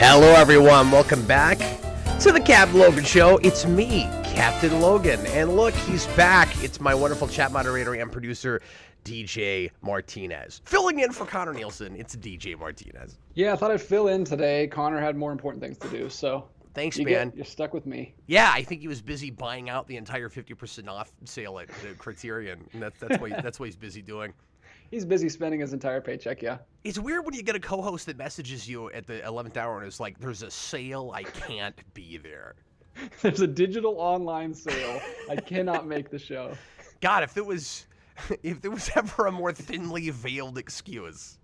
Hello everyone, welcome back to the Captain Logan Show. It's me, Captain Logan, and look, he's back. It's my wonderful chat moderator and producer, DJ Martinez. Filling in for Connor Nielsen, it's DJ Martinez. Yeah, I thought I'd fill in today. Connor had more important things to do, so... Thanks, man. You're stuck with me. Yeah, I think he was busy buying out the entire 50% off sale at the Criterion, and that's what he's busy doing. He's busy spending his entire paycheck, yeah. It's weird when you get a co-host that messages you at the 11th hour and is like, there's a sale, I can't be there. There's a digital online sale. I cannot make the show. God, if there was ever a more thinly veiled excuse.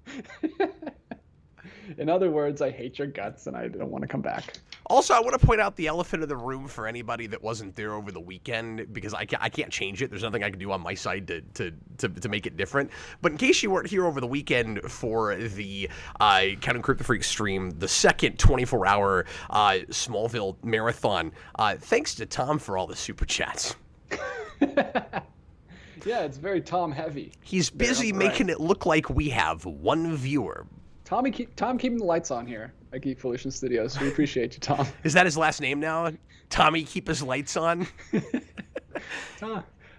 In other words, I hate your guts and I don't want to come back. Also, I want to point out the elephant in the room for anybody that wasn't there over the weekend, because I can't change it. There's nothing I can do on my side to make it different. But in case you weren't here over the weekend for the Counting Crypto Freak stream, the second 24-hour Smallville marathon, thanks to Tom for all the super chats. Yeah, it's very Tom heavy. He's busy making it look like we have one viewer. Tom keeping the lights on here at Geek Foolishness Studios. We appreciate you, Tom. Is that his last name now? Tommy, keep his lights on.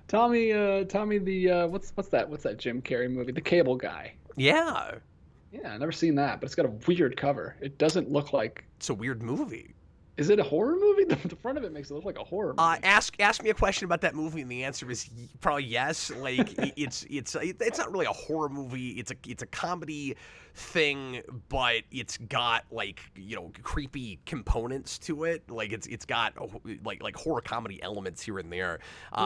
Tommy, the what's that Jim Carrey movie? The Cable Guy. Yeah. Yeah, I've never seen that, but it's got a weird cover. It doesn't look like... It's a weird movie. Is it a horror movie? The front of it makes it look like a horror movie. Ask me a question about that movie, and the answer is probably yes. Like it's not really a horror movie. It's a comedy thing, but it's got like creepy components to it. Like it's got like horror comedy elements here and there.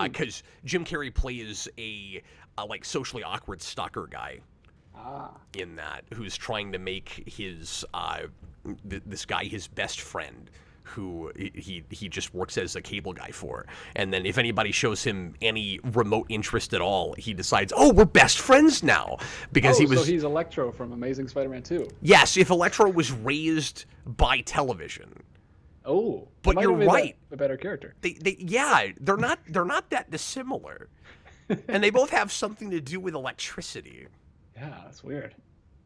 Because Jim Carrey plays a like socially awkward stalker guy. In that, who's trying to make his this guy his best friend, who he just works as a cable guy for. And then if anybody shows him any remote interest at all, he decides, oh, we're best friends now. Because so he's Electro from Amazing Spider-Man 2. Yes, if Electro was raised by television. Oh, but you're right. A better character. They're not that dissimilar. And they both have something to do with electricity. Yeah, that's weird.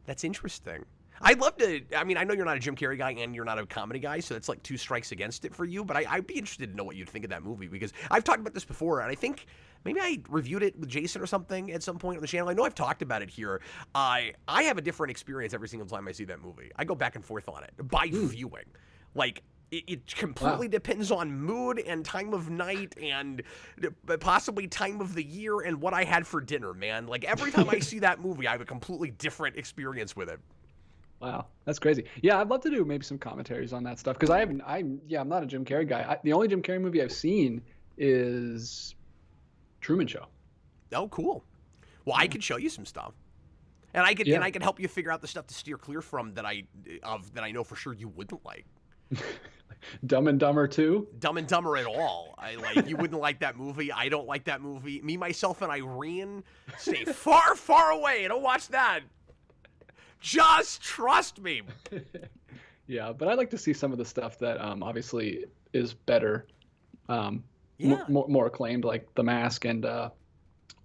That's interesting. I'd love to, I mean, I know you're not a Jim Carrey guy and you're not a comedy guy, so it's like two strikes against it for you, but I'd be interested to know what you'd think of that movie, because I've talked about this before, and I think maybe I reviewed it with Jason or something at some point on the channel. I know I've talked about it here. I have a different experience every single time I see that movie. I go back and forth on it by viewing. Like, it completely depends on mood and time of night and possibly time of the year and what I had for dinner, man. Like, every time I see that movie, I have a completely different experience with it. Wow, that's crazy. Yeah, I'd love to do maybe some commentaries on that stuff because I'm not a Jim Carrey guy. The only Jim Carrey movie I've seen is Truman Show. Oh, cool. Well, I could show you some stuff. And I could help you figure out the stuff to steer clear from that I know for sure you wouldn't like. Dumb and Dumber 2? Dumb and Dumber at all. You wouldn't like that movie. I don't like that movie. Me, Myself, and Irene stay far, far away. Don't watch that. Just trust me. Yeah, but I like to see some of the stuff that obviously is better, more acclaimed, like The Mask and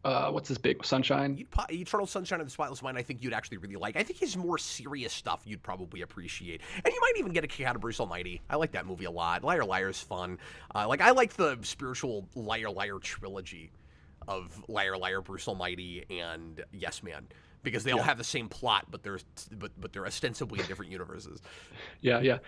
what's this big Sunshine? Eternal Sunshine of the Spotless Mind, I think you'd actually really like. I think his more serious stuff you'd probably appreciate. And you might even get a kick out of Bruce Almighty. I like that movie a lot. Liar Liar is fun. I like the spiritual Liar Liar trilogy of Liar Liar, Bruce Almighty, and Yes Man. Because they all have the same plot, but they're ostensibly in different universes. Yeah.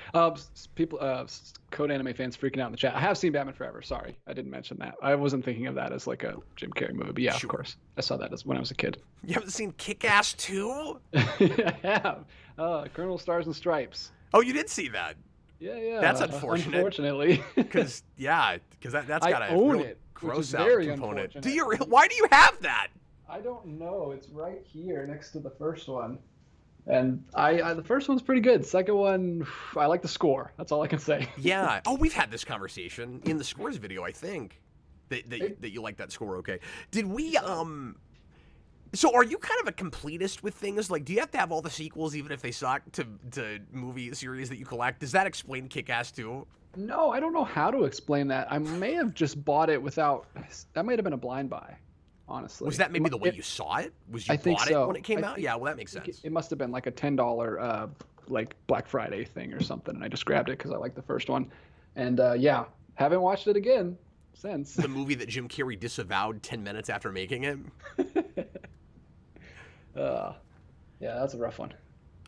People, Code Anime fans freaking out in the chat. I have seen Batman Forever. Sorry, I didn't mention that. I wasn't thinking of that as like a Jim Carrey movie. But yeah, sure. Of course, I saw that as when I was a kid. You haven't seen Kick-Ass 2? I have. Colonel Stars and Stripes. Oh, you did see that? Yeah. That's unfortunate. Unfortunately. Because that's got a real gross out component. Do you? Why do you have that? I don't know. It's right here next to the first one. And the first one's pretty good. Second one, I like the score. That's all I can say. Yeah. Oh, we've had this conversation in the scores video, I think. That you like that score, okay. Did we, so are you kind of a completist with things? Like, do you have to have all the sequels, even if they suck, to movie series that you collect? Does that explain Kick-Ass 2? No, I don't know how to explain that. I may have just bought it without, that might have been a blind buy. Honestly, was that maybe the way you saw it? Was you bought it when it came out? Yeah, well, that makes sense. It must have been like a $10 like Black Friday thing or something, and I just grabbed it because I liked the first one. And haven't watched it again since. The movie that Jim Carrey disavowed 10 minutes after making it. Yeah, that's a rough one.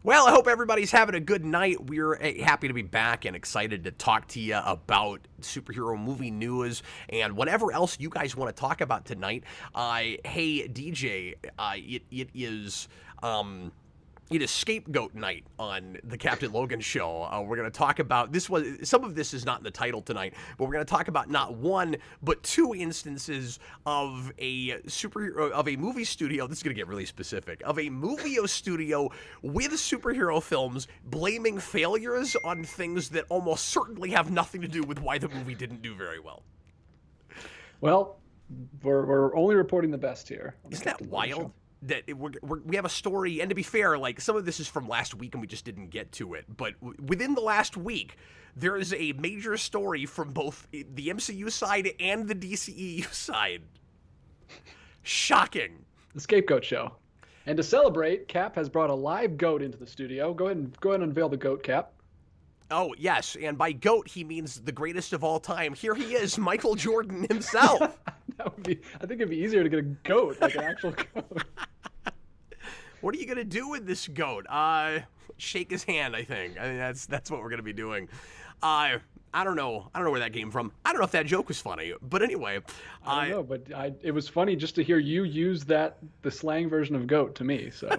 Well, I hope everybody's having a good night. We're happy to be back and excited to talk to you about superhero movie news and whatever else you guys want to talk about tonight. Hey, DJ, it is Scapegoat Night on the Captain Logan show. We're going to talk about some of this is not in the title tonight, but we're going to talk about not one but two instances of a movie studio. This is going to get really specific. Of a movie studio with superhero films blaming failures on things that almost certainly have nothing to do with why the movie didn't do very well. Well, we're only reporting the best here. Isn't that wild? That we have a story, and to be fair, like some of this is from last week and we just didn't get to it, but within the last week, there is a major story from both the MCU side and the DCEU side. Shocking. The Scapegoat Show. And to celebrate, Cap has brought a live goat into the studio. Go ahead and unveil the goat, Cap. Oh, yes, and by goat, he means the greatest of all time. Here he is, Michael Jordan himself. I think it'd be easier to get a goat, like an actual goat. What are you gonna do with this goat? Shake his hand, I think. I mean, that's what we're gonna be doing. I don't know where that came from. I don't know if that joke was funny, but anyway. I don't know, but it was funny just to hear you use the slang version of goat to me, so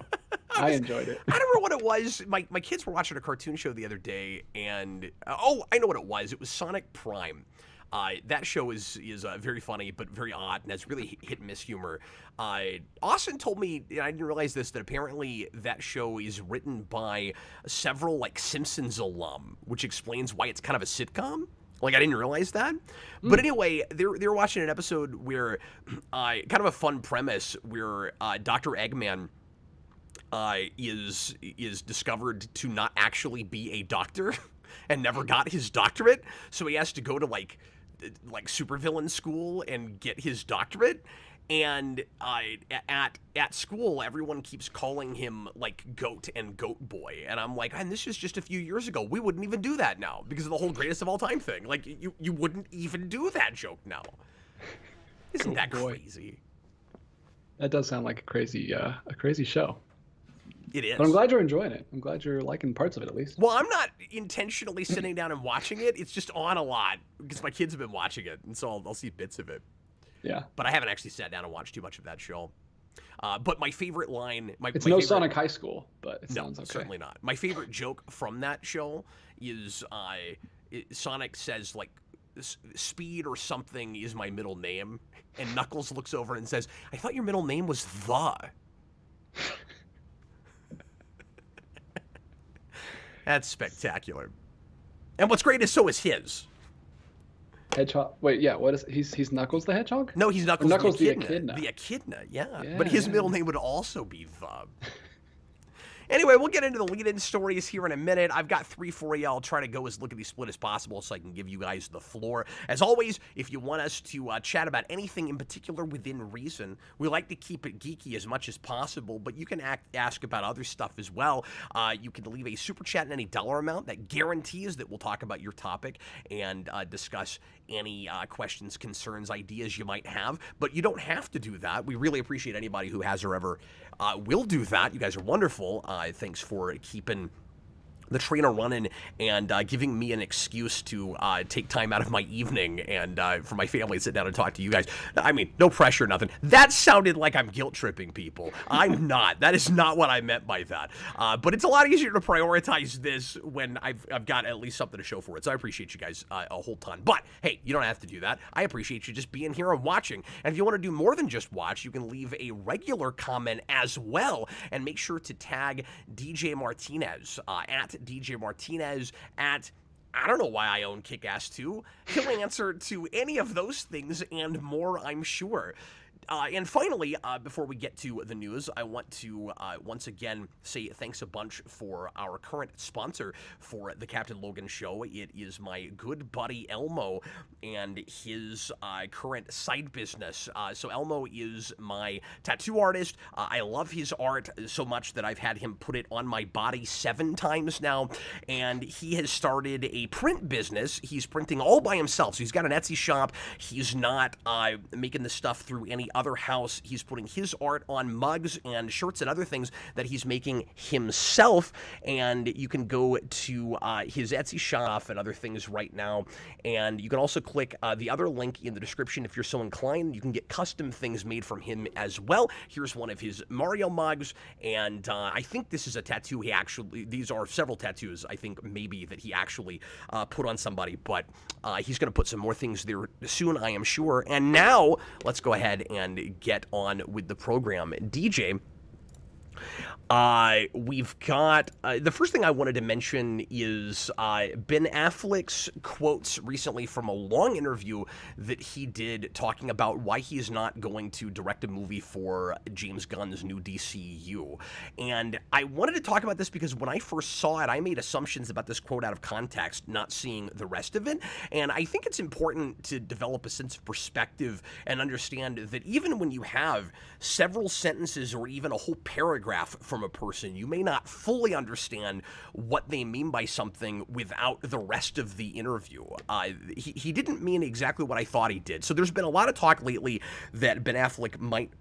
I enjoyed it. I don't remember what it was. My kids were watching a cartoon show the other day, and I know what it was. It was Sonic Prime. That show is very funny, but very odd, and has really hit and miss humor. Austin told me, and I didn't realize this, that apparently that show is written by several like Simpsons alum, which explains why it's kind of a sitcom. Like, I didn't realize that. But anyway, they were watching an episode where, kind of a fun premise, where Dr. Eggman is discovered to not actually be a doctor and never got his doctorate, so he has to go to like supervillain school and get his doctorate. And at school, everyone keeps calling him like Goat and Goat Boy, and I'm like, and this is just a few years ago. We wouldn't even do that now because of the whole greatest of all time thing. Like, you wouldn't even do that joke now. Isn't that crazy? That does sound like a crazy show. It is. But I'm glad you're enjoying it. I'm glad you're liking parts of it, at least. Well, I'm not intentionally sitting down and watching it. It's just on a lot because my kids have been watching it, and so I'll see bits of it. Yeah. But I haven't actually sat down and watched too much of that show. But my favorite line, it's my no favorite, Sonic High School, but it no, sounds okay. certainly not. My favorite joke from that show is Sonic says like Speed or something is my middle name, and Knuckles looks over and says, "I thought your middle name was the." That's spectacular. And what's great is so is his. Hedgehog. Wait, yeah. What is he's Knuckles the Hedgehog? No, he's Knuckles, the Echidna. Echidna. The Echidna, yeah. Yeah, But his middle name would also be the. Anyway, we'll get into the lead-in stories here in a minute. I've got 3 for you. I'll try to go as lickety-split as possible so I can give you guys the floor. As always, if you want us to chat about anything in particular within reason, we like to keep it geeky as much as possible, but you can ask about other stuff as well. You can leave a super chat in any dollar amount that guarantees that we'll talk about your topic and discuss any questions, concerns, ideas you might have, but you don't have to do that. We really appreciate anybody who has or ever will do that. You guys are wonderful. Thanks for keeping the trainer running and giving me an excuse to take time out of my evening and for my family to sit down and talk to you guys. I mean, no pressure, nothing. That sounded like I'm guilt-tripping people. I'm not. That is not what I meant by that. But it's a lot easier to prioritize this when I've got at least something to show for it. So I appreciate you guys a whole ton. But, hey, you don't have to do that. I appreciate you just being here and watching. And if you want to do more than just watch, you can leave a regular comment as well. And make sure to tag DJ Martinez at DJ Martinez at, I don't know why I own Kick-Ass 2. He'll answer to any of those things and more, I'm sure. And finally, before we get to the news, I want to once again say thanks a bunch for our current sponsor for the Captain Logan Show. It is my good buddy Elmo and his current side business. So Elmo is my tattoo artist. I love his art so much that I've had him put it on my body 7 times now. And he has started a print business. He's printing all by himself. So he's got an Etsy shop. He's not making the stuff through any other house. He's putting his art on mugs and shirts and other things that he's making himself, and you can go to his Etsy shop and other things right now, and you can also click the other link in the description if you're so inclined. You can get custom things made from him as well. Here's one of his Mario mugs, and I think this is a tattoo these are several tattoos, I think maybe, that he actually put on somebody, but he's going to put some more things there soon, I am sure. And now, let's go ahead and get on with the program. DJ, we've got the first thing I wanted to mention is Ben Affleck's quotes recently from a long interview that he did talking about why he's not going to direct a movie for James Gunn's new DCU. And I wanted to talk about this because when I first saw it, I made assumptions about this quote out of context, not seeing the rest of it. And I think it's important to develop a sense of perspective and understand that even when you have several sentences or even a whole paragraph from a person, you may not fully understand what they mean by something without the rest of the interview. He didn't mean exactly what I thought he did. So there's been a lot of talk lately that Ben Affleck might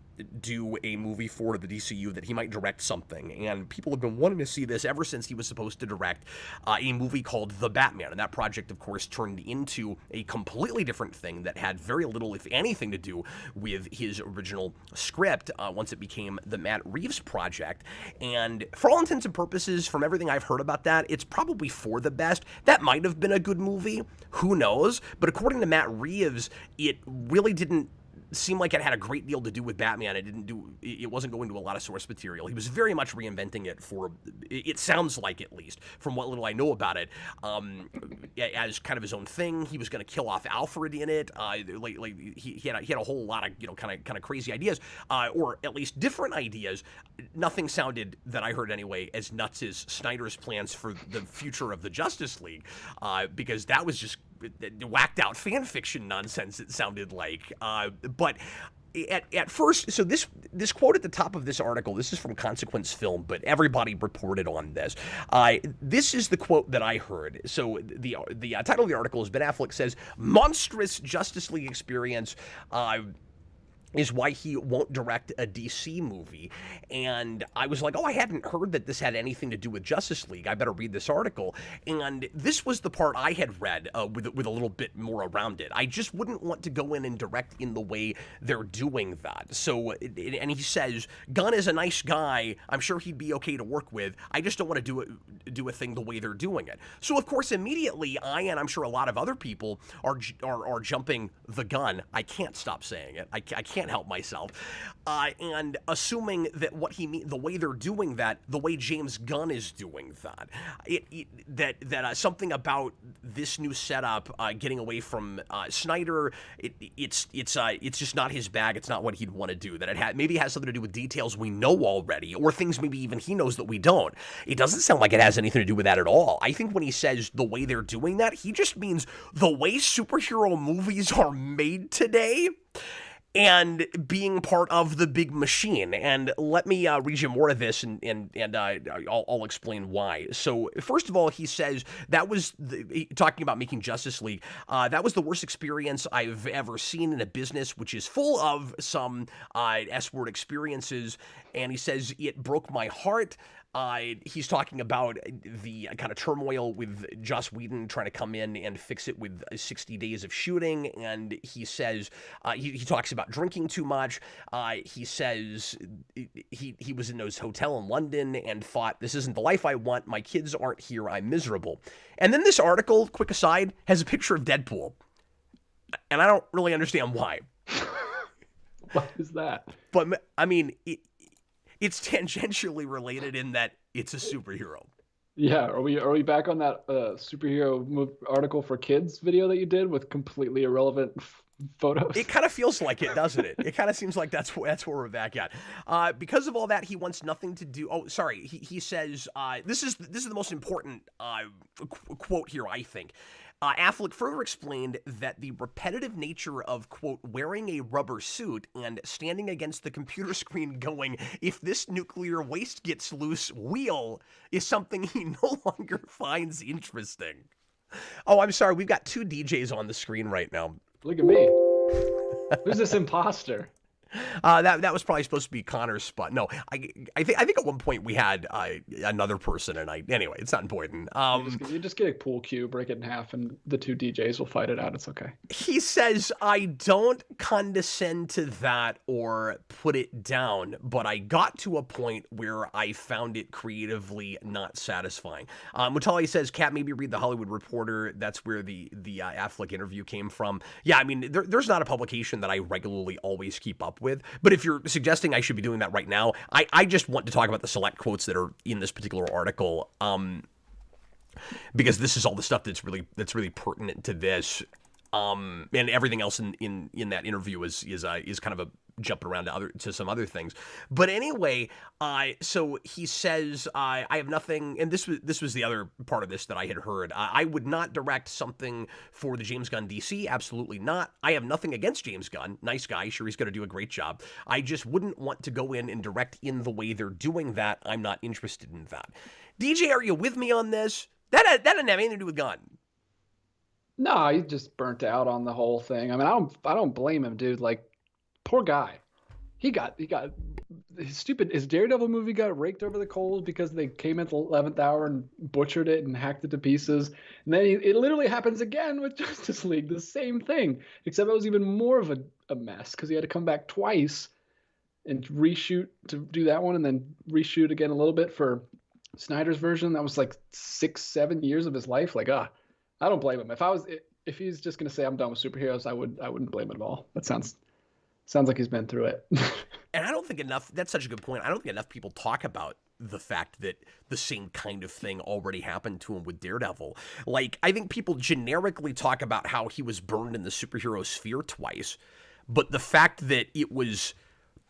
do a movie for the DCU, that he might direct something, and people have been wanting to see this ever since he was supposed to direct a movie called The Batman, and that project, of course, turned into a completely different thing that had very little, if anything, to do with his original script once it became the Matt Reeves project. And for all intents and purposes, from everything I've heard about that, it's probably for the best. That might have been a good movie, who knows, but according to Matt Reeves, it really didn't seemed like it had a great deal to do with Batman. It wasn't going to a lot of source material. He was very much reinventing it for, it sounds like, at least, from what little I know about it, as kind of his own thing. He was going to kill off Alfred in it. He had a whole lot of, kind of crazy ideas, or at least different ideas. Nothing sounded, that I heard anyway, as nuts as Snyder's plans for the future of the Justice League, because that was just whacked out fan fiction nonsense, it sounded like. But at first, so this quote at the top of this article, this is from Consequence Film, but everybody reported on this. This is the quote that I heard. So the title of the article is Ben Affleck says, monstrous Justice League experience. is why he won't direct a DC movie. And I was like, oh, I hadn't heard that this had anything to do with Justice League. I better read this article. And this was the part I had read with a little bit more around it. I just wouldn't want to go in and direct in the way they're doing that. So, and he says, Gunn is a nice guy. I'm sure he'd be okay to work with. I just don't want to do a thing the way they're doing it. So, of course, immediately and I'm sure a lot of other people are jumping the gun. I can't stop saying it. I can't help myself, and assuming that what he means, the way they're doing that, the way James Gunn is doing that, that something about this new setup, getting away from Snyder, it's just not his bag. It's not what he'd want to do. That maybe it has something to do with details we know already, or things maybe even he knows that we don't. It doesn't sound like it has anything to do with that at all. I think when he says the way they're doing that, he just means the way superhero movies are made today, and being part of the big machine. And let me read you more of this, and I'll explain why. So first of all, he says that was talking about making Justice League. That was the worst experience I've ever seen in a business, which is full of some S-word experiences. And he says it broke my heart. He's talking about the kind of turmoil with Joss Whedon trying to come in and fix it with 60 days of shooting. And he says, he talks about drinking too much. He says he was in his hotel in London and thought, this isn't the life I want. My kids aren't here. I'm miserable. And then this article, quick aside, has a picture of Deadpool. And I don't really understand why. What is that? But, I mean, it's tangentially related in that it's a superhero. Yeah, are we back on that superhero article for kids video that you did with completely irrelevant photos? It kind of feels like it, doesn't it? It kind of seems like that's where we're back at. Because of all that, he wants nothing to do. Oh, sorry. He says this is the most important quote here, I think. Affleck further explained that the repetitive nature of, quote, wearing a rubber suit and standing against the computer screen going, if this nuclear waste gets loose, wheel, is something he no longer finds interesting. Oh, I'm sorry. We've got two DJs on the screen right now. Look at me. Who's this imposter? That was probably supposed to be Connor's spot. No, I think at one point we had another person, and anyway, it's not important. You just get a pool cue, break it in half, and the two DJs will fight it out. It's okay. He says, I don't condescend to that or put it down, but I got to a point where I found it creatively not satisfying. Mutali says, Kat, maybe read the Hollywood Reporter. That's where the Affleck interview came from. Yeah, I mean, there's not a publication that I regularly always keep up with, but if you're suggesting I should be doing that right now, I just want to talk about the select quotes that are in this particular article, because this is all the stuff that's really pertinent to this, and everything else in that interview is kind of a jumping around to some other things. But anyway, so he says, I have nothing, and this was the other part of this that I had heard. I would not direct something for the James Gunn DC, absolutely not. I have nothing against James Gunn, nice guy, sure he's going to do a great job. I just wouldn't want to go in and direct in the way they're doing that. I'm not interested in that. DJ, are you with me on this? That didn't have anything to do with Gunn. No, he's just burnt out on the whole thing. I mean, I don't blame him, dude. Like, poor guy. He got his Daredevil movie got raked over the coals because they came at the 11th hour and butchered it and hacked it to pieces. And then it literally happens again with Justice League, the same thing, except it was even more of a mess because he had to come back twice and reshoot to do that one and then reshoot again a little bit for Snyder's version. That was like 6-7 years of his life. Like, I don't blame him. If he's just gonna say I'm done with superheroes, I wouldn't blame him at all. That sounds like he's been through it. And I don't think enough, that's such a good point. I don't think enough people talk about the fact that the same kind of thing already happened to him with Daredevil. Like, I think people generically talk about how he was burned in the superhero sphere twice, but the fact that it was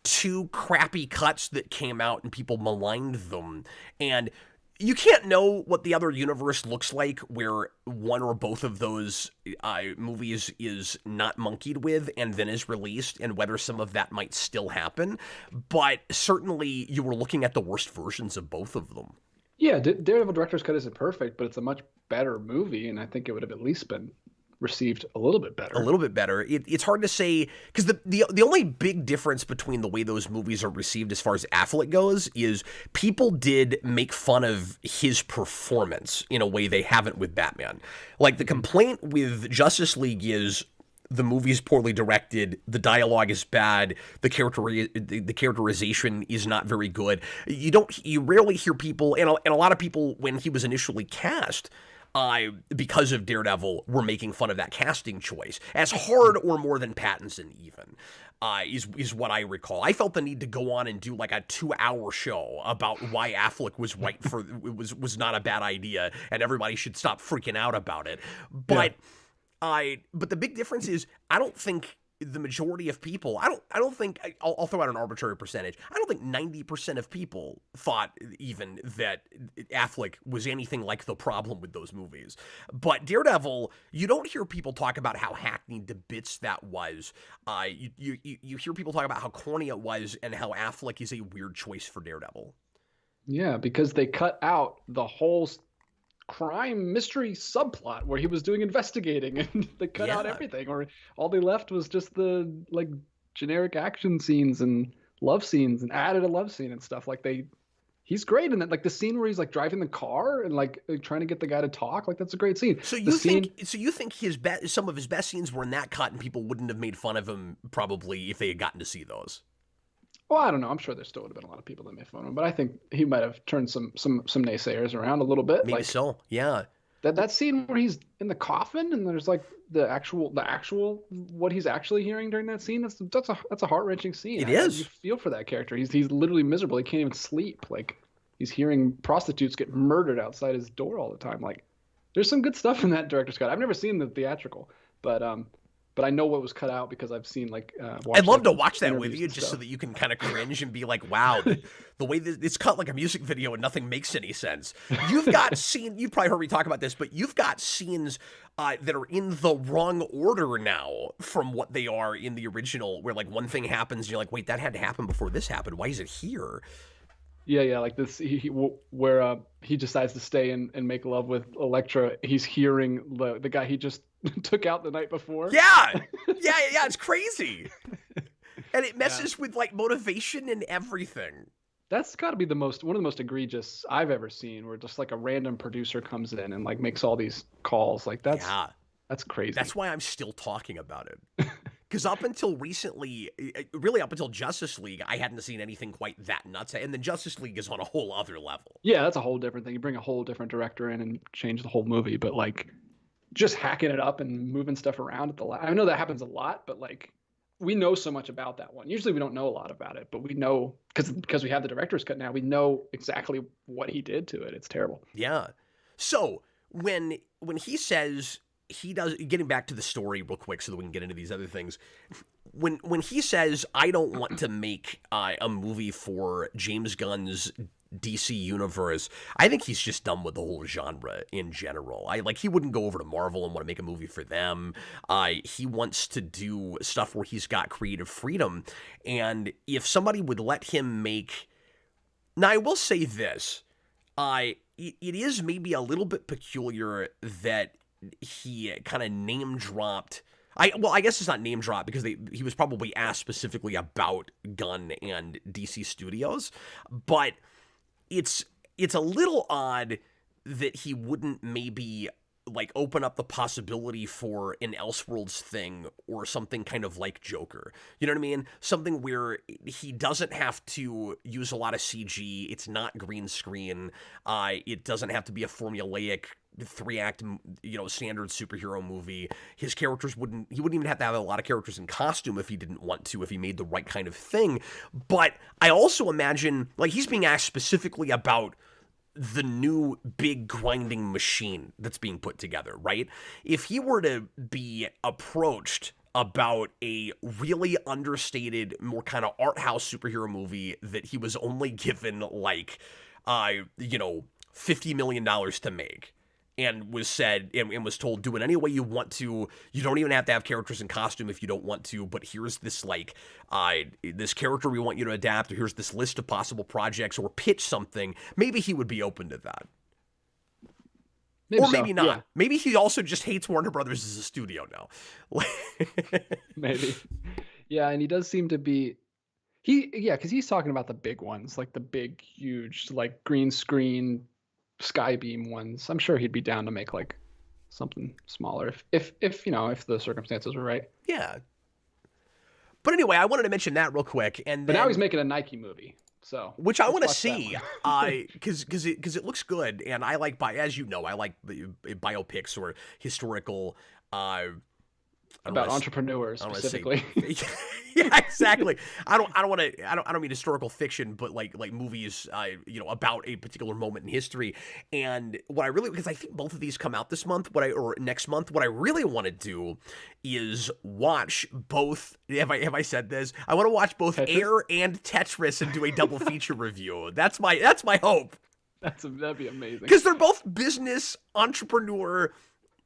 two crappy cuts that came out and people maligned them, and you can't know what the other universe looks like where one or both of those movies is not monkeyed with and then is released, and whether some of that might still happen. But certainly you were looking at the worst versions of both of them. Yeah, Daredevil Director's Cut isn't perfect, but it's a much better movie, and I think it would have at least been received a little bit A better. little bit better. It's hard to say because the only big difference between the way those movies are received as far as Affleck goes is people did make fun of his performance in a way they haven't with Batman. Like the complaint with Justice League is the movie's poorly directed, the dialogue is bad, the characterization is not very good. You rarely hear people, and a lot of people when he was initially cast, because of Daredevil, were making fun of that casting choice as hard or more than Pattinson even. Is what I recall. I felt the need to go on and do like a 2-hour show about why Affleck was right for was not a bad idea, and everybody should stop freaking out about it. But but the big difference is I don't think the majority of people, I'll throw out an arbitrary percentage. I don't think 90% of people thought even that Affleck was anything like the problem with those movies. But Daredevil, you don't hear people talk about how hackneyed to bits that was. You hear people talk about how corny it was and how Affleck is a weird choice for Daredevil. Yeah, because they cut out the whole crime mystery subplot where he was doing investigating, and they cut out everything, or all they left was just the like generic action scenes and love scenes, and added a love scene and stuff. Like he's great in that. Like the scene where he's like driving the car and like trying to get the guy to talk. Like that's a great scene. So you think some of his best scenes were in that cut, and people wouldn't have made fun of him probably if they had gotten to see those? Well, I don't know. I'm sure there still would have been a lot of people that made fun of him, but I think he might have turned some naysayers around a little bit. Maybe like, so, yeah. That scene where he's in the coffin and there's like the actual what he's actually hearing during that scene. That's a heart-wrenching scene. It is. You feel for that character. He's literally miserable. He can't even sleep. Like he's hearing prostitutes get murdered outside his door all the time. Like there's some good stuff in that director's cut. I've never seen the theatrical, but I know what was cut out because I've seen like. I'd love to watch that with you just so that you can kind of cringe and be like, "Wow, the way that it's cut like a music video and nothing makes any sense." You've probably heard me talk about this, but you've got scenes that are in the wrong order now from what they are in the original, where like one thing happens and you're like, "Wait, that had to happen before this happened. Why is it here?" Yeah, like this, where he decides to stay and make love with Elektra. He's hearing the guy he just took out the night before. Yeah, it's crazy, and it messes with like motivation and everything. That's got to be one of the most egregious I've ever seen, where just like a random producer comes in and like makes all these calls. Like that's crazy. That's why I'm still talking about it. Because up until recently, really up until Justice League, I hadn't seen anything quite that nuts. And then Justice League is on a whole other level. Yeah, that's a whole different thing. You bring a whole different director in and change the whole movie. But like just hacking it up and moving stuff around at the last. I know that happens a lot, but like we know so much about that one. Usually we don't know a lot about it, but we know because we have the director's cut now, we know exactly what he did to it. It's terrible. Yeah. So when he says... he does, getting back to the story real quick so that we can get into these other things. When he says, I don't want to make a movie for James Gunn's DC universe, I think he's just done with the whole genre in general. He wouldn't go over to Marvel and want to make a movie for them. He wants to do stuff where he's got creative freedom. And if somebody would let him make... Now, I will say this. It is maybe a little bit peculiar that he kind of name dropped. I guess it's not name dropped because he was probably asked specifically about Gunn and DC Studios, but it's a little odd that he wouldn't maybe like open up the possibility for an Elseworlds thing or something kind of like Joker. You know what I mean? Something where he doesn't have to use a lot of CG. It's not green screen. It doesn't have to be a formulaic 3-act, standard superhero movie. His characters he wouldn't even have to have a lot of characters in costume if he didn't want to, if he made the right kind of thing. But I also imagine, like, he's being asked specifically about the new big grinding machine that's being put together, right? If he were to be approached about a really understated, more kind of art house superhero movie that he was only given like, $50 million to make, and was said and was told, do it any way you want to. You don't even have to have characters in costume if you don't want to, but here's this this character we want you to adapt, or here's this list of possible projects, or pitch something, maybe he would be open to that. Maybe Or maybe so. not. Yeah, Maybe he also just hates Warner Brothers as a studio now. maybe. Yeah, and he does seem to be because he's talking about the big ones, like the big, huge, like green screen, Skybeam ones. I'm sure he'd be down to make like something smaller if if the circumstances were right. Yeah. But anyway, I wanted to mention that real quick, and But then, now he's making a Nike movie, so which I let's want to watch that see, one. because it looks good, and I like, as you know, I like biopics or historical. I don't About wanna, entrepreneurs I don't want to say, specifically. yeah, exactly. I don't mean historical fiction, but like movies, about a particular moment in history. And what I really, because I think both of these come out this month, or next month. What I really want to do is watch both. Have I said this? I want to watch both Tetris? Air and Tetris and do a double feature review. That's my hope. That'd be amazing. Because they're both business entrepreneur.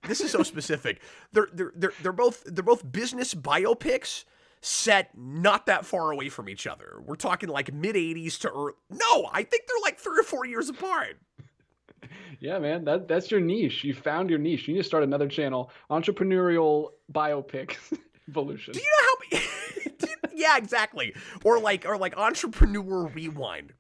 This is so specific. They're both business biopics set not that far away from each other. We're talking like mid 80s to early. No, I think they're like 3 or 4 years apart. Yeah, man, that's your niche. You found your niche. You need to start another channel, entrepreneurial biopic evolution. Do you know how many? Yeah, exactly. Or like entrepreneur rewind.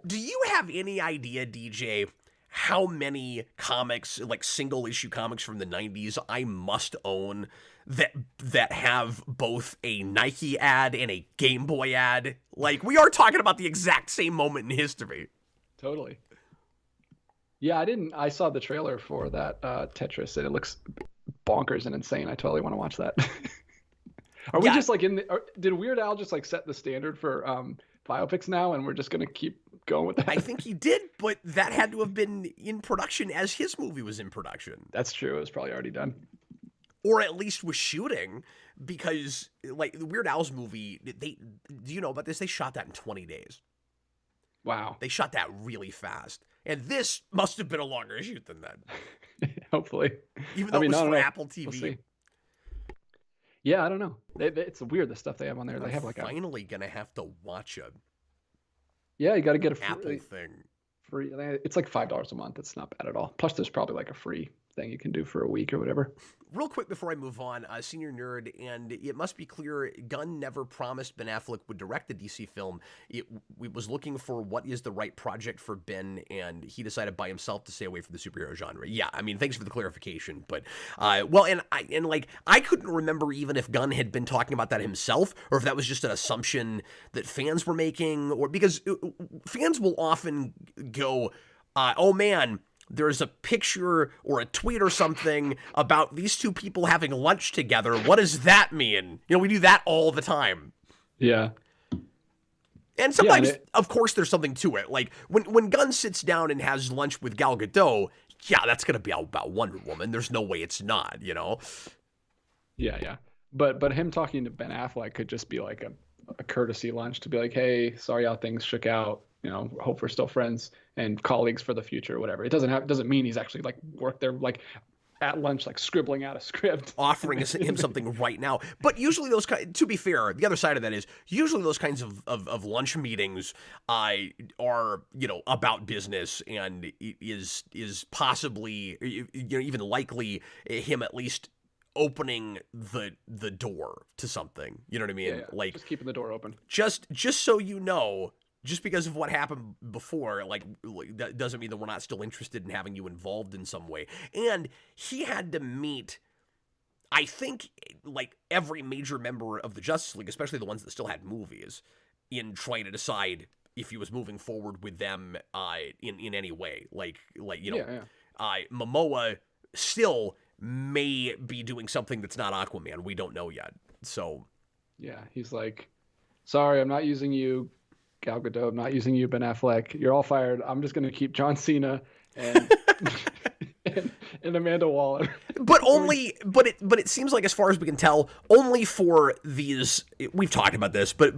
Do you have any idea, DJ, how many comics, like single issue comics from the 90s, I must own that have both a Nike ad and a Game Boy ad? Like, we are talking about the exact same moment in history. Totally. Yeah, I saw the trailer for that Tetris, and it looks bonkers and insane. I totally want to watch that. Are we just like did Weird Al just like set the standard for biopics now, and we're just gonna keep going with that? I think he did, but that had to have been in production as his movie was in production. That's true. It was probably already done. Or at least was shooting, because like the Weird Al's movie, do you know about this? They shot that in 20 days. Wow. They shot that really fast. And this must have been a longer shoot than that. Hopefully. Even though it was for Apple TV. We'll see. Yeah, I don't know. It's weird, the stuff they have on there. They have like finally gonna have to watch a you got to get a Apple thing. Free. It's like $5 a month. It's not bad at all. Plus, there's probably like a free thing you can do for a week or whatever. Real quick before I move on, Senior Nerd, and it must be clear, Gunn never promised Ben Affleck would direct the DC film. We was looking for what is the right project for Ben, and he decided by himself to stay away from the superhero genre. Yeah, I mean, thanks for the clarification, but I couldn't remember even if Gunn had been talking about that himself, or if that was just an assumption that fans were making, or because fans will often go, oh man, there's a picture or a tweet or something about these two people having lunch together. What does that mean? We do that all the time. Yeah. And sometimes, of course, there's something to it. Like, when Gunn sits down and has lunch with Gal Gadot, yeah, that's going to be about Wonder Woman. There's no way it's not, Yeah, yeah. But him talking to Ben Affleck could just be like a courtesy lunch to be like, hey, sorry how things shook out. Hope we're still friends and colleagues for the future or whatever. It doesn't mean he's actually like worked there like at lunch, like scribbling out a script. Offering him something right now. But usually to be fair, the other side of that is usually those kinds of lunch meetings are, about business, and is possibly, even likely him at least opening the door to something. You know what I mean? Yeah. Like, just keeping the door open. Just so you know, just because of what happened before, like that doesn't mean that we're not still interested in having you involved in some way. And he had to meet, I think, like every major member of the Justice League, especially the ones that still had movies, in trying to decide if he was moving forward with them in any way. Momoa still may be doing something that's not Aquaman. We don't know yet. So yeah, he's like, sorry, I'm not using you, Gal Gadot. I'm not using you, Ben Affleck. You're all fired. I'm just going to keep John Cena and and Amanda Waller. But it seems like, as far as we can tell, only for these, we've talked about this, but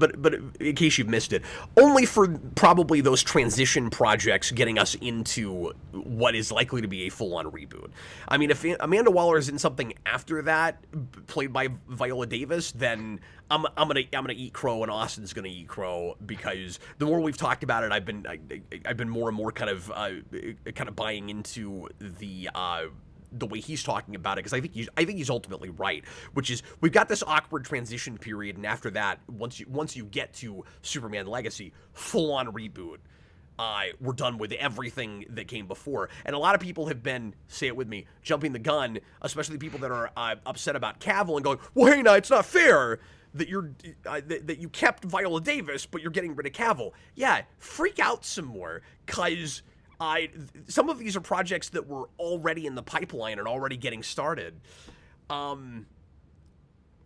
in case you've missed it, only for probably those transition projects getting us into what is likely to be a full-on reboot. I mean, if Amanda Waller is in something after that, played by Viola Davis, then I'm gonna eat crow, and Austin's gonna eat crow, because the more we've talked about it, I've been more and more kind of buying into the way he's talking about it, because I think he's ultimately right, which is we've got this awkward transition period, and after that, once you get to Superman Legacy, full on reboot. We're done with everything that came before. And a lot of people have been, say it with me, jumping the gun, especially people that are upset about Cavill and going, well, hey, now it's not fair that that you kept Viola Davis, but you're getting rid of Cavill. Yeah, freak out some more, because some of these are projects that were already in the pipeline and already getting started.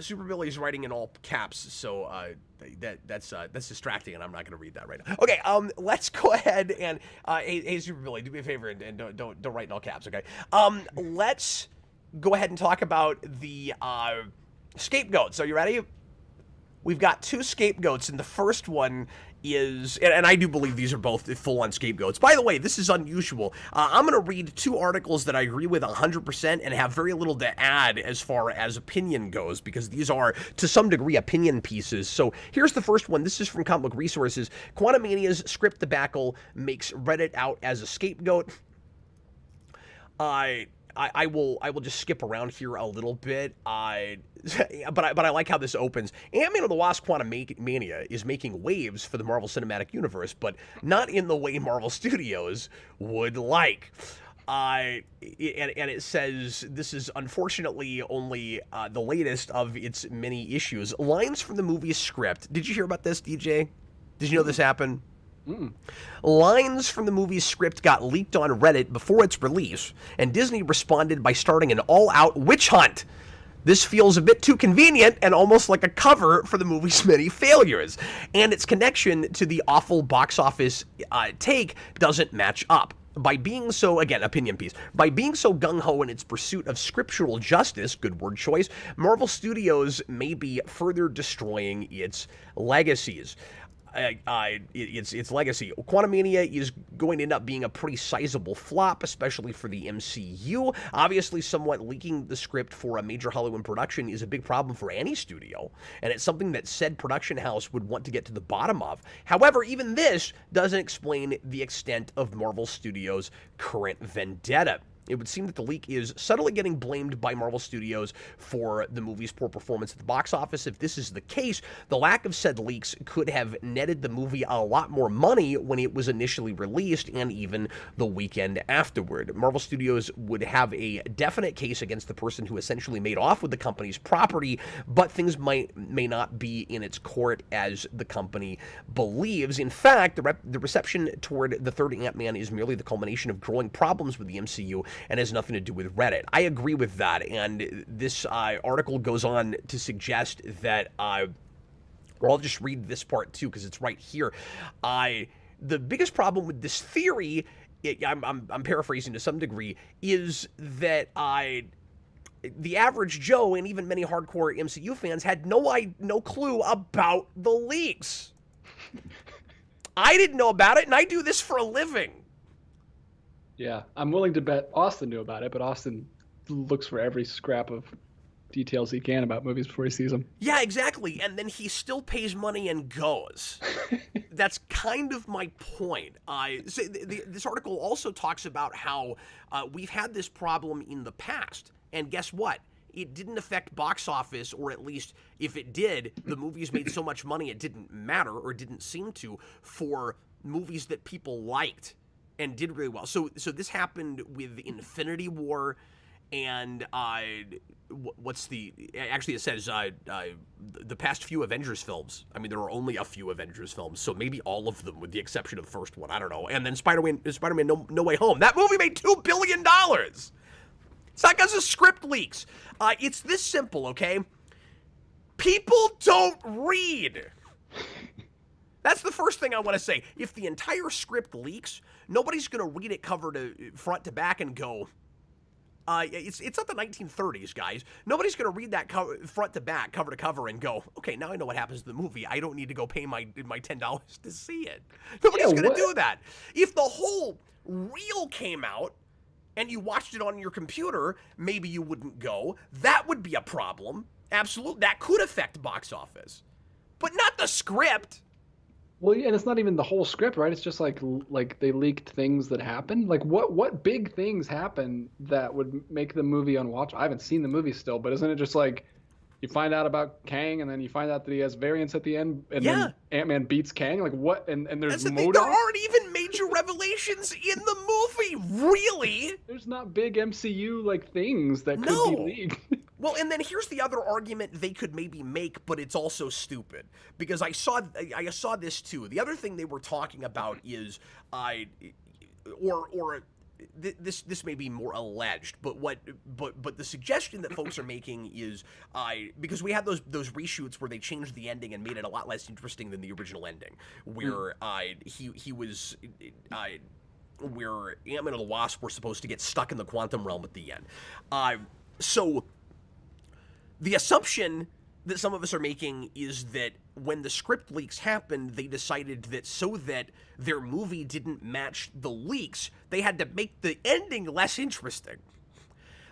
Super Billy's writing in all caps, so that's distracting, and I'm not going to read that right now. Okay, let's go ahead and hey Super Billy, do me a favor and don't write in all caps, okay? Let's go ahead and talk about the scapegoats. Are you ready? We've got two scapegoats, and the first one is, and I do believe these are both full-on scapegoats. By the way, this is unusual. I'm going to read two articles that I agree with 100% and have very little to add as far as opinion goes, because these are, to some degree, opinion pieces. So here's the first one. This is from Comic Book Resources. Quantumania's script debacle makes Reddit out as a scapegoat. I will just skip around here a little bit. But I like how this opens. Ant-Man and the Wasp: Quantumania is making waves for the Marvel Cinematic Universe, but not in the way Marvel Studios would like. And it says this is unfortunately only the latest of its many issues. Lines from the movie's script. Did you hear about this, DJ? Did you know this happened? Lines from the movie's script got leaked on Reddit before its release, and Disney responded by starting an all-out witch hunt. This feels a bit too convenient and almost like a cover for the movie's many failures, and its connection to the awful box office take doesn't match up. By being so, again, opinion piece, by being so gung-ho in its pursuit of scriptural justice, good word choice, Marvel Studios may be further destroying its legacies. Its legacy. Quantumania is going to end up being a pretty sizable flop, especially for the MCU. Obviously, somewhat leaking the script for a major Hollywood production is a big problem for any studio, and it's something that said production house would want to get to the bottom of. However, even this doesn't explain the extent of Marvel Studios' current vendetta. It would seem that the leak is subtly getting blamed by Marvel Studios for the movie's poor performance at the box office. If this is the case, the lack of said leaks could have netted the movie a lot more money when it was initially released and even the weekend afterward. Marvel Studios would have a definite case against the person who essentially made off with the company's property, but things may not be in its court as the company believes. In fact, the reception toward the third Ant-Man is merely the culmination of growing problems with the MCU and has nothing to do with Reddit. I agree with that, and this article goes on to suggest that, well, I'll just read this part too, because it's right here. The biggest problem with this theory, I'm paraphrasing to some degree, is that the average Joe and even many hardcore MCU fans had no clue about the leaks. I didn't know about it, and I do this for a living. Yeah, I'm willing to bet Austin knew about it, but Austin looks for every scrap of details he can about movies before he sees them. Yeah, exactly. And then he still pays money and goes. That's kind of my point. So this article also talks about how we've had this problem in the past. And guess what? It didn't affect box office, or at least if it did, the movies made so much money it didn't matter, or didn't seem to, for movies that people liked and did really well. So this happened with Infinity War, and actually it says the past few Avengers films. I mean, there are only a few Avengers films, so maybe all of them, with the exception of the first one. I don't know. And then Spider-Man No Way Home. That movie made $2 billion. It's not because of script leaks. It's this simple, okay? People don't read. That's the first thing I want to say. If the entire script leaks, nobody's going to read it front to back and go, it's not the 1930s, guys. Nobody's going to read that front to back, cover to cover, and go, okay, now I know what happens to the movie. I don't need to go pay my $10 to see it. Nobody's going to do that. If the whole reel came out and you watched it on your computer, maybe you wouldn't go. That would be a problem. Absolutely. That could affect box office. But not the script. Well, yeah, and it's not even the whole script, right? It's just like they leaked things that happened. Like what big things happen that would make the movie unwatchable? I haven't seen the movie still, but isn't it just like you find out about Kang and then you find out that he has variants at the end and then Ant-Man beats Kang? Like what? And there's there aren't even major revelations in the movie, really. There's not big MCU like things that could be leaked. Well, and then here's the other argument they could maybe make, but it's also stupid because I saw this too. The other thing they were talking about is this may be more alleged, but the suggestion that folks are making is because we had those reshoots where they changed the ending and made it a lot less interesting than the original ending, where he was where Ant-Man and the Wasp were supposed to get stuck in the quantum realm at the end. So the assumption that some of us are making is that when the script leaks happened, they decided that so that their movie didn't match the leaks, they had to make the ending less interesting.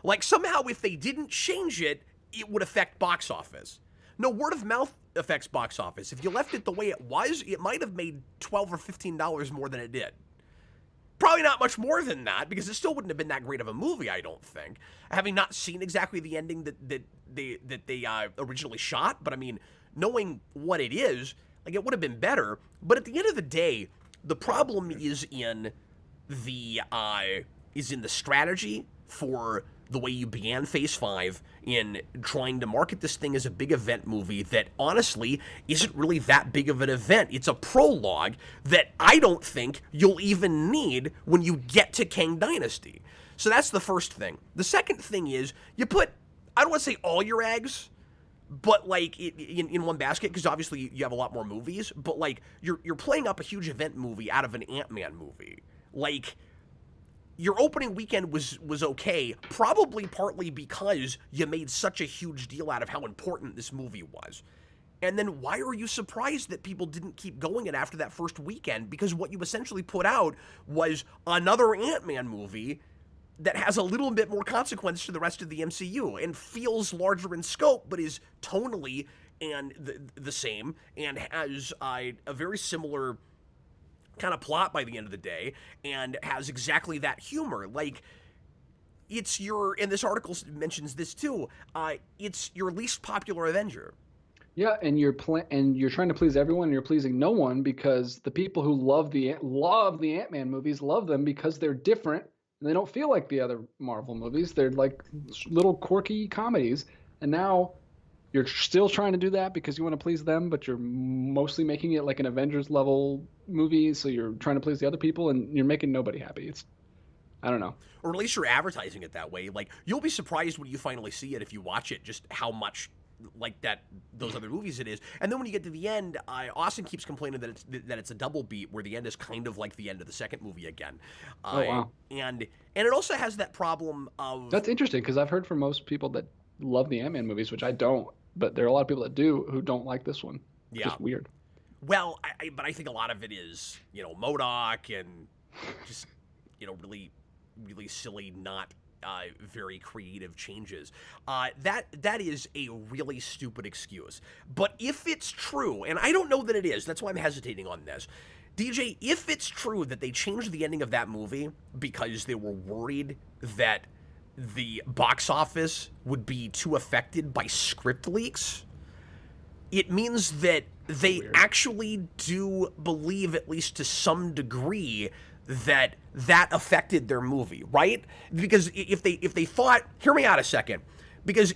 Like somehow if they didn't change it, it would affect box office. No, word of mouth affects box office. If you left it the way it was, it might have made $12 or $15 more than it did. Probably not much more than that, because it still wouldn't have been that great of a movie, I don't think. Having not seen exactly the ending that they originally shot, but I mean, knowing what it is, like it would have been better. But at the end of the day, the problem is in the strategy for the way you began Phase 5 in trying to market this thing as a big event movie that honestly isn't really that big of an event. It's a prologue that I don't think you'll even need when you get to Kang Dynasty. So that's the first thing. The second thing is you put, I don't want to say all your eggs, but like in one basket, because obviously you have a lot more movies, but like you're playing up a huge event movie out of an Ant-Man movie. Like, your opening weekend was okay, probably partly because you made such a huge deal out of how important this movie was. And then why are you surprised that people didn't keep going it after that first weekend? Because what you essentially put out was another Ant-Man movie that has a little bit more consequence to the rest of the MCU and feels larger in scope, but is tonally and the same and has a very similar kind of plot by the end of the day and has exactly that humor. Like, it's your, and this article mentions this too, it's your least popular Avenger. Yeah, and you're trying to please everyone, and you're pleasing no one, because the people who love the Ant-Man movies love them because they're different and they don't feel like the other Marvel movies. They're like little quirky comedies, and now you're still trying to do that because you want to please them, but you're mostly making it like an Avengers level movie, so you're trying to please the other people, and you're making nobody happy. It's, I don't know. Or at least you're advertising it that way. Like, you'll be surprised when you finally see it if you watch it, just how much like those other movies it is. And then when you get to the end, Austin keeps complaining that it's a double beat, where the end is kind of like the end of the second movie again. Oh, wow. And it also has that problem of... That's interesting, because I've heard from most people that love the Ant-Man movies, which I don't. But there are a lot of people that do who don't like this one. Yeah. Just weird. Well, but I think a lot of it is, MODOK and just, really, really silly, not very creative changes. That is a really stupid excuse. But if it's true, and I don't know that it is, that's why I'm hesitating on this. DJ, if it's true that they changed the ending of that movie because they were worried that the box office would be too affected by script leaks, it means that they actually do believe, at least to some degree, that affected their movie, right? Because if they thought, hear me out a second, because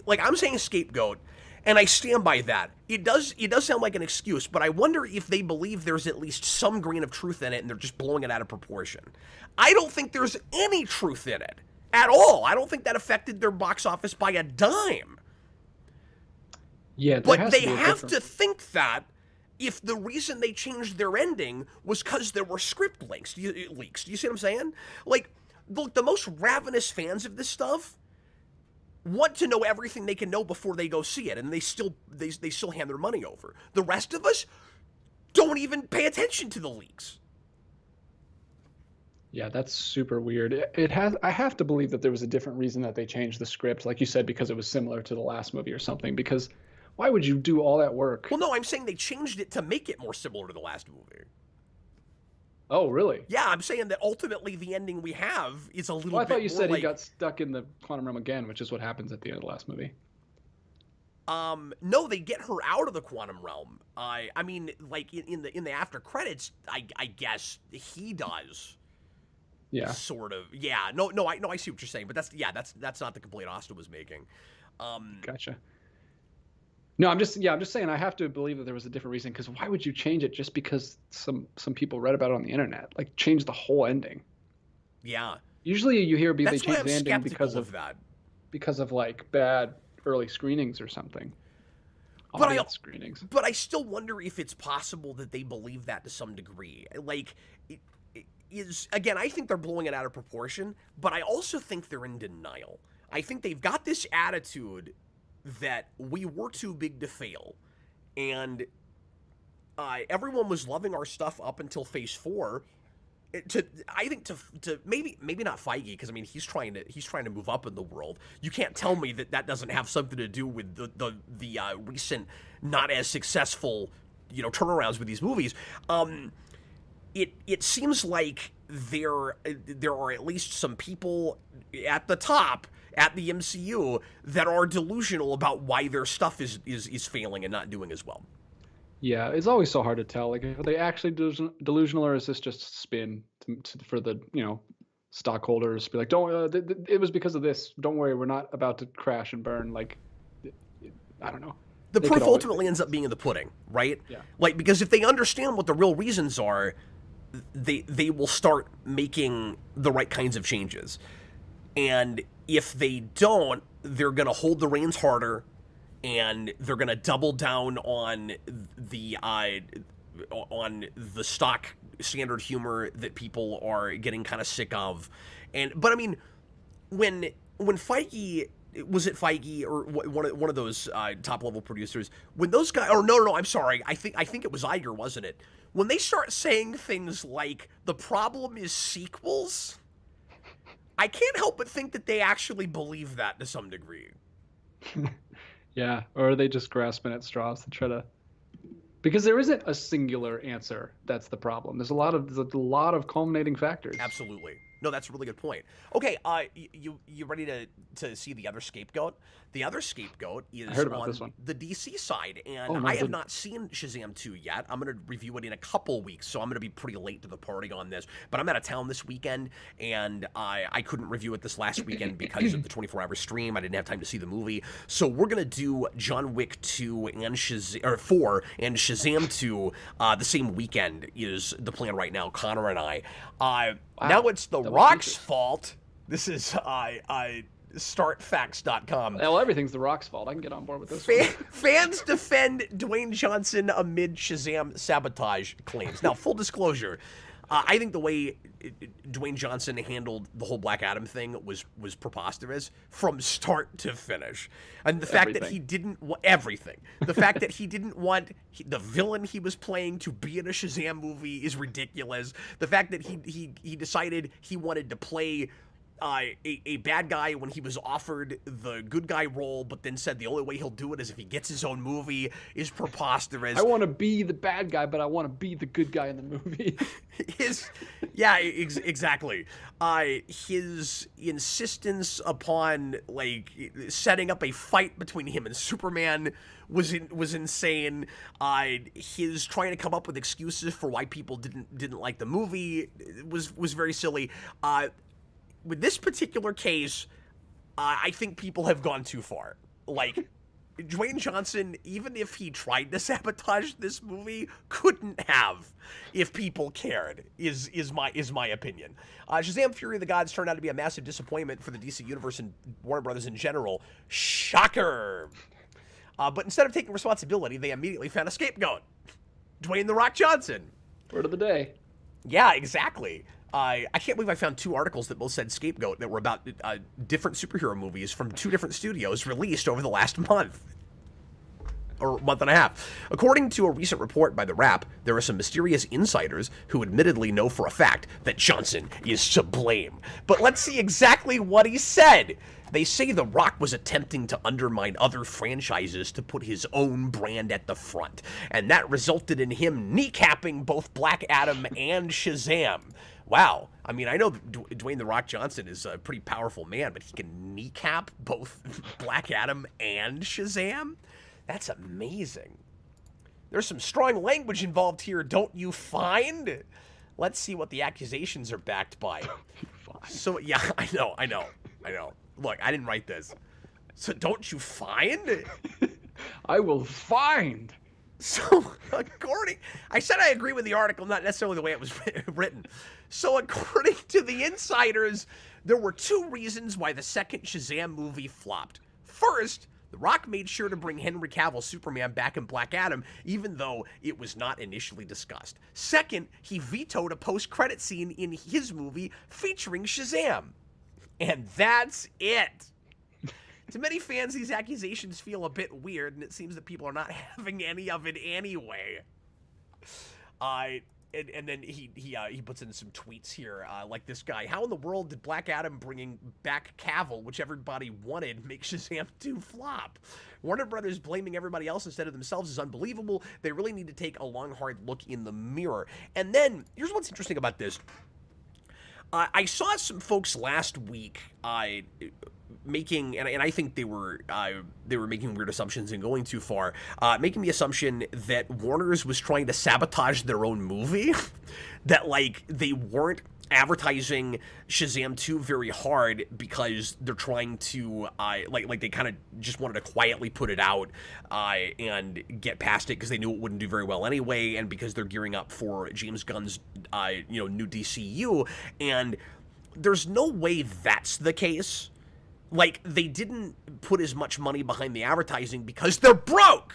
like I'm saying scapegoat, and I stand by that. It does sound like an excuse, but I wonder if they believe there's at least some grain of truth in it and they're just blowing it out of proportion. I don't think there's any truth in it at all. I don't think that affected their box office by a dime. Yeah, but they have to think that if the reason they changed their ending was because there were script leaks. Do you see what I'm saying? Like, look, the most ravenous fans of this stuff want to know everything they can know before they go see it, and they still hand their money over. The rest of us don't even pay attention to the leaks. Yeah, that's super weird. It has. I have to believe that there was a different reason that they changed the script, like you said, because it was similar to the last movie or something. Because why would you do all that work? Well, no, I'm saying they changed it to make it more similar to the last movie. Oh, really? Yeah, I'm saying that ultimately the ending we have is a little Well, I bit thought you more said like, he got stuck in the quantum realm again, which is what happens at the end of the last movie. No, they get her out of the quantum realm. I mean, like in the after credits, I guess he does. Yeah. Sort of. Yeah. No, I see what you're saying, but that's not the complaint Austin was making. Gotcha. No, I'm just saying I have to believe that there was a different reason, because why would you change it just because some people read about it on the internet? Like, change the whole ending. Yeah. Usually you hear they That's why change I'm the ending skeptical of that. because of like bad early screenings or something. But Audience screenings. But I still wonder if it's possible that they believe that to some degree. Like, again, I think they're blowing it out of proportion, but I also think they're in denial. I think they've got this attitude that we were too big to fail, and everyone was loving our stuff up until Phase 4. I think to maybe not Feige, because I mean he's trying to move up in the world. You can't tell me that doesn't have something to do with the recent not as successful turnarounds with these movies. It seems like there are at least some people at the top at the MCU that are delusional about why their stuff is failing and not doing as well. Yeah, it's always so hard to tell. Like, are they actually delusional, or is this just spin for the stockholders? Be like, don't. It was because of this. Don't worry, we're not about to crash and burn. Like, I don't know. The proof ultimately ends up being in the pudding, right? Yeah. Like, because if they understand what the real reasons are, they will start making the right kinds of changes. And if they don't, they're going to hold the reins harder, and they're going to double down on the stock standard humor that people are getting kind of sick of. But I mean, when Feige, was it Feige or one of those top level producers, when those guys, or no, I'm sorry, I think it was Iger, wasn't it? When they start saying things like the problem is sequels, I can't help but think that they actually believe that to some degree. Yeah, or are they just grasping at straws to try to? Because there isn't a singular answer. That's the problem. There's a lot of culminating factors. Absolutely. No, that's a really good point. Okay, you ready to see the other scapegoat? The other scapegoat is on the DC side, and I have not seen Shazam 2 yet. I'm going to review it in a couple weeks, so I'm going to be pretty late to the party on this. But I'm out of town this weekend, and I couldn't review it this last weekend because of the 24-hour stream. I didn't have time to see the movie. So we're going to do John Wick 2 and 4 and Shazam 2 the same weekend is the plan right now, Connor and I. Wow. Now it's The Rock's fault. This is startfacts.com. Well, everything's The Rock's fault. I can get on board with this Fans defend Dwayne Johnson amid Shazam sabotage claims. Now, full disclosure, I think the way Dwayne Johnson handled the whole Black Adam thing was preposterous from start to finish. And the fact that he didn't want everything. The fact that he didn't want the villain he was playing to be in a Shazam movie is ridiculous. The fact that he decided he wanted to play a bad guy when he was offered the good guy role, but then said the only way he'll do it is if he gets his own movie is preposterous. I want to be the bad guy, but I want to be the good guy in the movie. Exactly. His insistence upon setting up a fight between him and Superman was insane. His trying to come up with excuses for why people didn't like the movie was very silly. With this particular case, I think people have gone too far. Like, Dwayne Johnson, even if he tried to sabotage this movie, couldn't have if people cared, is my opinion. Shazam! Fury of the Gods turned out to be a massive disappointment for the DC Universe and Warner Brothers in general. Shocker! But instead of taking responsibility, they immediately found a scapegoat. Dwayne "The Rock" Johnson. Word of the day. Yeah, exactly. I can't believe I found 2 articles that both said scapegoat that were about different superhero movies from 2 different studios released over the last month. or month and a half. According to a recent report by The Wrap, there are some mysterious insiders who admittedly know for a fact that Johnson is to blame. But let's see exactly what he said. They say The Rock was attempting to undermine other franchises to put his own brand at the front, and that resulted in him kneecapping both Black Adam and Shazam. Wow. I mean, I know Dwayne The Rock Johnson is a pretty powerful man, but he can kneecap both Black Adam and Shazam? That's amazing. There's some strong language involved here, don't you find? Let's see what the accusations are backed by. So, yeah, I know. Look, I didn't write this. So, don't you find? I will find. So, I said I agree with the article, not necessarily the way it was written. So, according to the insiders, there were two reasons why the second Shazam movie flopped. First, The Rock made sure to bring Henry Cavill's Superman back in Black Adam, even though it was not initially discussed. Second, he vetoed a post-credit scene in his movie featuring Shazam. And that's it. To many fans, these accusations feel a bit weird, and it seems that people are not having any of it anyway. And then he puts in some tweets here, like this guy. How in the world did Black Adam bringing back Cavill, which everybody wanted, make Shazam 2 flop? Warner Brothers blaming everybody else instead of themselves is unbelievable. They really need to take a long, hard look in the mirror. And then, here's what's interesting about this. I saw some folks last week making, and I think they were making weird assumptions and going too far, making the assumption that Warner's was trying to sabotage their own movie, that like they weren't advertising Shazam 2 very hard because they're trying to like they kind of just wanted to quietly put it out and get past it because they knew it wouldn't do very well anyway, and because they're gearing up for James Gunn's new DCU, and there's no way that's the case. Like, they didn't put as much money behind the advertising because they're broke.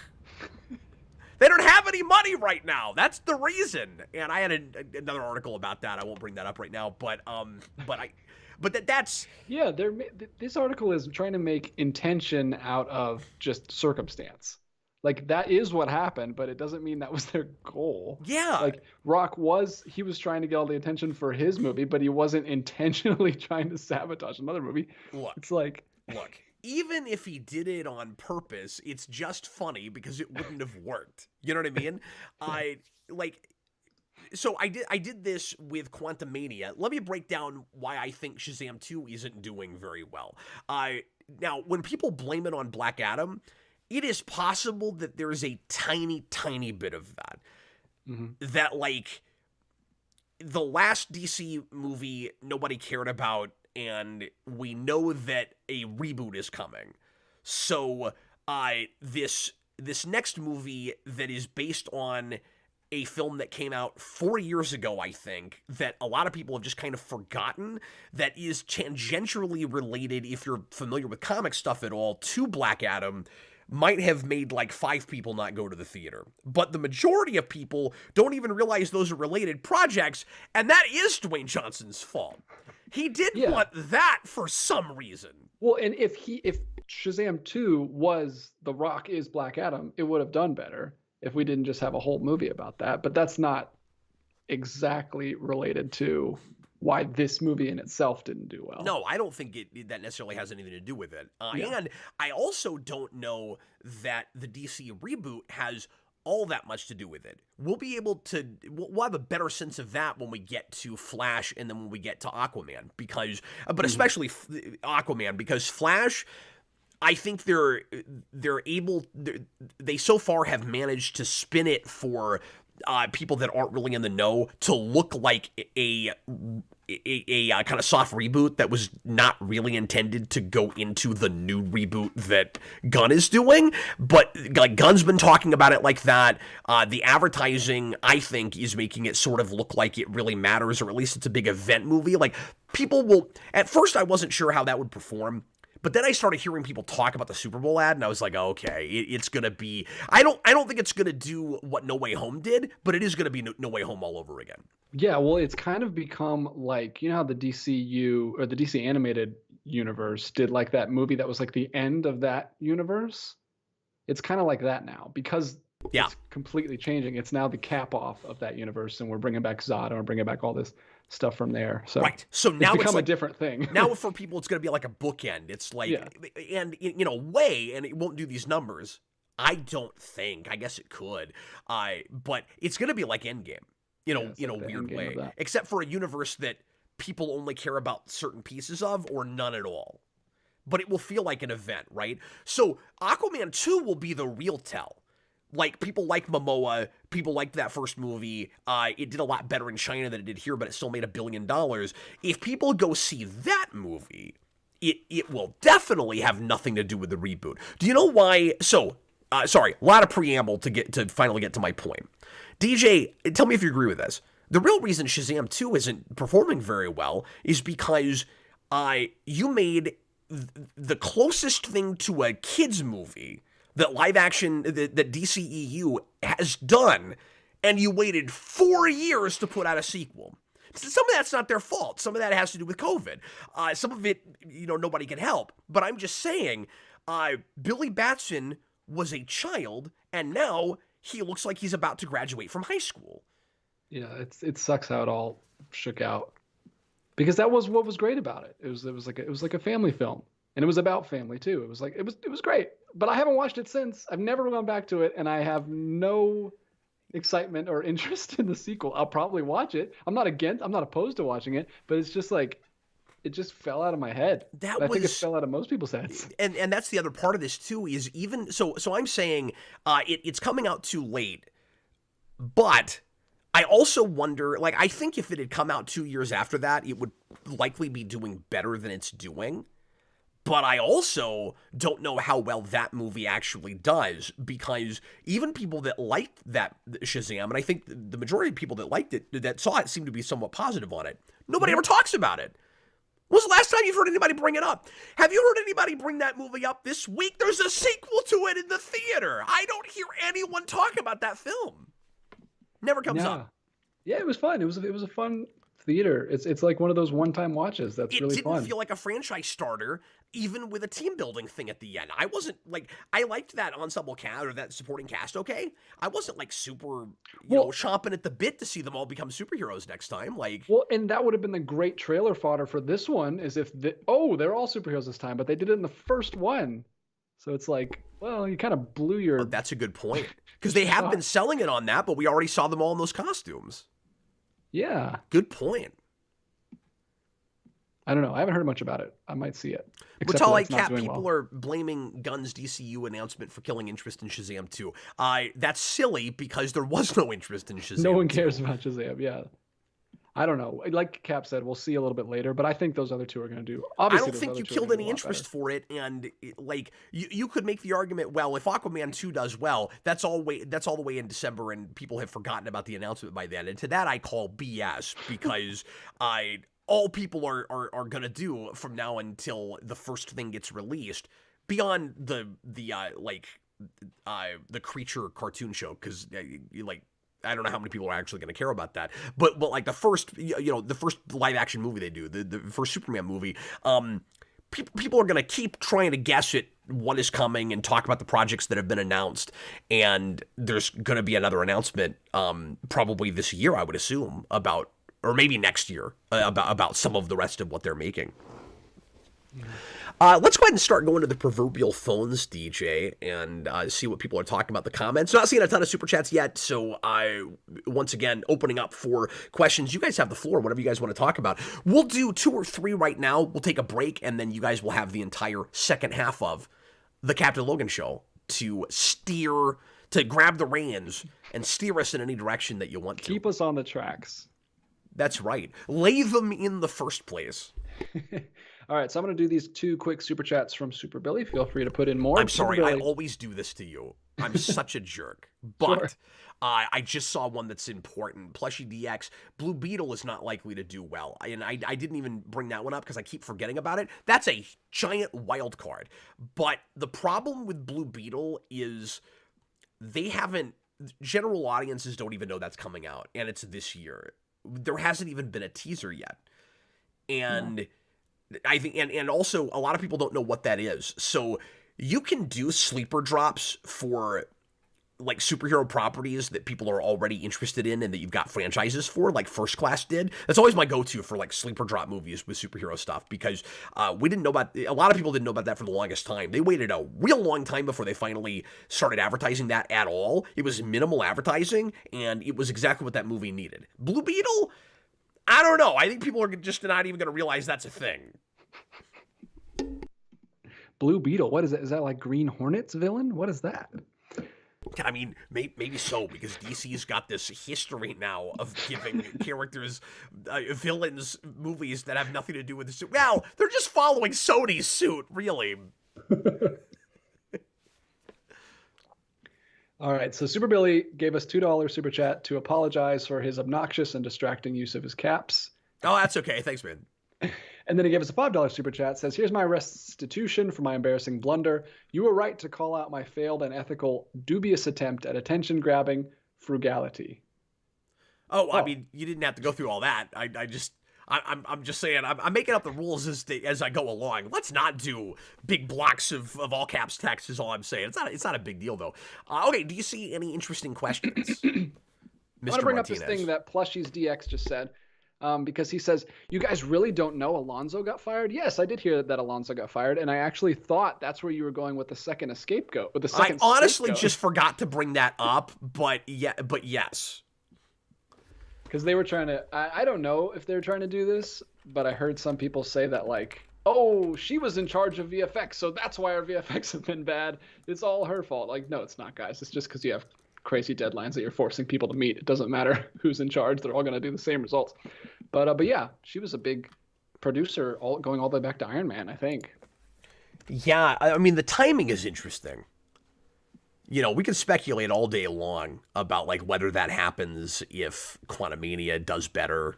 They don't have any money right now. That's the reason. And I had another article about that. I won't bring that up right now. But that's yeah. This article is trying to make intention out of just circumstance. Like, that is what happened, but it doesn't mean that was their goal. Yeah. Like, Rock was trying to get all the attention for his movie, but he wasn't intentionally trying to sabotage another movie. Look. It's like, look. Even if he did it on purpose, it's just funny because it wouldn't have worked. You know what I mean? So I did this with Quantumania. Let me break down why I think Shazam 2 isn't doing very well. Now, when people blame it on Black Adam, it is possible that there's a tiny, tiny bit of that. Mm-hmm. That, like, the last DC movie nobody cared about, and we know that a reboot is coming. So, this next movie that is based on a film that came out 4 years ago, I think, that a lot of people have just kind of forgotten, that is tangentially related, if you're familiar with comic stuff at all, to Black Adam, might have made like 5 people not go to the theater. But the majority of people don't even realize those are related projects, and that is Dwayne Johnson's fault. He did want that for some reason. Well, and if Shazam 2 was The Rock is Black Adam, it would have done better if we didn't just have a whole movie about that. But that's not exactly related to why this movie in itself didn't do well. No, I don't think that necessarily has anything to do with it. And I also don't know that the DC reboot has all that much to do with it. We'll have a better sense of that when we get to Flash and then when we get to Aquaman, especially Aquaman, because Flash, I think they so far have managed to spin it for people that aren't really in the know to look like a kind of soft reboot that was not really intended to go into the new reboot that Gunn is doing. But like Gunn's been talking about it like that. The advertising, I think, is making it sort of look like it really matters, or at least it's a big event movie. Like, people will. At first, I wasn't sure how that would perform. But then I started hearing people talk about the Super Bowl ad, and I was like, okay, it's going to be... I don't think it's going to do what No Way Home did, but it is going to be No Way Home all over again. Yeah, well, it's kind of become like, you know how the DCU, or the DC animated universe did like that movie that was like the end of that universe? It's kind of like that now because Yeah. it's completely changing. It's now the cap off of that universe, and we're bringing back Zod and we're bringing back all this stuff from there. So Right. So it's now become like, a different thing. now for people, it's going to be like a bookend. It's like, Yeah. and in a way, and it won't do these numbers. I don't think. I guess it could. But it's going to be like Endgame, in Yeah, a like the weird Endgame way, of that. except for a universe that people only care about certain pieces of or none at all. But it will feel like an event, right? So Aquaman 2 will be the real tell. Like, people like Momoa, people liked that first movie. It did a lot better in China than it did here, but it still made $1 billion. If people go see that movie, it will definitely have nothing to do with the reboot. Do you know why? So, sorry, a lot of preamble to finally get to my point. DJ, tell me if you agree with this. The real reason Shazam 2 isn't performing very well is because you made the closest thing to a kid's movie that live action that DCEU has done, and you waited 4 years to put out a sequel. Some of that's not their fault. Some of that has to do with COVID. Some of it, nobody can help. But I'm just saying, Billy Batson was a child, and now he looks like he's about to graduate from high school. Yeah, it sucks how it all shook out. Because that was what was great about it. It was like a family film. And it was about family too. It was great. But I haven't watched it since. I've never gone back to it, and I have no excitement or interest in the sequel. I'll probably watch it. I'm not opposed to watching it, but it's just like it just fell out of my head. I think it fell out of most people's heads. And that's the other part of this too, is even so I'm saying it's coming out too late. But I also wonder, like, I think if it had come out 2 years after that, it would likely be doing better than it's doing. But I also don't know how well that movie actually does, because even people that liked that Shazam, and I think the majority of people that liked it, that saw it, seemed to be somewhat positive on it. Nobody ever talks about it. When was the last time you've heard anybody bring it up? Have you heard anybody bring that movie up this week? There's a sequel to it in the theater. I don't hear anyone talk about that film. Never comes up. Yeah, it was fun. It was a fun theater. It's like one of those one-time watches that's really fun. It didn't feel like a franchise starter, even with a team building thing at the end. I wasn't like, I liked that ensemble cast or that supporting cast. Okay, I wasn't like super, chomping at the bit to see them all become superheroes next time. Like, and that would have been the great trailer fodder for this one. Is if they're all superheroes this time, but they did it in the first one, so it's like, well, you kind of blew your. That's a good point, because they have been selling it on that, but we already saw them all in those costumes. Yeah. Good point. I don't know. I haven't heard much about it. I might see it. But Cap, people are blaming Gunn's DCU announcement for killing interest in Shazam 2. That's silly, because there was no interest in Shazam. No one cares about Shazam, yeah. I don't know. Like Cap said, we'll see a little bit later, but I think those other two are going to do. Obviously, I don't think you killed any interest for it, and you could make the argument, well, if Aquaman 2 does well, that's all the way in December, and people have forgotten about the announcement by then. And to that, I call BS, because all people are going to do from now until the first thing gets released, beyond the Creature cartoon show, because I don't know how many people are actually going to care about that, but like the first, the first live action movie they do, the first Superman movie, people are going to keep trying to guess at what is coming and talk about the projects that have been announced, and there's going to be another announcement, probably this year, I would assume, about, or maybe next year, about some of the rest of what they're making. Let's go ahead and start going to the proverbial phones, DJ, and see what people are talking about in the comments. Not seeing a ton of super chats yet, so once again, opening up for questions. You guys have the floor, whatever you guys want to talk about. We'll do 2 or 3 right now. We'll take a break, and then you guys will have the entire second half of the Captain Logan Show to grab the reins and steer us in any direction that you want to. Keep us on the tracks. That's right. Lay them in the first place. All right, so I'm going to do these 2 quick super chats from Super Billy. Feel free to put in more. I'm sorry, I always do this to you. I'm such a jerk. But Sure. I just saw one that's important. Plushie DX, Blue Beetle is not likely to do well. And I didn't even bring that one up because I keep forgetting about it. That's a giant wild card. But the problem with Blue Beetle is general audiences don't even know that's coming out. And it's this year. There hasn't even been a teaser yet. And I think, and also a lot of people don't know what that is. So you can do sleeper drops for like superhero properties that people are already interested in and that you've got franchises for, like First Class did. That's always my go-to for like sleeper drop movies with superhero stuff, because we didn't know about, a lot of people didn't know about that for the longest time. They waited a real long time before they finally started advertising that at all. It was minimal advertising, and it was exactly what that movie needed. Blue Beetle? I don't know. I think people are just not even going to realize that's a thing. Blue Beetle, what is that? Is that like Green Hornet's villain? What is that? I mean, maybe so, because DC's got this history now of giving characters, villains, movies that have nothing to do with the suit. Well, they're just following Sony's suit, really. All right, so Super Billy gave us $2 super chat to apologize for his obnoxious and distracting use of his caps. Oh, that's okay. Thanks, man. And then he gave us a $5 super chat. Says, here's my restitution for my embarrassing blunder. You were right to call out my failed and ethical, dubious attempt at attention-grabbing frugality. Oh, I mean, you didn't have to go through all that. I'm just saying, I'm making up the rules as I go along. Let's not do big blocks of all caps text is all I'm saying. It's not a big deal, though. Okay, do you see any interesting questions? I want to bring up this thing that Plushies DX just said. Because he says, you guys really don't know Alonzo got fired? Yes, I did hear that Alonzo got fired, and I actually thought that's where you were going with the second scapegoat. I honestly just forgot to bring that up, but yes. Because they were trying to, I don't know if they're trying to do this, but I heard some people say that, like, oh, she was in charge of VFX, so that's why our VFX have been bad. It's all her fault. Like, no, it's not, guys. It's just because you have crazy deadlines that you're forcing people to meet. It doesn't matter who's in charge. They're all going to do the same results. But yeah, she was a big producer going all the way back to Iron Man, I think. Yeah, I mean, the timing is interesting. You know, we can speculate all day long about like whether that happens if Quantumania does better.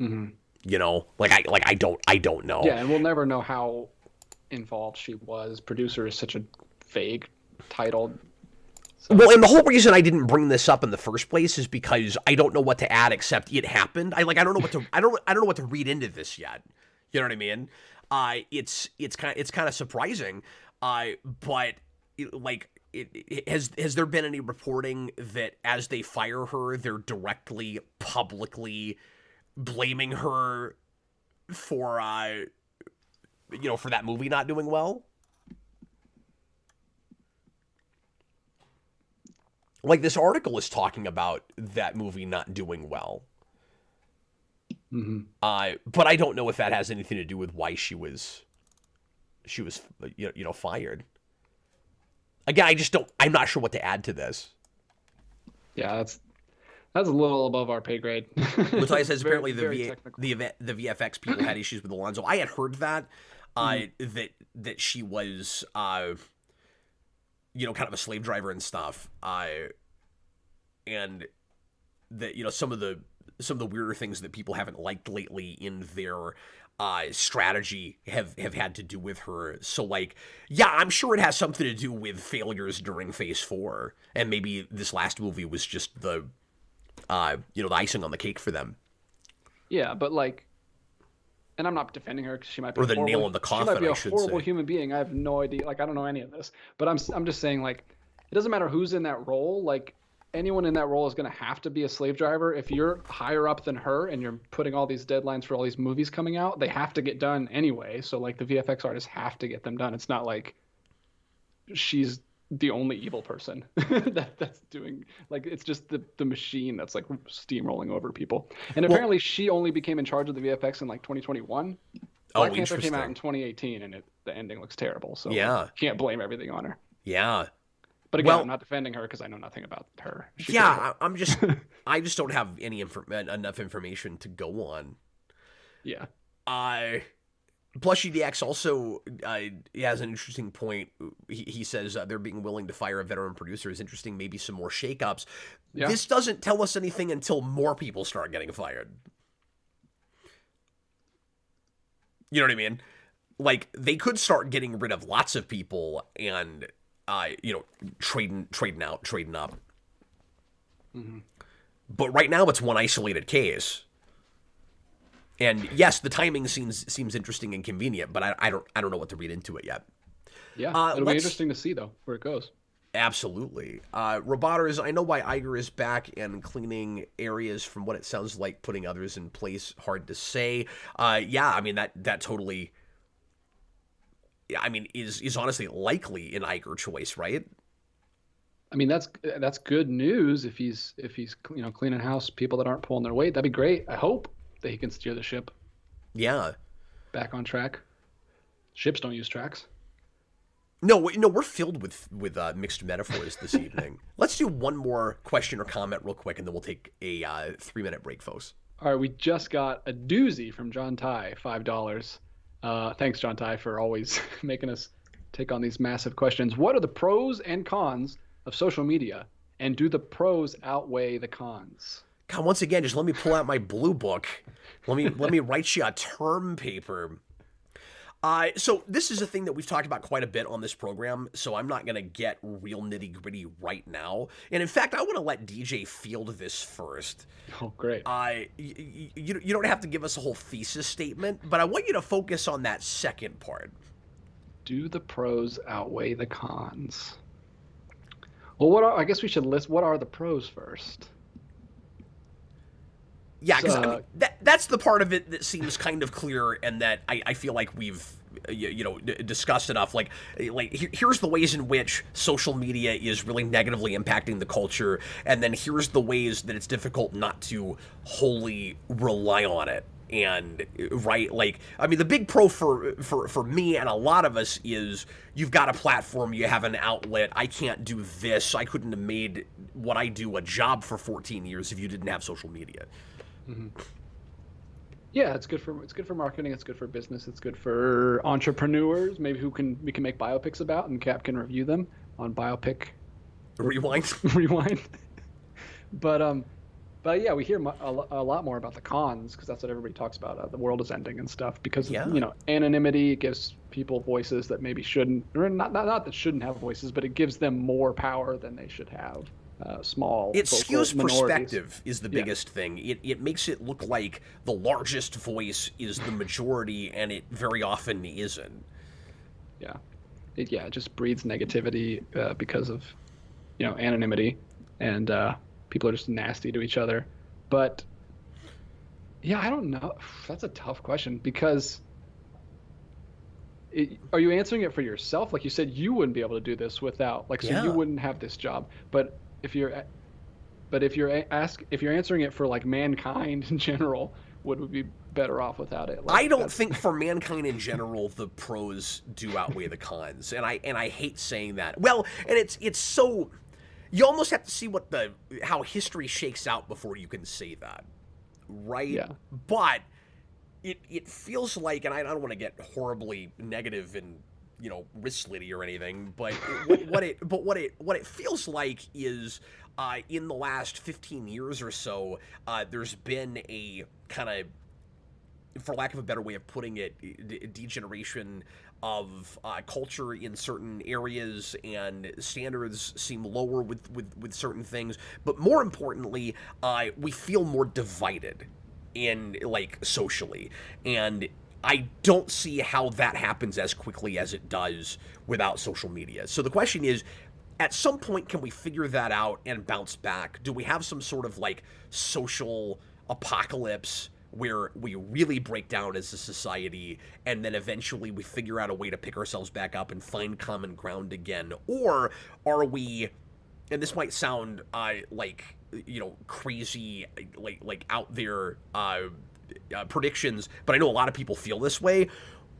Mm-hmm. You know, I don't know. Yeah, and we'll never know how involved she was. Producer is such a vague title. So. Well, and the whole reason I didn't bring this up in the first place is because I don't know what to add except it happened. I don't know what to I don't know what to read into this yet. You know what I mean? It's kind of surprising. But has there been any reporting that as they fire her, they're directly publicly blaming her for for that movie not doing well? Like, this article is talking about that movie not doing well. Mm-hmm. But I don't know if that has anything to do with why she was fired. Again, I'm not sure what to add to this. Yeah, that's a little above our pay grade. Matthias says apparently the VFX people had issues with Alonzo. I had heard that, that she was, kind of a slave driver and stuff, and that some of the weirder things that people haven't liked lately in their strategy have had to do with her. So like, yeah, I'm sure it has something to do with failures during Phase 4, and maybe this last movie was just the icing on the cake for them. Yeah, but like. And I'm not defending her because she might be the nail in the coffin. She might be a horrible human being. I have no idea. Like, I don't know any of this. But I'm just saying, like, it doesn't matter who's in that role. Like, anyone in that role is going to have to be a slave driver. If you're higher up than her and you're putting all these deadlines for all these movies coming out, they have to get done anyway. So like, the VFX artists have to get them done. It's not like she's the only evil person that's doing, like, it's just the machine that's like steamrolling over people. And apparently she only became in charge of the VFX in like 2021. Black Panther came out in 2018 and the ending looks terrible. So yeah, can't blame everything on her. Yeah. But again, I'm not defending her because I know nothing about her. I just don't have enough information to go on. Yeah. Plushy DX also has an interesting point. He says they're being willing to fire a veteran producer is interesting. Maybe some more shakeups. Yeah. This doesn't tell us anything until more people start getting fired. You know what I mean? Like, they could start getting rid of lots of people and trading out, trading up. Mm-hmm. But right now it's one isolated case. And yes, the timing seems interesting and convenient, but I don't know what to read into it yet. Yeah, it'll be interesting to see though where it goes. Absolutely. Robotters, I know why Iger is back and cleaning areas from what it sounds like, putting others in place. Hard to say. Yeah, I mean, that totally, I mean, is honestly likely an Iger choice, right? I mean, that's good news if he's cleaning house, people that aren't pulling their weight. That'd be great. I hope that he can steer the ship Yeah. back on track. Ships don't use tracks. No, we're filled with mixed metaphors this evening. Let's do one more question or comment real quick, and then we'll take a 3-minute break, folks. All right, we just got a doozy from John Ty, $5. Thanks, John Ty, for always making us take on these massive questions. What are the pros and cons of social media, and do the pros outweigh the cons? God, once again, just let me pull out my blue book. Let me write you a term paper. So this is a thing that we've talked about quite a bit on this program, so I'm not going to get real nitty-gritty right now. And in fact, I want to let DJ field this first. Oh, great. You don't have to give us a whole thesis statement, but I want you to focus on that second part. Do the pros outweigh the cons? Well, I guess we should list what are the pros first. Yeah, because I mean, that's the part of it that seems kind of clear, and that I feel like we've discussed enough. Like here's the ways in which social media is really negatively impacting the culture, and then here's the ways that it's difficult not to wholly rely on it. And right, like, I mean, the big pro for me and a lot of us is you've got a platform, you have an outlet. I can't do this. I couldn't have made what I do a job for 14 years if you didn't have social media. Mm-hmm. Yeah, it's good for marketing. It's good for business. It's good for entrepreneurs. Maybe we can make biopics about, and Cap can review them on Biopic Rewind. Rewind. But yeah, we hear a lot more about the cons because that's what everybody talks about. The world is ending and stuff because of, anonymity. It gives people voices that maybe shouldn't, or not that shouldn't have voices, but it gives them more power than they should have. Small. It skews perspective is the biggest thing. It makes it look like the largest voice is the majority, and it very often isn't. Yeah, it just breeds negativity because of anonymity, and people are just nasty to each other. But yeah, I don't know. That's a tough question because are you answering it for yourself? Like you said, you wouldn't be able to do this without, so you wouldn't have this job. But if you're answering it for like mankind in general, would we be better off without it? I don't think for mankind in general the pros do outweigh the cons, and I hate saying that. Well, and it's so you almost have to see how history shakes out before you can say that, right? Yeah. But it feels like, and I don't want to get horribly negative and wrist-slitty or anything, but what it feels like is in the last 15 years or so, there's been a kind of, for lack of a better way of putting it, degeneration of culture in certain areas, and standards seem lower with certain things. But more importantly, we feel more divided in socially, and I don't see how that happens as quickly as it does without social media. So the question is, at some point, can we figure that out and bounce back? Do we have some sort of social apocalypse where we really break down as a society, and then eventually we figure out a way to pick ourselves back up and find common ground again? Or are we, and this might sound crazy, out there predictions, but I know a lot of people feel this way.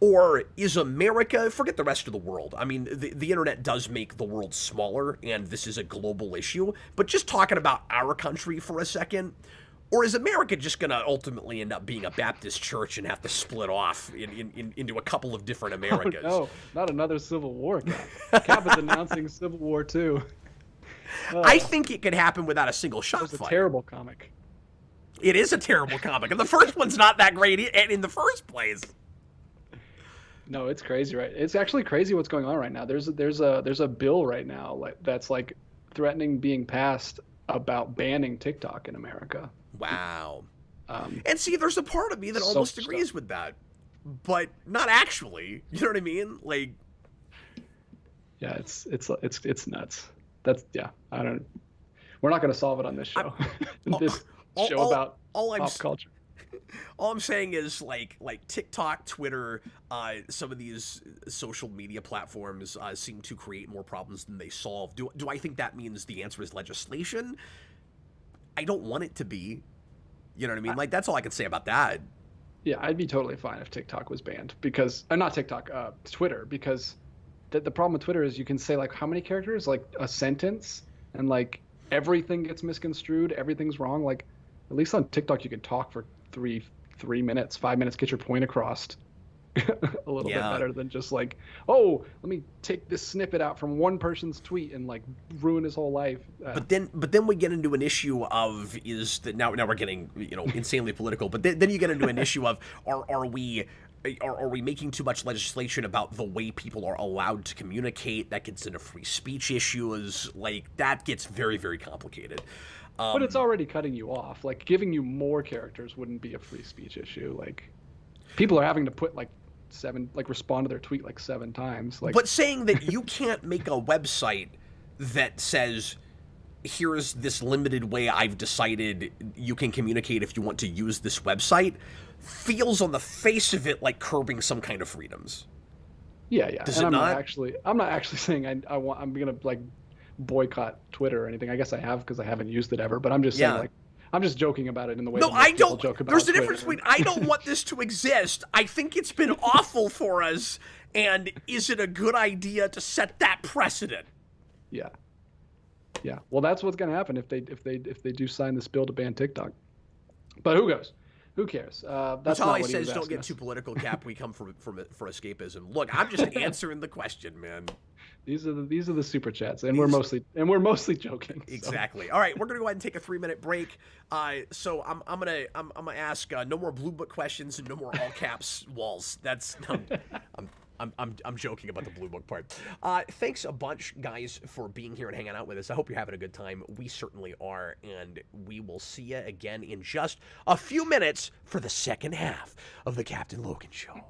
Or is America, forget the rest of the world. I mean, the internet does make the world smaller, and this is a global issue, but just talking about our country for a second, or is America just going to ultimately end up being a Baptist church and have to split off into a couple of different Americas? Oh, no, not another Civil War, Cap. Cap is announcing Civil War 2. I think it could happen without a single shot fight. It's a terrible comic. It is a terrible comic, and the first one's not that great in the first place. No, it's crazy, right? It's actually crazy what's going on right now. There's a bill right now that's threatening being passed about banning TikTok in America. Wow. And see, there's a part of me that almost agrees with that, but not actually. You know what I mean? Yeah, it's nuts. I don't. We're not going to solve it on this show. This show about pop culture. All I'm saying is like TikTok, Twitter, some of these social media platforms seem to create more problems than they solve. Do I think that means the answer is legislation? I don't want it to be. You know what I mean? Like, that's all I can say about that. Yeah, I'd be totally fine if TikTok was banned because not TikTok, Twitter, because the problem with Twitter is you can say like how many characters, like a sentence, and like everything gets misconstrued, everything's wrong. Like at least on TikTok you can talk for 3 minutes, 5 minutes, get your point across a little bit better than just like, oh, let me take this snippet out from one person's tweet and like ruin his whole life. But then we get into an issue of is that now we're getting insanely political. But then you get into an issue of are we making too much legislation about the way people are allowed to communicate? That gets into free speech issues. Like that gets very, very complicated. But it's already cutting you off. Like giving you more characters wouldn't be a free speech issue. Like people are having to put respond to their tweet like 7 times. Like, but saying that you can't make a website that says, here's this limited way I've decided you can communicate if you want to use this website, feels on the face of it like curbing some kind of freedoms. Yeah. Does and it not? I'm not actually saying I'm gonna like boycott Twitter or anything. I guess I have because I haven't used it ever. But I'm just saying like. I'm just joking about it in the way. No, that I don't. Joke about There's a Twitter. difference between I don't want this to exist. I think it's been awful for us, and is it a good idea to set that precedent? Yeah. Well, that's what's going to happen if they do sign this bill to ban TikTok. But who goes? Who cares? That's all not he what says. He was Don't get us. too political, Cap. We come for escapism. Look, I'm just answering the question, man. These are the super chats, and we're mostly joking. So. Exactly. All right, we're gonna go ahead and take a 3-minute break. So I'm gonna ask no more blue book questions and no more all caps walls. That's I'm joking about the blue book part. Thanks a bunch, guys, for being here and hanging out with us. I hope you're having a good time. We certainly are, and we will see you again in just a few minutes for the second half of the Captain Logan Show.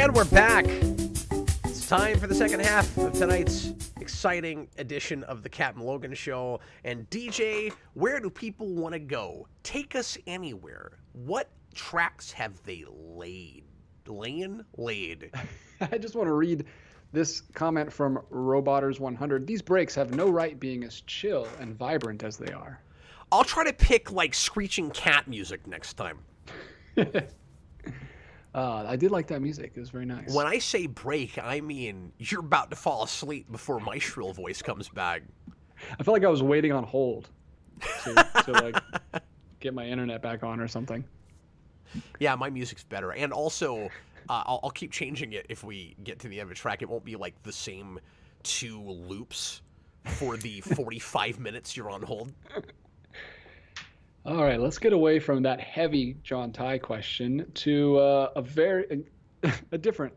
And we're back. It's time for the second half of tonight's exciting edition of the Captain Logan Show. And DJ, where do people want to go? Take us anywhere. What tracks have they laid? Laid. I just want to read this comment from Robotters100. These breaks have no right being as chill and vibrant as they are. I'll try to pick like screeching cat music next time. I did like that music. It was very nice. When I say break, I mean you're about to fall asleep before my shrill voice comes back. I felt like I was waiting on hold to like get my internet back on or something. Yeah, my music's better. And also, I'll keep changing it if we get to the end of a track. It won't be like the same 2 loops for the 45 minutes you're on hold. All right, let's get away from that heavy John Ty question to a different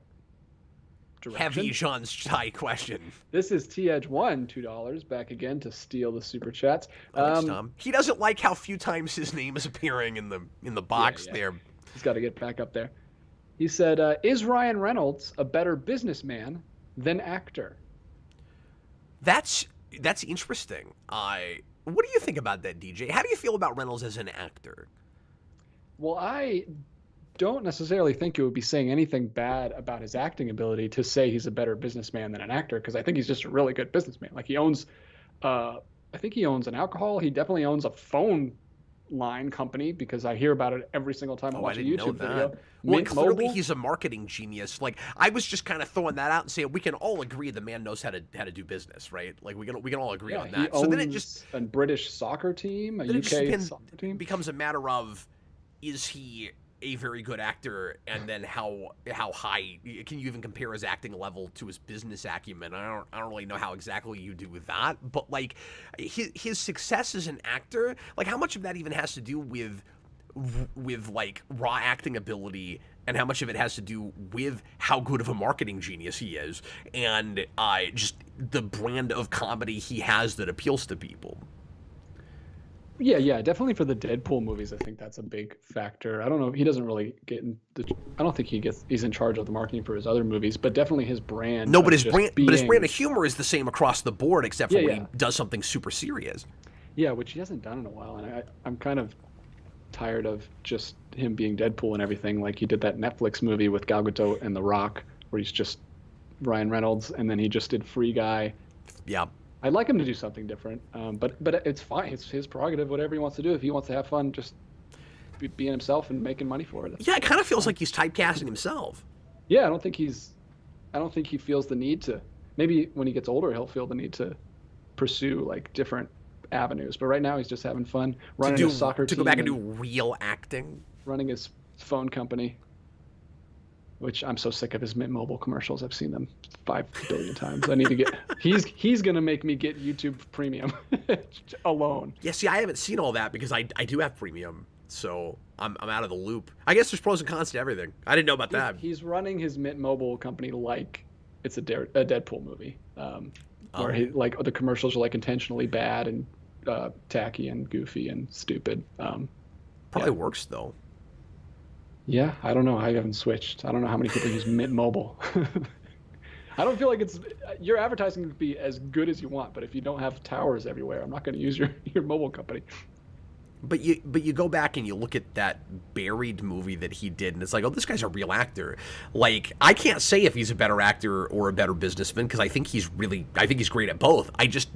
direction. Heavy John Ty question. This is T-Edge1, $2, back again to steal the super chats. Thanks, Tom. He doesn't like how few times his name is appearing in the box there. He's got to get back up there. He said, is Ryan Reynolds a better businessman than actor? That's interesting. What do you think about that, DJ? How do you feel about Reynolds as an actor? Well, I don't necessarily think it would be saying anything bad about his acting ability to say he's a better businessman than an actor, because I think he's just a really good businessman. Like he owns, I think he owns an alcohol. He definitely owns a phone line company because I hear about it every single time I watch a YouTube video. Well, clearly he's a marketing genius. Like I was just kind of throwing that out and saying we can all agree the man knows how to do business, right? Like we can all agree on that. So then it just a British soccer team, a UK soccer team. Becomes a matter of is he a very good actor, and then how high can you even compare his acting level to his business acumen? I don't really know how exactly you do with that, but like his success as an actor, like how much of that even has to do with like raw acting ability, and how much of it has to do with how good of a marketing genius he is, and just the brand of comedy he has that appeals to people. Yeah, definitely for the Deadpool movies, I think that's a big factor. I don't know, he doesn't really get in I don't think he's in charge of the marketing for his other movies, but definitely his brand. No, but his brand of humor is the same across the board, except for when he does something super serious. Yeah, which he hasn't done in a while, and I'm kind of tired of just him being Deadpool and everything. Like he did that Netflix movie with Gal Gadot and The Rock, where he's just Ryan Reynolds, and then he just did Free Guy. Yeah. I'd like him to do something different, but it's fine. It's his prerogative, whatever he wants to do. If he wants to have fun, just being himself and making money for it. Yeah, it kind of feels like he's typecasting himself. Yeah, I don't think he feels the need to. Maybe when he gets older, he'll feel the need to pursue like different avenues. But right now, he's just having fun running his soccer team. To go back and do real acting. Running his phone company. Which I'm so sick of his Mint Mobile commercials. I've seen them 5 billion times. I need to get. He's gonna make me get YouTube Premium alone. Yeah, see, I haven't seen all that because I do have Premium, so I'm out of the loop. I guess there's pros and cons to everything. I didn't know about that. He's running his Mint Mobile company like it's a Deadpool movie, where he like the commercials are like intentionally bad and tacky and goofy and stupid. Probably works though. Yeah, I don't know. I haven't switched. I don't know how many people use Mint Mobile. I don't feel like your advertising can be as good as you want, but if you don't have towers everywhere, I'm not going to use your mobile company. But you go back and you look at that Buried movie that he did, and it's like, oh, this guy's a real actor. Like, I can't say if he's a better actor or a better businessman because I think he's great at both. I just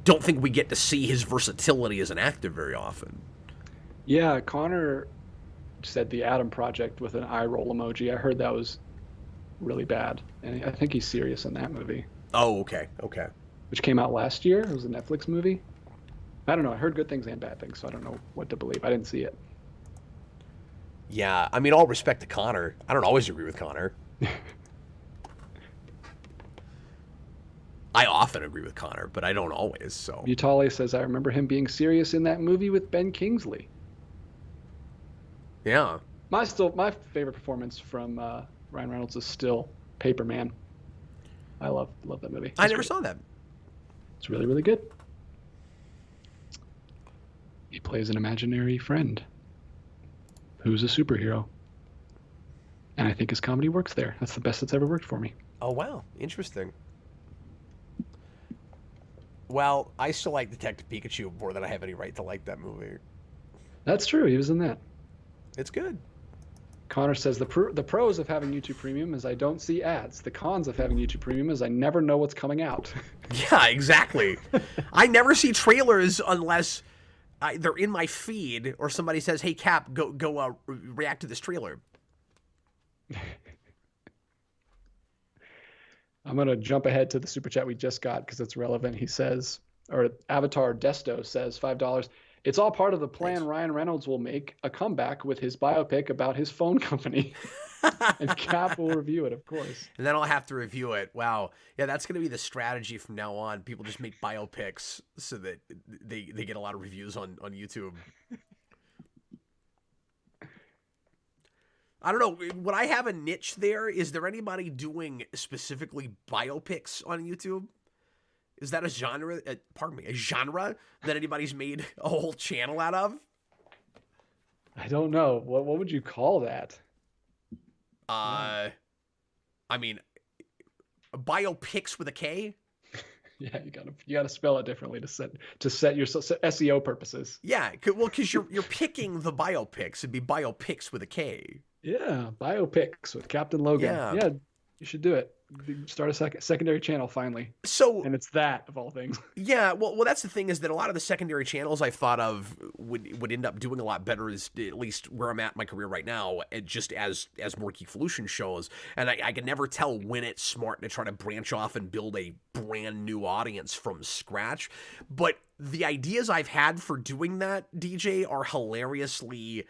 don't think we get to see his versatility as an actor very often. Yeah, Connor said The Adam Project with an eye roll emoji. I heard that was really bad, and I think he's serious in that movie. Oh, okay. Which came out last year. It was a Netflix movie. I don't know. I heard good things and bad things, so I don't know what to believe. I didn't see it. Yeah, I mean, all respect to Connor. I don't always agree with Connor. I often agree with Connor, but I don't always. So Utale says, I remember him being serious in that movie with Ben Kingsley. Yeah. My favorite performance from Ryan Reynolds is still Paper Man. I love that movie. I never saw that. It's really, really good. He plays an imaginary friend who's a superhero. And I think his comedy works there. That's the best it's ever worked for me. Oh, wow. Interesting. Well, I still like Detective Pikachu more than I have any right to like that movie. That's true. He was in that. It's good. Connor says the pros of having YouTube Premium is I don't see ads. The cons of having YouTube Premium is I never know what's coming out. Yeah, exactly. I never see trailers unless they're in my feed or somebody says, "Hey, Cap, go react to this trailer." I'm going to jump ahead to the super chat we just got because it's relevant. He says, or Avatar Desto says $5. It's all part of the plan. Thanks. Ryan Reynolds will make a comeback with his biopic about his phone company. And Cap will review it, of course. And then I'll have to review it. Wow. Yeah, that's going to be the strategy from now on. People just make biopics so that they get a lot of reviews on YouTube. I don't know. Would I have a niche there? Is there anybody doing specifically biopics on YouTube? Is that a genre? A genre that anybody's made a whole channel out of? I don't know. What would you call that? I mean, biopics with a K. Yeah, you gotta spell it differently to set your SEO purposes. Yeah, well, because you're picking the biopics. It'd be biopics with a K. Yeah, biopics with Captain Logan. Yeah, you should do it. Start a secondary channel finally. And it's that of all things. Yeah, well, that's the thing is that a lot of the secondary channels I've thought of would end up doing a lot better, is at least where I'm at in my career right now, just as more Geekvolution shows. And I can never tell when it's smart to try to branch off and build a brand new audience from scratch. But the ideas I've had for doing that, DJ, are hilariously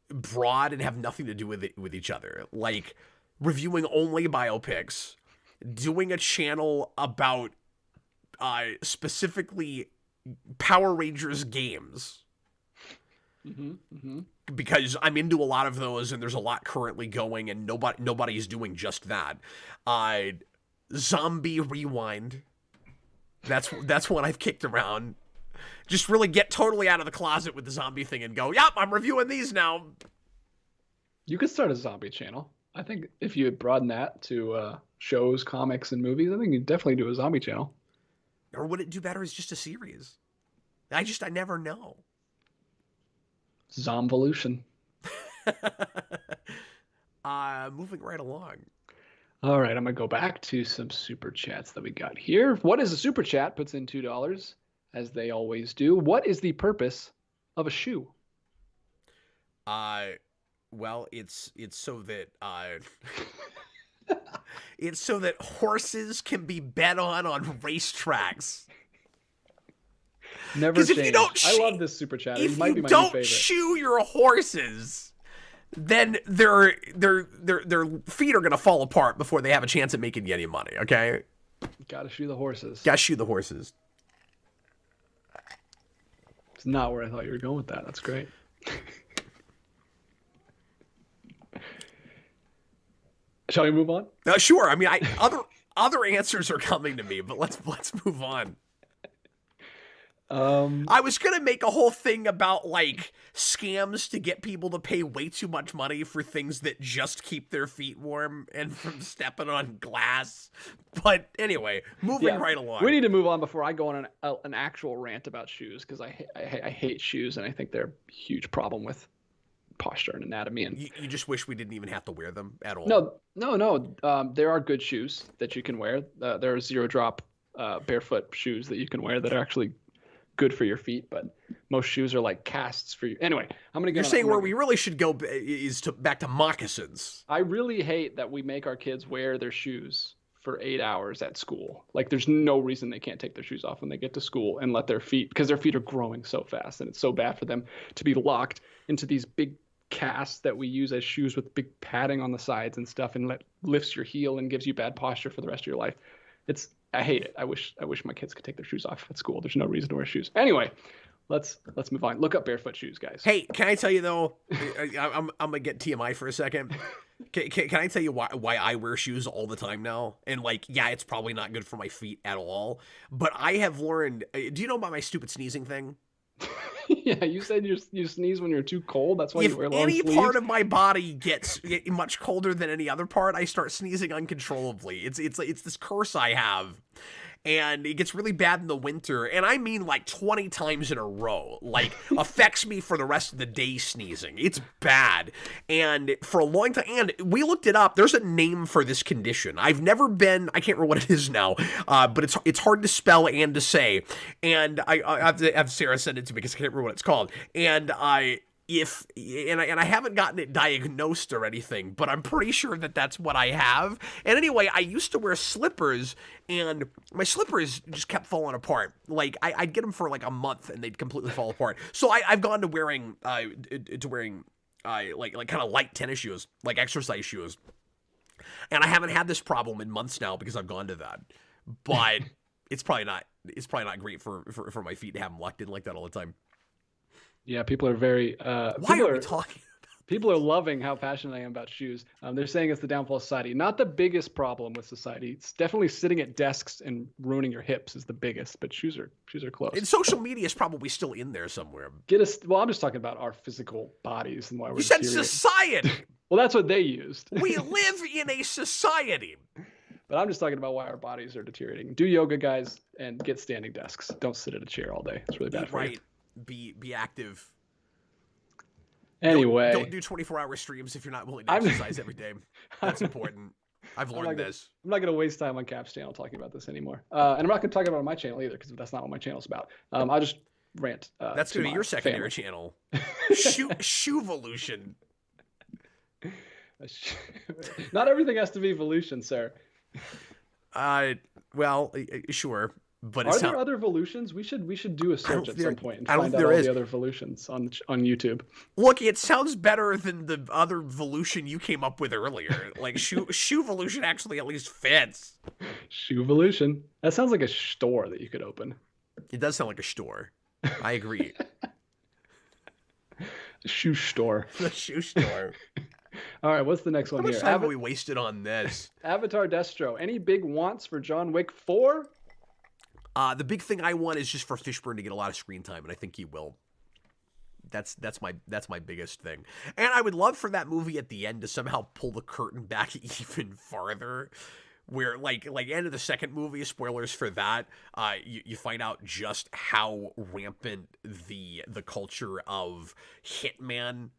broad and have nothing to do with each other. Like reviewing only biopics, doing a channel about specifically Power Rangers games. Because I'm into a lot of those and there's a lot currently going and nobody's doing just that. Zombie Rewind. That's one I've kicked around. Just really get totally out of the closet with the zombie thing and go, yep, I'm reviewing these now. You could start a zombie channel. I think if you broaden that to shows, comics, and movies, I think you'd definitely do a zombie channel. Or would it do better as just a series? I never know. Zomvolution. Moving right along. All right, I'm going to go back to some super chats that we got here. What is a super chat? Puts in $2. As they always do. What is the purpose of a shoe? Well, it's so that it's so that horses can be bet on racetracks. Never change. If you don't I love this super chat. It might be my new favorite. If you don't shoe your horses, then their feet are gonna fall apart before they have a chance at making you any money. Okay. Gotta shoe the horses. Gotta shoe the horses. It's not where I thought you were going with that. That's great. Shall we move on? Sure. I mean, other answers are coming to me, but let's move on. I was gonna make a whole thing about like scams to get people to pay way too much money for things that just keep their feet warm and from stepping on glass. But anyway, moving right along. We need to move on before I go on an actual rant about shoes, because I hate shoes and I think they're a huge problem with posture and anatomy. And you just wish we didn't even have to wear them at all. No. There are good shoes that you can wear. There are zero drop barefoot shoes that you can wear that are actually good for your feet, but most shoes are like casts for you. Anyway, I'm gonna get. You're saying where we really should go is back to moccasins. I really hate that we make our kids wear their shoes for 8 hours at school. Like, there's no reason they can't take their shoes off when they get to school and let their feet, because their feet are growing so fast, and it's so bad for them to be locked into these big casts that we use as shoes with big padding on the sides and stuff, and lifts your heel and gives you bad posture for the rest of your life. I hate it. I wish my kids could take their shoes off at school. There's no reason to wear shoes. Anyway, let's move on. Look up barefoot shoes, guys. Hey, can I tell you though? I'm gonna get TMI for a second. Can I tell you why I wear shoes all the time now? And like, yeah, it's probably not good for my feet at all. But I have learned. Do you know about my stupid sneezing thing? Yeah, you said you sneeze when you're too cold. That's why you wear long If any sleeves. part of my body gets much colder than any other part, I start sneezing uncontrollably. It's this curse I have. And it gets really bad in the winter, and I mean like 20 times in a row. Like, affects me for the rest of the day sneezing. It's bad. And for a long time, and we looked it up, there's a name for this condition. I can't remember what it is now, but it's hard to spell and to say. And I have to have Sarah send it to me because I can't remember what it's called. And I haven't gotten it diagnosed or anything, but I'm pretty sure that that's what I have. And anyway, I used to wear slippers, and my slippers just kept falling apart. Like, I'd get them for like a month, and they'd completely fall apart. So I've gone to wearing like kind of light tennis shoes, like exercise shoes. And I haven't had this problem in months now because I've gone to that. But it's probably not great for my feet to have them locked in like that all the time. Yeah, people are very. Why are we talking? People are loving how passionate I am about shoes. They're saying it's the downfall of society. Not the biggest problem with society. It's definitely sitting at desks and ruining your hips is the biggest. But shoes are close. And social media is probably still in there somewhere. Well, I'm just talking about our physical bodies and why we're. You said society. Well, that's what they used. We live in a society. But I'm just talking about why our bodies are deteriorating. Do yoga, guys, and get standing desks. Don't sit at a chair all day. It's really bad for you. Be active. Anyway, don't do 24-hour streams if you're not willing to exercise every day. That's important. I've learned this. I'm not going to waste time on Cap's channel talking about this anymore, and I'm not going to talk about it on my channel either because that's not what my channel's about. I'll just rant. That's going to be your secondary channel. Shoevolution. Not everything has to be evolution, sir. Well, sure. But are there other Volutions? We should do a search at some point and find out all the other Volutions on YouTube. Look, it sounds better than the other Volution you came up with earlier. Like Shoevolution actually at least fits. Shoevolution. That sounds like a store that you could open. It does sound like a store. I agree. The shoe store. The shoe store. All right, what's the next one here? How much time have we wasted on this? Avatar Destro. Any big wants for John Wick 4? The big thing I want is just for Fishburne to get a lot of screen time, and I think he will. That's my biggest thing. And I would love for that movie at the end to somehow pull the curtain back even farther, where like end of the second movie, spoilers for that, you find out just how rampant the culture of hitmen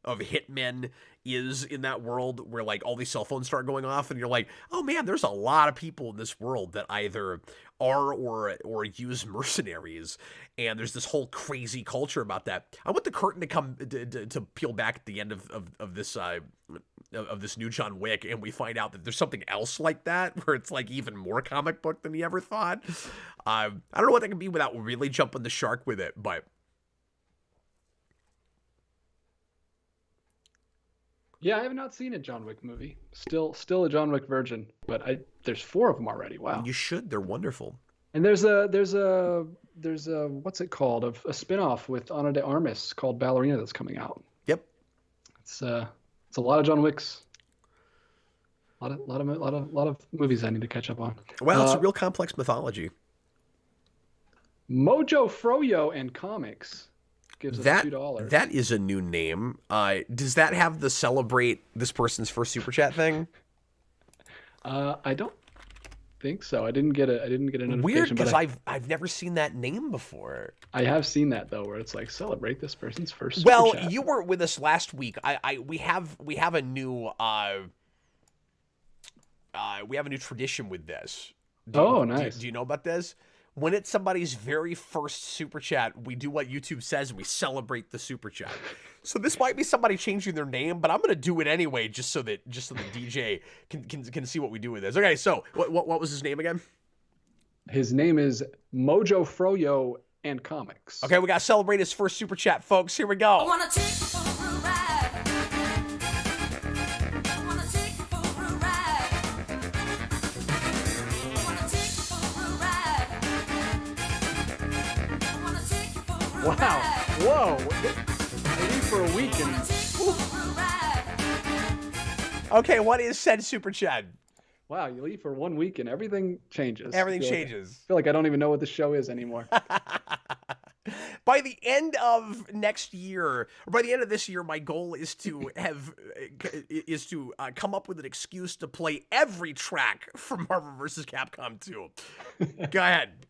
is in that world, where like all these cell phones start going off, and you're like, oh man, there's a lot of people in this world that either are or use mercenaries, and there's this whole crazy culture about that. I want the curtain to come to peel back at the end of this new John Wick, and we find out that there's something else like that, where it's like even more comic book than he ever thought. I don't know what that can be without really jumping the shark with it, but yeah, I have not seen a John Wick movie. Still a John Wick virgin, but there's 4 of them already. Wow. You should. They're wonderful. And there's a what's it called? A spinoff with Ana de Armas called Ballerina that's coming out. Yep. It's a lot of John Wicks. A lot of movies I need to catch up on. Well, it's a real complex mythology. Mojo Froyo and Comics gives us $2. That is a new name. Does that have the celebrate this person's first super chat thing? I don't think so. I didn't get a notification. Weird, because I've never seen that name before. I have seen that though, where it's like celebrate this person's first. Well, super chat. you were with us last week. We have a new tradition with this. Nice. Do you know about this? When it's somebody's very first super chat, we do what YouTube says, and we celebrate the super chat. So this might be somebody changing their name, but I'm going to do it anyway, just so the DJ can see what we do with this. Okay, so what was his name again? His name is Mojo Froyo and Comics. Okay, we got to celebrate his first super chat, folks. Here we go. I wanna take you for a ride. I wanna take you for a ride. I wanna take you for a ride. I wanna take you for a ride. Wow. Whoa. I leave for a week and Okay, what is said super chat? wow, you leave for 1 week and everything changes. Everything changes. I feel like I don't even know what the show is anymore. By the end of next year, or by the end of this year, my goal is to come up with an excuse to play every track from Marvel vs. Capcom 2. Go ahead.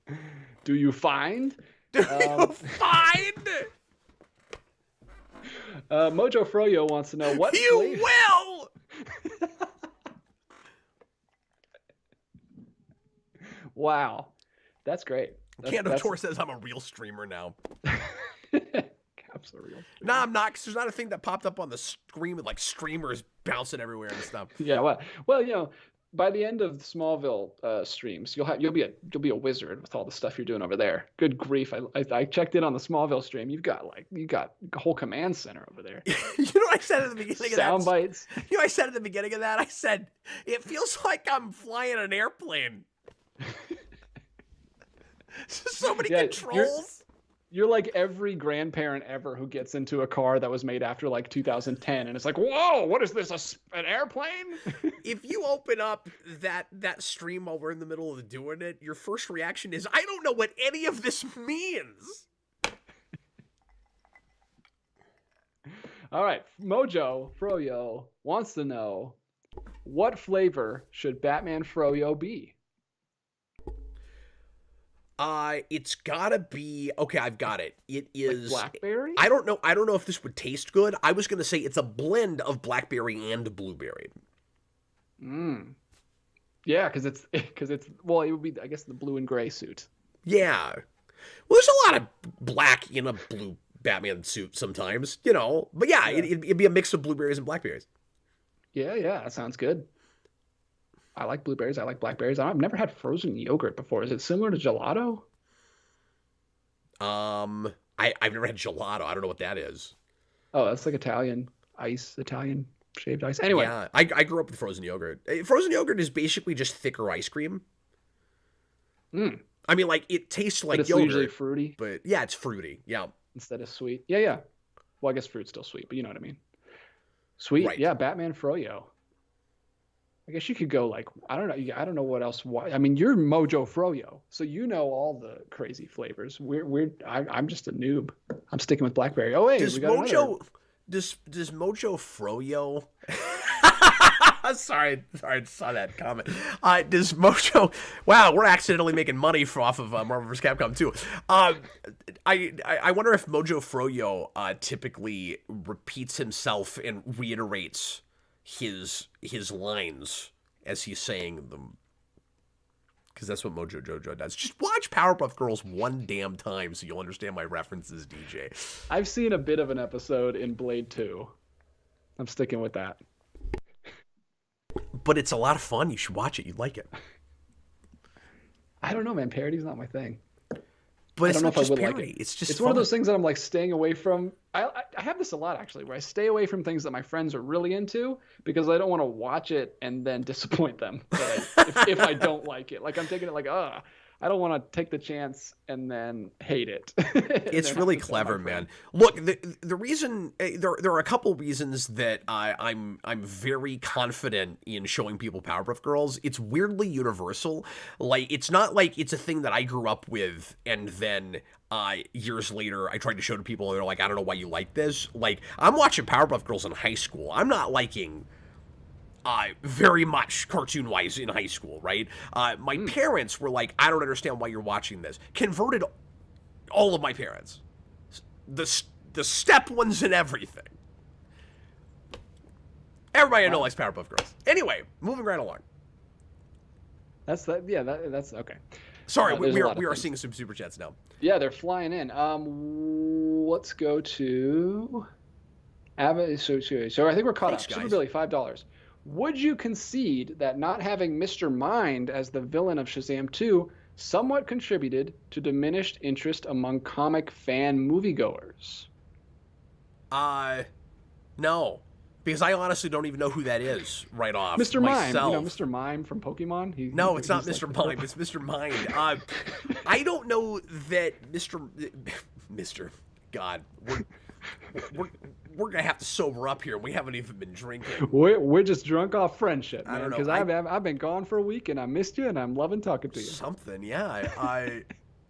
Do you find? Do you find? Mojo Froyo wants to know what You will! Wow. That's great. Candator says I'm a real streamer now. Cap's a real. Nah, I'm not, because there's not a thing that popped up on the screen with like streamers bouncing everywhere and stuff. Yeah, well, you know, by the end of the Smallville streams, you'll be a wizard with all the stuff you're doing over there. Good grief! I checked in on the Smallville stream. You got a whole command center over there. You know what I said at the beginning of that? Sound bites. You know what I said at the beginning of that? I said it feels like I'm flying an airplane. So many controls. You're like every grandparent ever who gets into a car that was made after like 2010, and it's like, whoa, what is this? An airplane? If you open up that stream while we're in the middle of doing it, your first reaction is, I don't know what any of this means. All right, Mojo Froyo wants to know, what flavor should Batman Froyo be? It's gotta be, okay, I've got it. It is like blackberry? I don't know if this would taste good. I was gonna say it's a blend of blackberry and blueberry. Yeah, because it would be, I guess, the blue and gray suit. Yeah. Well, there's a lot of black in a blue Batman suit sometimes, you know. But yeah. It'd be a mix of blueberries and blackberries. Yeah, that sounds good. I like blueberries. I like blackberries. I've never had frozen yogurt before. Is it similar to gelato? I've never had gelato. I don't know what that is. Oh, that's like Italian shaved ice. Anyway. Yeah, I grew up with frozen yogurt. Frozen yogurt is basically just thicker ice cream. I mean, like, it tastes like but it's yogurt. Usually fruity. But yeah, it's fruity. Yeah. Instead of sweet. Yeah. Well, I guess fruit's still sweet, but you know what I mean. Sweet. Right. Yeah, Batman Froyo. I guess you could go like, I don't know what else. I mean, you're Mojo Froyo, so you know all the crazy flavors. I'm just a noob. I'm sticking with blackberry. Oh wait, does Mojo Froyo? Sorry, I saw that comment. Does Mojo? Wow, we're accidentally making money off of Marvel vs. Capcom 2. I wonder if Mojo Froyo typically repeats himself and reiterates his lines as he's saying them, because that's what Mojo Jojo does. Just watch Powerpuff Girls one damn time so you'll understand my references, DJ. I've seen a bit of an episode in Blade 2. I'm sticking with that. But it's a lot of fun. You should watch it. You'd like it. I don't know, man. Parody's not my thing. But it's not just parody. Like it. It's one of those things that I'm like staying away from. I have this a lot actually, where I stay away from things that my friends are really into because I don't want to watch it and then disappoint them if I don't like it. Like I'm taking it like, I don't want to take the chance and then hate it. It's really clever, man. Look, the reason there are a couple reasons that I'm very confident in showing people Powerpuff Girls. It's weirdly universal. Like, it's not like it's a thing that I grew up with and then years later I tried to show to people and they're like, I don't know why you like this. Like, I'm watching Powerpuff Girls in high school. I'm not liking very much cartoon-wise in high school, right? My parents were like, I don't understand why you're watching this. Converted all of my parents. The step ones and everything. Everybody I know likes Powerpuff Girls. Anyway, moving right along. That's okay. Sorry, we are seeing some super chats now. Yeah, they're flying in. Let's go to so I think we're caught up. Super Billy, $5. Would you concede that not having Mr. Mind as the villain of Shazam 2 somewhat contributed to diminished interest among comic fan moviegoers? No. Because I honestly don't even know who that is right off. Mr. Mime. Myself. You know Mr. Mime from Pokemon? No, it's not Mr. Mime. It's Mr. Mind. I don't know that Mr. God. We're gonna have to sober up here. We haven't even been drinking. We're just drunk off friendship, man. I don't know. Because I've been gone for a week and I missed you and I'm loving talking to you. Something, yeah.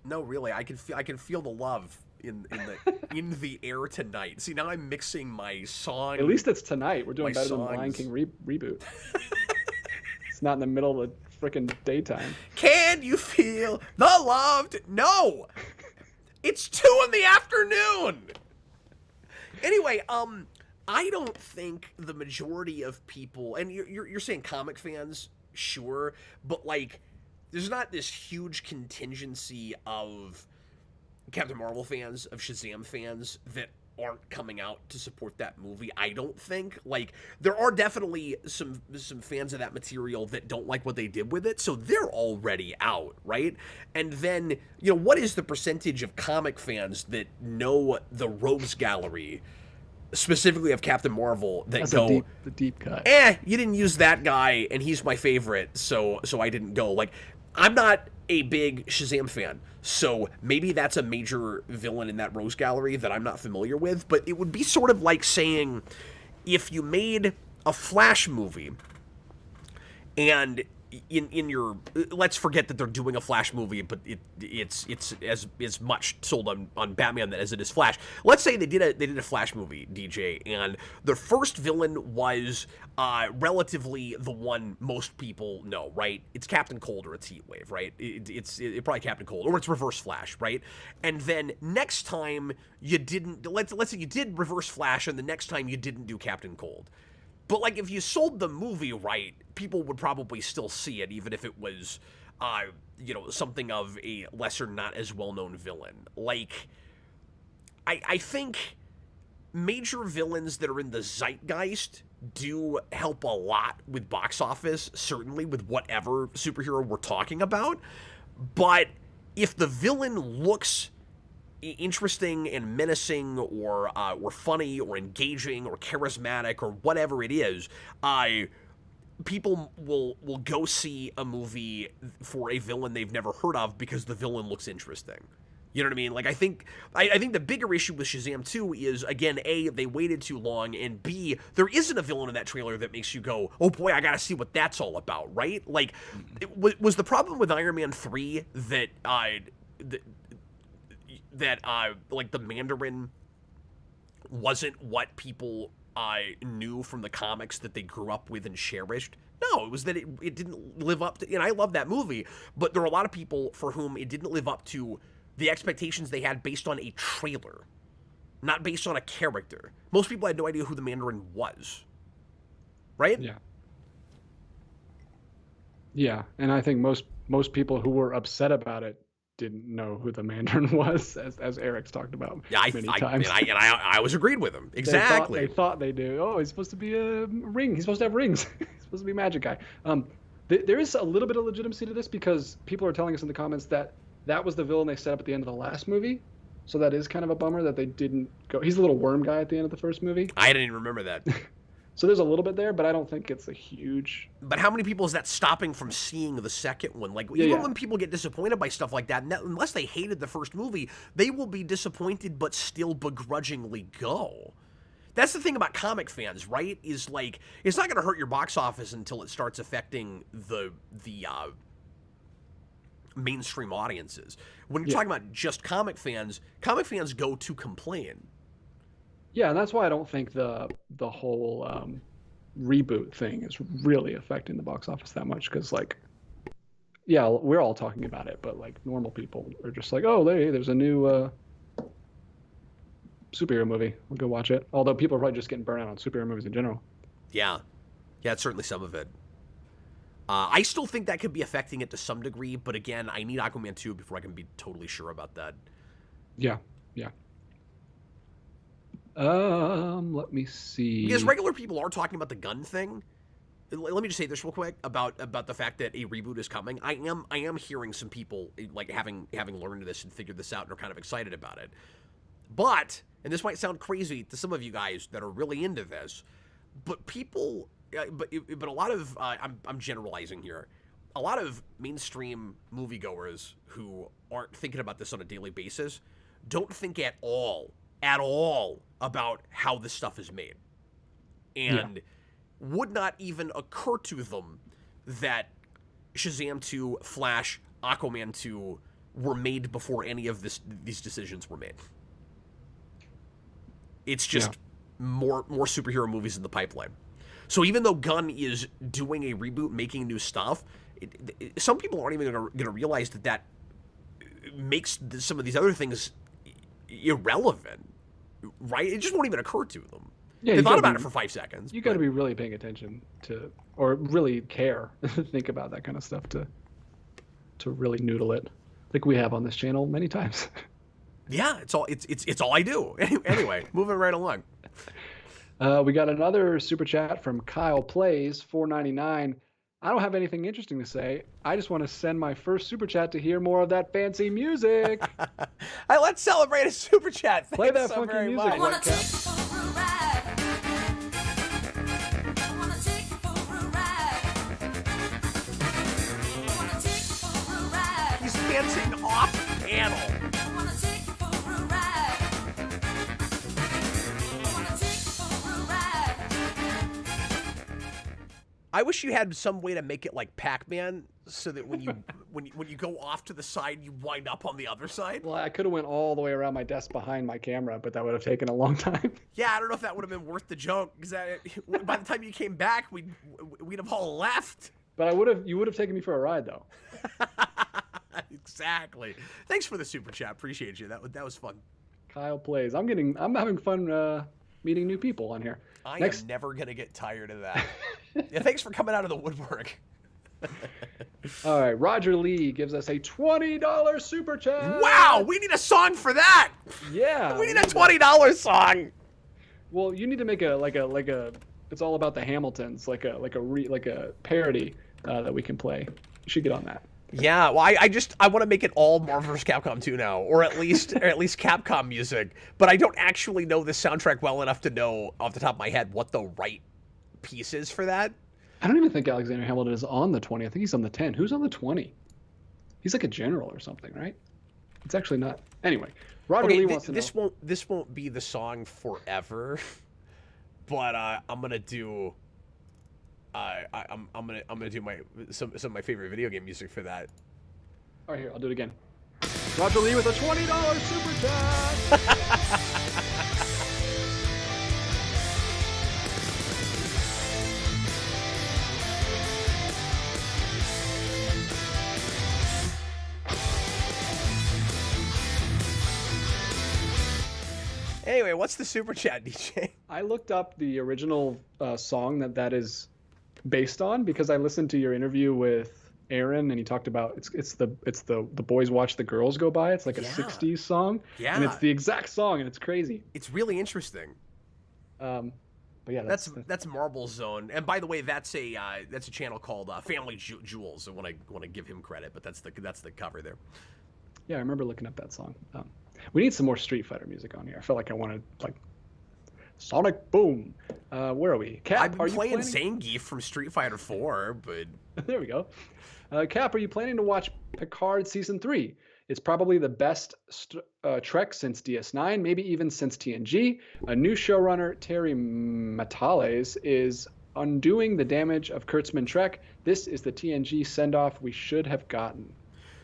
No, really, I can feel the love in the air tonight. See, now I'm mixing my song. At least it's tonight. We're doing My better than the Lion songs. King reboot. It's not in the middle of the freaking daytime. Can you feel the love? No, it's 2 in the afternoon. Anyway, I don't think the majority of people, and you're saying comic fans, sure, but like, there's not this huge contingency of Captain Marvel fans, of Shazam fans that aren't coming out to support that movie. I don't think. Like, there are definitely some fans of that material that don't like what they did with it, so they're already out, right? And then, you know, what is the percentage of comic fans that know the Rogues Gallery, specifically of Captain Marvel, that That's go, the deep cut. you didn't use that guy, and he's my favorite, so I didn't go. Like, I'm not a big Shazam fan, so maybe that's a major villain in that Rose Gallery that I'm not familiar with, but it would be sort of like saying if you made a Flash movie and in your, let's forget that they're doing a Flash movie, but it's as much sold on Batman as it is Flash. Let's say they did a Flash movie, DJ, and their first villain was relatively the one most people know, right? It's Captain Cold or it's Heatwave, right? It's probably Captain Cold, or it's Reverse Flash, right? And then next time you didn't, let's say you did Reverse Flash, and the next time you didn't do Captain Cold. But, like, if you sold the movie right, people would probably still see it, even if it was, you know, something of a lesser, not as well-known villain. Like, I think major villains that are in the zeitgeist do help a lot with box office, certainly with whatever superhero we're talking about. But if the villain looks interesting and menacing, or funny, or engaging, or charismatic, or whatever it is, people will go see a movie for a villain they've never heard of because the villain looks interesting. You know what I mean? Like, I think the bigger issue with Shazam 2 is, again, A, they waited too long, and B, there isn't a villain in that trailer that makes you go, oh boy, I gotta see what that's all about, right? Like, was the problem with Iron Man 3 that like, the Mandarin wasn't what people knew from the comics that they grew up with and cherished? No, it was that it didn't live up to, and I love that movie, but there are a lot of people for whom it didn't live up to the expectations they had based on a trailer, not based on a character. Most people had no idea who the Mandarin was, right? Yeah. Yeah, and I think most people who were upset about it didn't know who the Mandarin was, as Eric's talked about many times. And I was agreed with him. Exactly. They thought they do. Oh, he's supposed to be a ring. He's supposed to have rings. He's supposed to be a magic guy. There is a little bit of legitimacy to this because people are telling us in the comments that was the villain they set up at the end of the last movie. So that is kind of a bummer that they didn't go. He's the little worm guy at the end of the first movie. I didn't even remember that. So there's a little bit there, but I don't think it's a huge... But how many people is that stopping from seeing the second one? Like, even when people get disappointed by stuff like that, unless they hated the first movie, they will be disappointed but still begrudgingly go. That's the thing about comic fans, right? Is, like, it's not going to hurt your box office until it starts affecting the mainstream audiences. When you're talking about just comic fans go to complain. Yeah, and that's why I don't think the whole reboot thing is really affecting the box office that much. Because, like, yeah, we're all talking about it, but, like, normal people are just like, oh, there's a new superhero movie. We'll go watch it. Although people are probably just getting burnt out on superhero movies in general. Yeah, it's certainly some of it. I still think that could be affecting it to some degree, but again, I need Aquaman 2 before I can be totally sure about that. Yeah. Let me see. Because regular people are talking about the Gunn thing. Let me just say this real quick about the fact that a reboot is coming. I am hearing some people, like, having learned this and figured this out and are kind of excited about it. But, and this might sound crazy to some of you guys that are really into this, but people, but a lot of, I'm generalizing here, a lot of mainstream moviegoers who aren't thinking about this on a daily basis don't think at all about how this stuff is made. And would not even occur to them that Shazam 2, Flash, Aquaman 2 were made before any of these decisions were made. It's just more superhero movies in the pipeline. So even though Gunn is doing a reboot, making new stuff, some people aren't even going to realize that makes some of these other things irrelevant, right? It just won't even occur to them. Yeah, they thought about it for 5 seconds. You got to be really paying attention to, or really care, think about that kind of stuff to really noodle it, like we have on this channel many times. Yeah, it's all I do. Anyway, moving right along. We got another super chat from Kyle Plays, $4.99. I don't have anything interesting to say. I just want to send my first super chat to hear more of that fancy music. Let's celebrate a super chat. Play Thanks that so funky very music, much. Wanna take Whitecap. you for a ride. Wanna take you for a ride. Wanna take you for a ride. He's dancing off panel. Wanna take you for a ride. Wanna take you for a ride. I wish you had some way to make it like Pac-Man, so that when you go off to the side, you wind up on the other side. Well, I could have went all the way around my desk behind my camera, but that would have taken a long time. Yeah, I don't know if that would have been worth the joke, because by the time you came back, we'd have all left. But you would have taken me for a ride, though. Exactly. Thanks for the super chat. Appreciate you. That was fun. Kyle Plays. I'm having fun meeting new people on here. I Next- am never gonna get tired of that. Yeah, thanks for coming out of the woodwork. All right, Roger Lee gives us a $20 super chat. Wow, we need a song for that. Yeah. We need a $20 song. Well, you need to make a it's all about the Hamiltons, like a parody that we can play. You should get on that. Yeah, well, I want to make it all Marvel vs. Capcom 2 now, or at least Capcom music. But I don't actually know the soundtrack well enough to know off the top of my head what the right piece is for that. I don't even think Alexander Hamilton is on the 20. I think he's on the 10. Who's on the 20? He's like a general or something, right? It's actually not. Anyway, Roger Lee wants to know. This won't be the song forever, but I'm gonna do. I'm gonna do some of my favorite video game music for that. All right, here, I'll do it again. Roger Lee with a $20 super chat. Anyway, what's the super chat, DJ? I looked up the original song that is based on because I listened to your interview with Aaron and he talked about it's the boys watch the girls go by. It's like a 60s song. Yeah. And it's the exact song and it's crazy. It's really interesting. But yeah, that's Marble Zone. And by the way, that's a channel called Family Jewels. I want to give him credit, but that's the cover there. Yeah, I remember looking up that song. We need some more Street Fighter music on here. I felt like I wanted like Sonic Boom. Where are we? Cap, I've been are you playing planning? Zangief from Street Fighter 4, but There we go. Cap, are you planning to watch Picard Season 3? It's probably the best Trek since DS9, maybe even since TNG. A new showrunner, Terry Matales, is undoing the damage of Kurtzman Trek. This is the TNG send-off we should have gotten.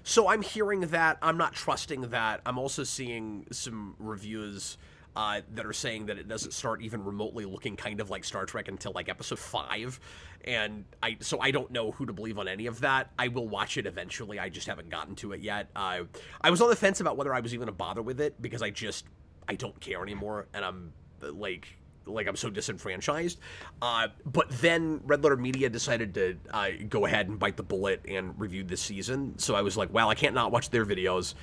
So I'm hearing that. I'm not trusting that. I'm also seeing some reviews that are saying that it doesn't start even remotely looking kind of like Star Trek until like episode 5. And I don't know who to believe on any of that. I will watch it eventually. I just haven't gotten to it yet. I was on the fence about whether I was even going to bother with it because I don't care anymore. And I'm like I'm so disenfranchised. But then Red Letter Media decided to go ahead and bite the bullet and review this season. So I was like, well, I can't not watch their videos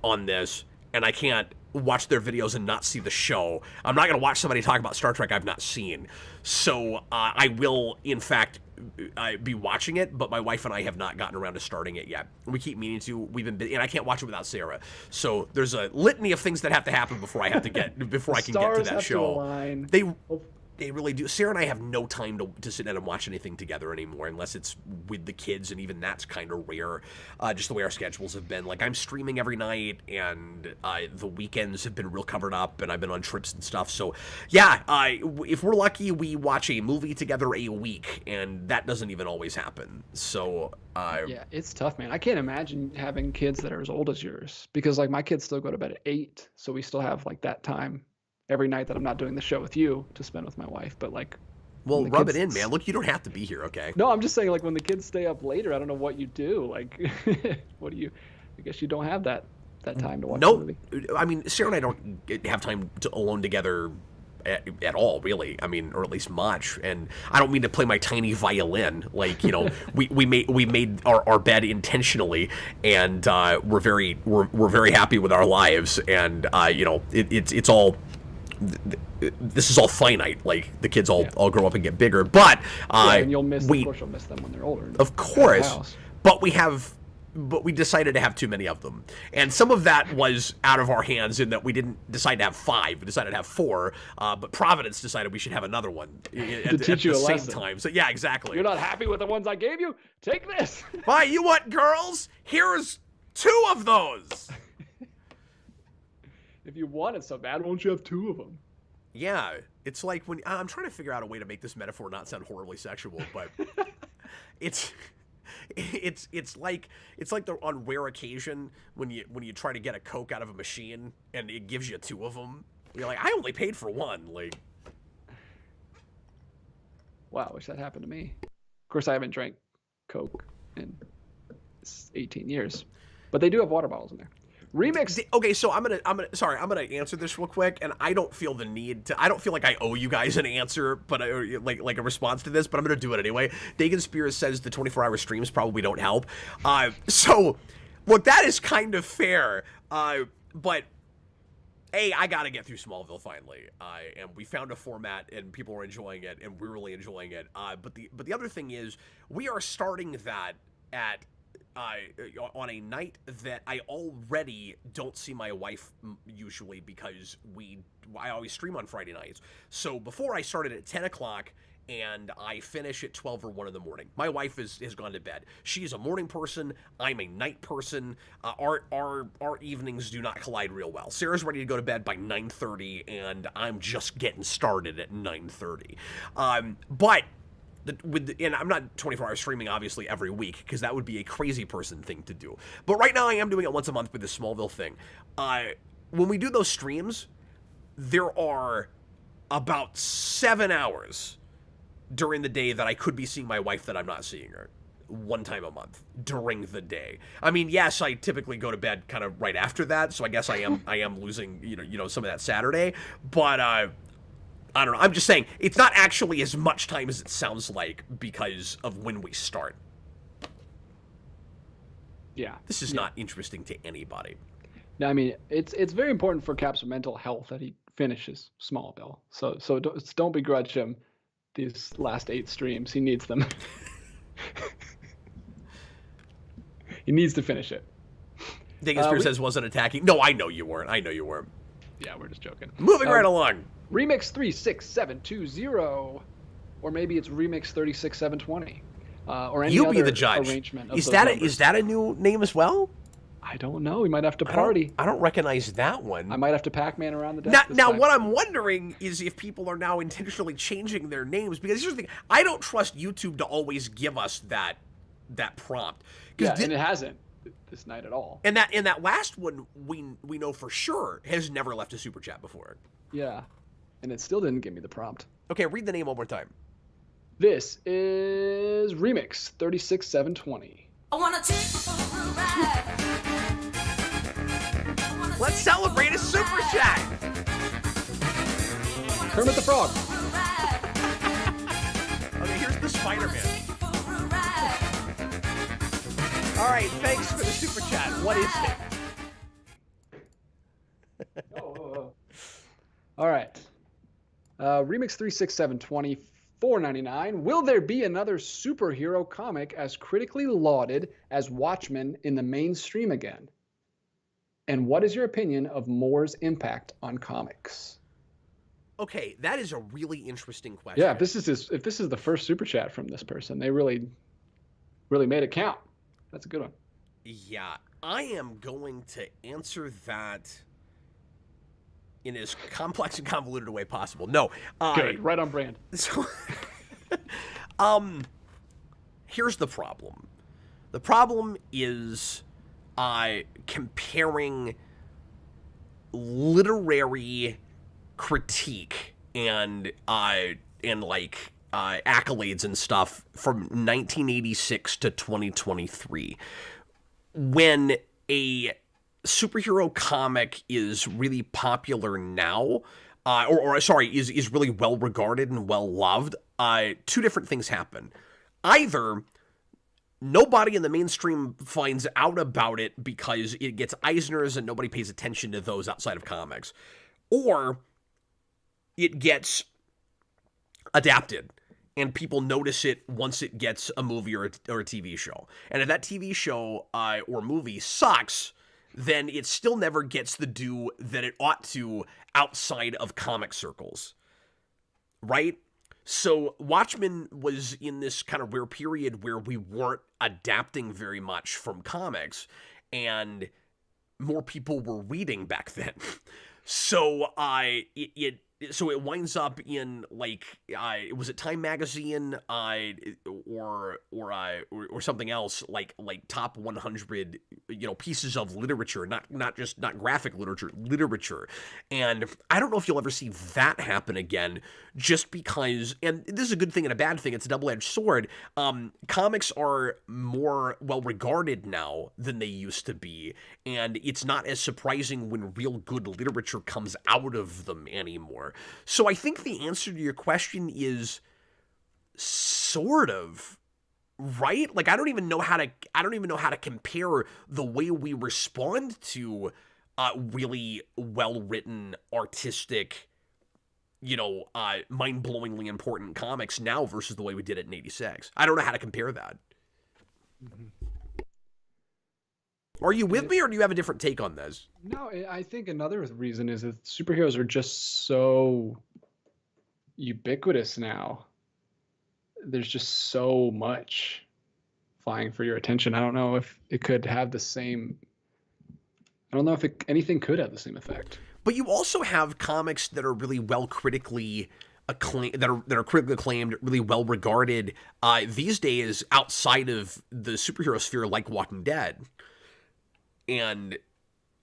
on this, and I can't watch their videos and not see the show. I'm not going to watch somebody talk about Star Trek I've not seen. So I will, in fact, be watching it, but my wife and I have not gotten around to starting it yet. We keep meaning to. We've been busy, and I can't watch it without Sarah. So there's a litany of things that have to happen before I can get to that have show. To align. They really do. Sarah and I have no time to sit down and watch anything together anymore unless it's with the kids, and even that's kind of rare, just the way our schedules have been. Like, I'm streaming every night, and the weekends have been real covered up, and I've been on trips and stuff. So, yeah, if we're lucky, we watch a movie together a week, and that doesn't even always happen. So, yeah, it's tough, man. I can't imagine having kids that are as old as yours because, like, my kids still go to bed at 8, so we still have, like, that time every night that I'm not doing the show with you to spend with my wife. But like, Well, when the rub it kids- in, man. Look, you don't have to be here, okay? No, I'm just saying, like, when the kids stay up later, I don't know what you do. Like, what do you? I guess you don't have that time to watch a No, movie. I mean, Sarah and I don't have time alone together at all, really. I mean, or at least much. And I don't mean to play my tiny violin. Like, you know, we made our bed intentionally, and we're very happy with our lives. And you know, it's all. This is all finite. Like, the kids all grow up and get bigger, but And you'll miss. Of course, you'll miss them when they're older. Of course, but we decided to have too many of them, and some of that was out of our hands in that we didn't decide to have 5. We decided to have 4, but Providence decided we should have another one at teach you the a same lesson. time. So yeah, exactly. You're not happy with the ones I gave you? Take this. Why, you want girls? Here's 2 of those. If you want it so bad, won't you have 2 of them? Yeah, it's like when I'm trying to figure out a way to make this metaphor not sound horribly sexual, but it's like on rare occasion when you try to get a Coke out of a machine and it gives you 2 of them. You're like, I only paid for 1. Like, Wow, wish that happened to me. Of course, I haven't drank Coke in 18 years, but they do have water bottles in there. Remix. Okay, so I'm gonna answer this real quick, and I don't feel the need to. I don't feel like I owe you guys an answer, but like a response to this. But I'm gonna do it anyway. Dagan Spears says the 24-hour streams probably don't help. So, look, that is kind of fair. But I gotta get through Smallville finally. And we found a format, and people are enjoying it, and we're really enjoying it. But the other thing is, we are starting that at. On a night that I already don't see my wife usually because I always stream on Friday nights. So before I started at 10 o'clock and I finish at 12 or 1 in the morning. My wife has gone to bed. She's a morning person. I'm a night person. Our evenings do not collide real well. Sarah's ready to go to bed by 9:30 and I'm just getting started at 9:30. But and I'm not 24-hour streaming, obviously, every week, because that would be a crazy person thing to do. But right now, I am doing it once a month with the Smallville thing. When we do those streams, there are about 7 hours during the day that I could be seeing my wife that I'm not seeing her. One time a month during the day. I mean, yes, I typically go to bed kind of right after that, so I guess I am losing you know some of that Saturday, but I don't know. I'm just saying, it's not actually as much time as it sounds like because of when we start. Yeah. This is not interesting to anybody. No, I mean, it's very important for Cap's mental health that he finishes Smallville. So don't begrudge him these last 8 streams. He needs them. He needs to finish it. Dagan Spears says wasn't attacking. No, I know you weren't. Yeah, we're just joking. Moving right along. Remix 36720, or maybe it's Remix 36720, or any You other be the judge. arrangement. Of Is those that numbers. is that a new name as well? I don't know. We might have to party. I don't recognize that one. I might have to Pac-Man around the desk. Now, this time. what I'm wondering is if people are now intentionally changing their names, because here's the thing: I don't trust YouTube to always give us that prompt. Yeah, and it hasn't this night at all. And that last one we know for sure has never left a super chat before. Yeah, and it still didn't give me the prompt. Okay, read the name one more time. This is Remix 36720. I wanna take you for a ride. Let's celebrate a super chat. Kermit the Frog. Okay, here's the Spider-Man. All right, thanks for the super chat. What is it? All right. Remix 36720, $4.99. Will there be another superhero comic as critically lauded as Watchmen in the mainstream again? And what is your opinion of Moore's impact on comics? Okay, that is a really interesting question. Yeah, if this is the first super chat from this person, they really made it count. That's a good one. Yeah, I am going to answer that in as complex and convoluted a way possible. No. Good, right on brand. So, here's the problem. The problem is comparing literary critique and like accolades and stuff from 1986 to 2023. When a superhero comic is really popular now, is really well regarded and well loved, two different things happen. Either nobody in the mainstream finds out about it because it gets Eisners and nobody pays attention to those outside of comics, or it gets adapted and people notice it once it gets a movie or a TV show. And if that TV show or movie sucks, then it still never gets the due that it ought to outside of comic circles, right? So Watchmen was in this kind of weird period where we weren't adapting very much from comics, and more people were reading back then. So it winds up in like was it Time Magazine or something else like top 100 pieces of literature, not graphic literature, and I don't know if you'll ever see that happen again, just because, and this is a good thing and a bad thing, it's a double-edged sword. Comics are more well regarded now than they used to be, and it's not as surprising when real good literature comes out of them anymore. So I think the answer to your question is sort of, right? Like I don't even know how to compare the way we respond to really well-written, artistic, mind-blowingly important comics now versus the way we did it in 86. I don't know how to compare that. Mm-hmm. Are you with me, or do you have a different take on this? No, I think another reason is that superheroes are just so ubiquitous now. There's just so much vying for your attention. I don't know if it could have the same. I don't know if anything could have the same effect. But you also have comics that are really well critically acclaimed, that are critically acclaimed, really well regarded these days outside of the superhero sphere, like Walking Dead. And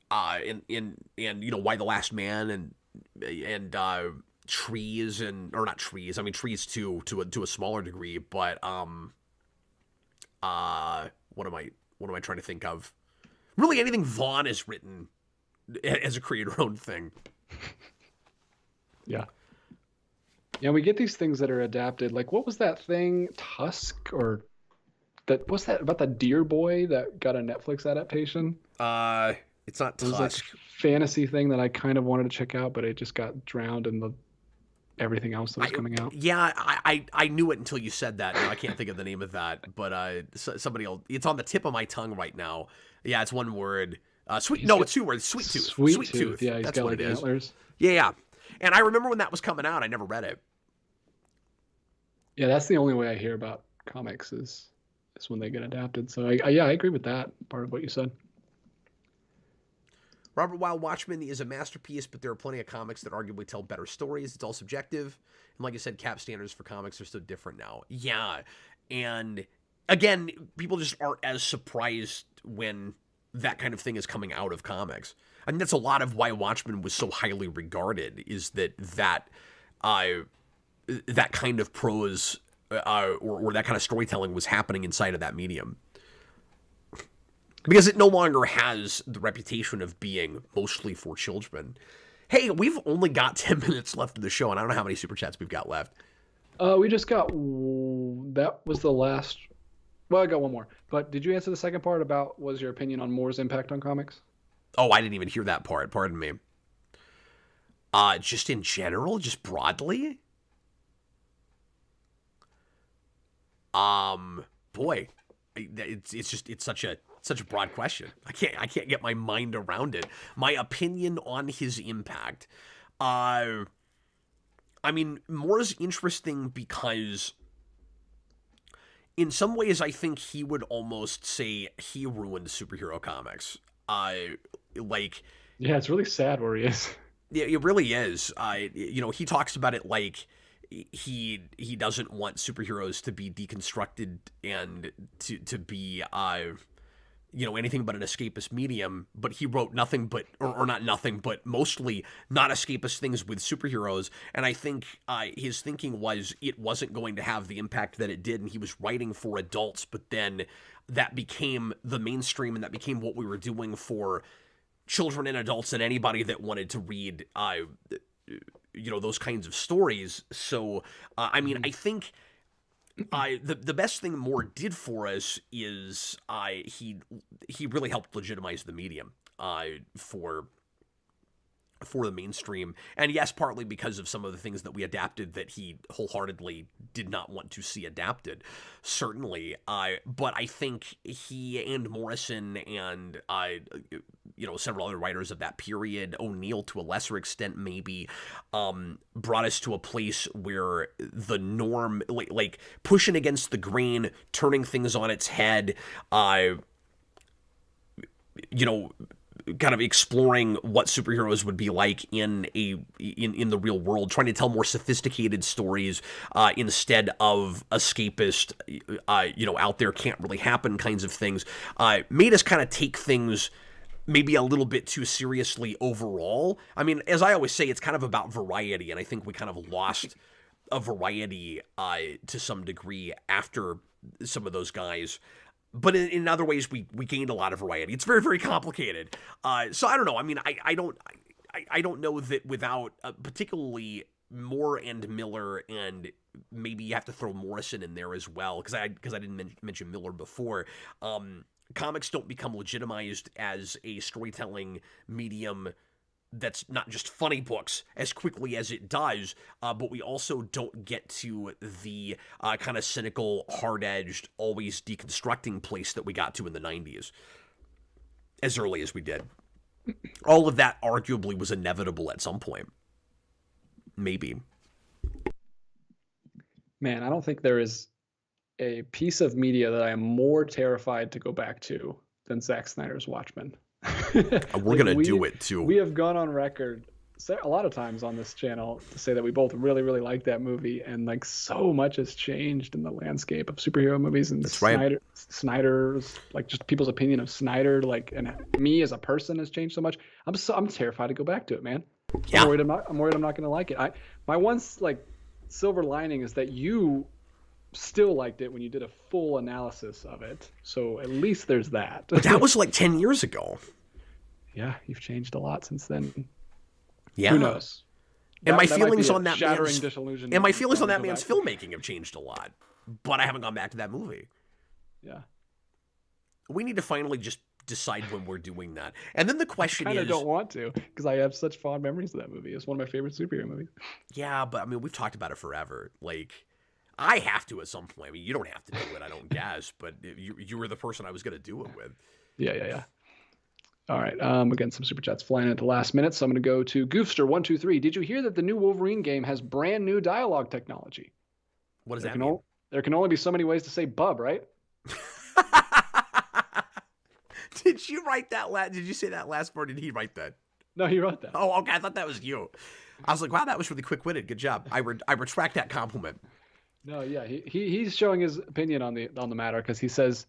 Why the Last Man and Trees or not Trees. I mean Trees to a smaller degree, but what am I trying to think of? Really, anything Vaughn has written as a creator-owned thing. Yeah. Yeah, we get these things that are adapted. Like, what was that thing, Tusk, or what's that about the Deer Boy that got a Netflix adaptation? It's not Tusk. It was like a fantasy thing that I kind of wanted to check out, but it just got drowned in everything else that was coming out. Yeah, I knew it until you said that. No, I can't think of the name of that, but somebody else. It's on the tip of my tongue right now. Yeah, it's one word. It's 2 words. Sweet Tooth. Sweet Tooth. Yeah, that's got what like it is. Antlers. Yeah. And I remember when that was coming out. I never read it. Yeah, that's the only way I hear about comics is when they get adapted. So I agree with that part of what you said. Robert Wild Watchmen is a masterpiece, but there are plenty of comics that arguably tell better stories. It's all subjective. And like I said, cap standards for comics are so different now. Yeah. And again, people just aren't as surprised when that kind of thing is coming out of comics. I mean, that's a lot of why Watchmen was so highly regarded, is that kind of prose or that kind of storytelling was happening inside of that medium. Because it no longer has the reputation of being mostly for children. Hey, we've only got 10 minutes left of the show, and I don't know how many Super Chats we've got left. We just got... That was the last... Well, I got one more. But did you answer the second part about what was your opinion on Moore's impact on comics? Oh, I didn't even hear that part. Pardon me. Just in general? Just broadly? Boy, it's such a broad question. I can't get my mind around it. My opinion on his impact. I mean, Moore's interesting because in some ways I think he would almost say he ruined superhero comics. Yeah, it's really sad where he is. Yeah, it really is. He talks about it like he doesn't want superheroes to be deconstructed and to be anything but an escapist medium, but he wrote nothing but, or not nothing, but mostly not escapist things with superheroes. And I think his thinking was it wasn't going to have the impact that it did, and he was writing for adults, but then that became the mainstream, and that became what we were doing for children and adults and anybody that wanted to read, those kinds of stories. So, I mean, I think... the best thing Moore did for us is he really helped legitimize the medium for the mainstream. And yes, partly because of some of the things that we adapted that he wholeheartedly did not want to see adapted, certainly. But I think he and Morrison and several other writers of that period, O'Neill to a lesser extent maybe, brought us to a place where the norm, like pushing against the grain, turning things on its head, kind of exploring what superheroes would be like in the real world, trying to tell more sophisticated stories instead of escapist, out there can't really happen kinds of things, made us kind of take things maybe a little bit too seriously overall. I mean, as I always say, it's kind of about variety, and I think we kind of lost a variety to some degree after some of those guys. But in other ways, we gained a lot of variety. It's very, very complicated. So I don't know. I mean, I don't know that without particularly Moore and Miller, and maybe you have to throw Morrison in there as well, because I didn't mention Miller before. Comics don't become legitimized as a storytelling medium that's not just funny books as quickly as it does, but we also don't get to the kind of cynical, hard-edged, always deconstructing place that we got to in the 90s as early as we did. All of that arguably was inevitable at some point. Maybe. Man, I don't think there is a piece of media that I am more terrified to go back to than Zack Snyder's Watchmen. We're going to do it too. We have gone on record a lot of times on this channel to say that we both really, really like that movie, and like so much has changed in the landscape of superhero movies, and that's right. Snyder's, like, just people's opinion of Snyder, like, and me as a person has changed so much. I'm terrified to go back to it, man. Yeah. I'm worried I'm not going to like it. My one like silver lining is that you still liked it when you did a full analysis of it, so at least there's that. But that was like 10 years ago. Yeah, you've changed a lot since then. Yeah. Who knows? And my feelings on that man's disillusion. And my feelings on that man's filmmaking have changed a lot. But I haven't gone back to that movie. Yeah. We need to finally just decide when we're doing that. And then the question is, I is, don't want to, because I have such fond memories of that movie. It's one of my favorite superhero movies. Yeah, but I mean, we've talked about it forever. Like, I have to at some point. I mean, you don't have to do it, I don't guess, but you were the person I was going to do it with. Yeah. All right. Again, some super chats flying at the last minute, so I'm going to go to Goofster123. Did you hear that the new Wolverine game has brand new dialogue technology? What does that mean? There can only be so many ways to say bub, right? Did you write that? Did you say that last part? Did he write that? No, he wrote that. Oh, okay. I thought that was you. I was like, wow, that was really quick-witted. Good job. I retract that compliment. No, yeah, he's showing his opinion on the matter, because he says,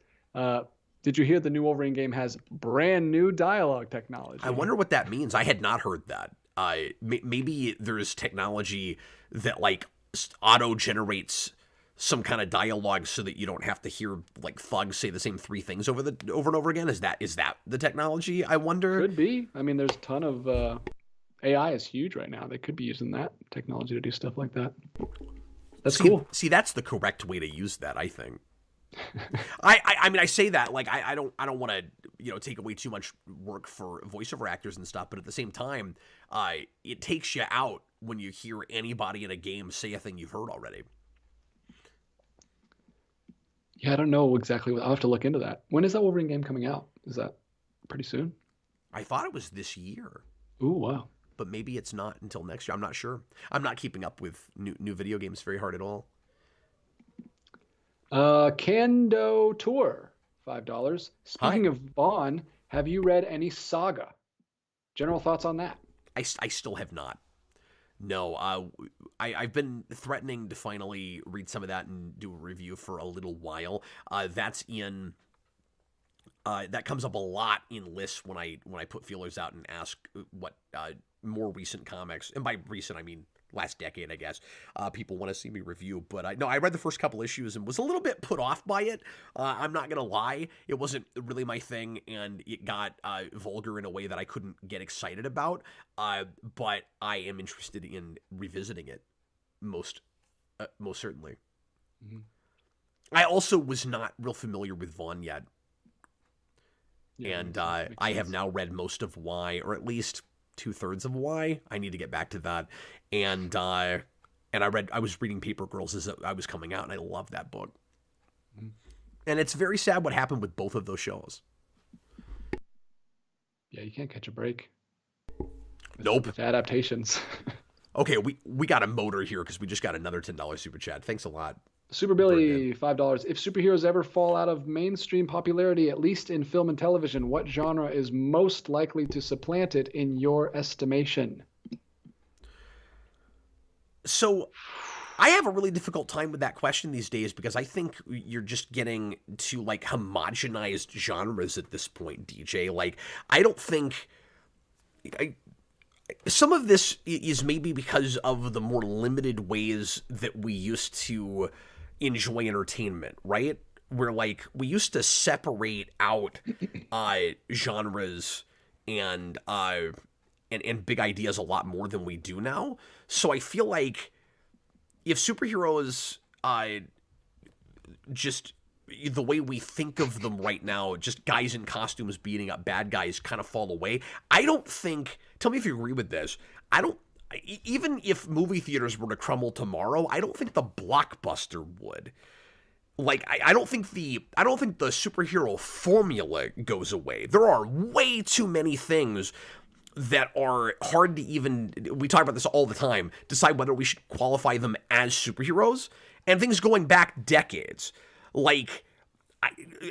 did you hear the new Wolverine game has brand new dialogue technology? I wonder what that means. I had not heard that. Maybe there's technology that like auto generates some kind of dialogue so that you don't have to hear like thugs say the same three things over and over again. Is that the technology? I wonder. Could be. I mean, there's a ton of AI is huge right now. They could be using that technology to do stuff like that. That's cool. See, that's the correct way to use that, I think. I mean, I say that like I don't want to take away too much work for voiceover actors and stuff, but at the same time, it takes you out when you hear anybody in a game say a thing you've heard already. Yeah, I don't know exactly. I'll have to look into that. When is that Wolverine game coming out? Is that pretty soon? I thought it was this year. Ooh, wow. But maybe it's not until next year. I'm not sure. I'm not keeping up with new video games very hard at all. Kando Tour, $5. Speaking of Vaughn, have you read any Saga? General thoughts on that? I still have not. No, I've been threatening to finally read some of that and do a review for a little while. That's in That comes up a lot in lists when I put feelers out and ask what more recent comics, and by recent I mean last decade, I guess, people want to see me review. But I read the first couple issues and was a little bit put off by it. I'm not gonna lie, it wasn't really my thing, and it got vulgar in a way that I couldn't get excited about. But I am interested in revisiting it, most certainly. Mm-hmm. I also was not real familiar with Vaughn yet. Yeah, and I have now read most of Y, or at least 2/3 of Y. I need to get back to that. And I was reading Paper Girls as I was coming out, and I love that book. Mm-hmm. And it's very sad what happened with both of those shows. Yeah, you can't catch a break. Nope. With adaptations. Okay, we got a motor here because we just got another $10 super chat. Thanks a lot. Super Billy, $5. If superheroes ever fall out of mainstream popularity, at least in film and television, what genre is most likely to supplant it in your estimation? So I have a really difficult time with that question these days because I think you're just getting to like homogenized genres at this point, DJ. Like, I don't think... some of this is maybe because of the more limited ways that we used to enjoy entertainment, right? Where like we used to separate out genres and big ideas a lot more than we do now. So I feel like if superheroes just the way we think of them right now, just guys in costumes beating up bad guys, kind of fall away. I don't think, tell me if you agree with this, even if movie theaters were to crumble tomorrow, I don't think the blockbuster would. Like, I don't think the superhero formula goes away. There are way too many things that are hard to even, we talk about this all the time, decide whether we should qualify them as superheroes, and things going back decades. Like,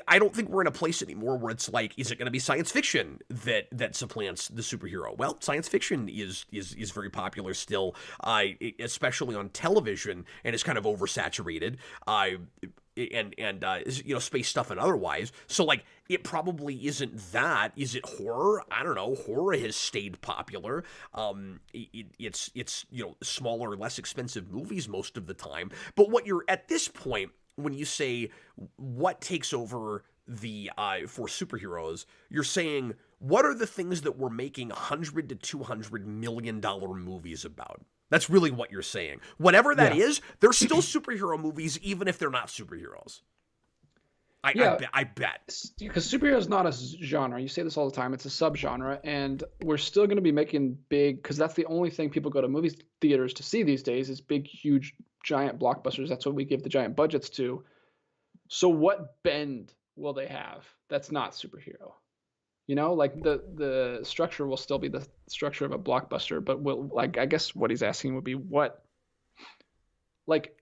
I don't think we're in a place anymore where it's like, is it going to be science fiction that supplants the superhero? Well, science fiction is very popular still, especially on television, and it's kind of oversaturated, space stuff and otherwise. So like, it probably isn't that. Is it horror? I don't know. Horror has stayed popular. It's smaller, less expensive movies most of the time. But what you're at this point, when you say what takes over the for superheroes, you're saying what are the things that we're making $100 to $200 million movies about? That's really what you're saying. Whatever that is, they're still superhero movies, even if they're not superheroes. I bet. Because superhero is not a genre. You say this all the time. It's a subgenre, and we're still going to be making big, because that's the only thing people go to movie theaters to see these days is big, huge, giant blockbusters. That's what we give the giant budgets to. So what bend will they have that's not superhero? Like the structure will still be the structure of a blockbuster, but I guess what he's asking would be what, like,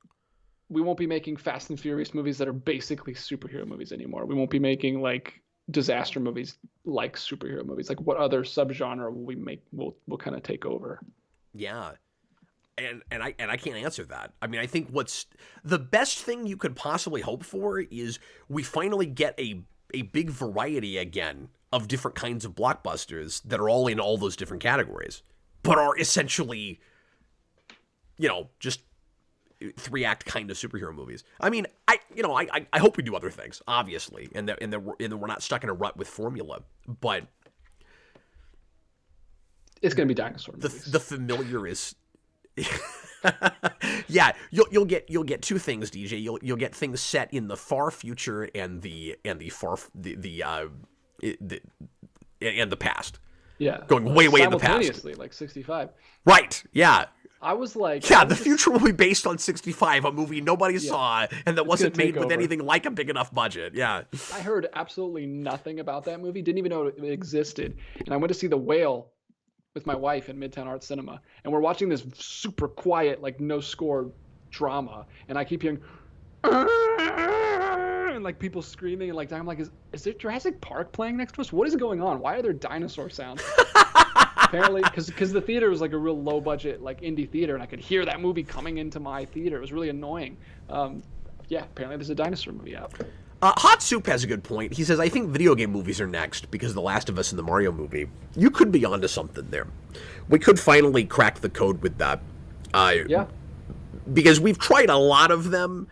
we won't be making Fast and Furious movies that are basically superhero movies anymore. We won't be making like disaster movies like superhero movies. Like, what other subgenre will we make? Will kind of take over? Yeah. And I can't answer that. I mean, I think what's the best thing you could possibly hope for is we finally get a big variety again of different kinds of blockbusters that are all in all those different categories, but are essentially, just 3-act kind of superhero movies. I mean, I hope we do other things, obviously, and that we're not stuck in a rut with formula, but it's going to be dinosaur movies. The familiar is. Yeah, you'll get two things, DJ. You'll get things set in the far future and the past. Yeah, going way in the past. Simultaneously, like 65. Right. Yeah. I was like, the future will be based on 65, a movie nobody saw and that wasn't made with anything like a big enough budget. Yeah. I heard absolutely nothing about that movie. Didn't even know it existed, and I went to see The Whale with my wife in Midtown Art Cinema, and we're watching this super quiet, like no score drama, and I keep hearing and like people screaming, and like I'm like, is there Jurassic Park playing next to us? What is going on? Why are there dinosaur sounds? Apparently, because the theater was like a real low budget, like indie theater, and I could hear that movie coming into my theater. It was really annoying. Apparently there's a dinosaur movie out. Hot Soup has a good point. He says, I think video game movies are next because of The Last of Us and the Mario movie. You could be onto something there. We could finally crack the code with that. Yeah. Because we've tried a lot of them,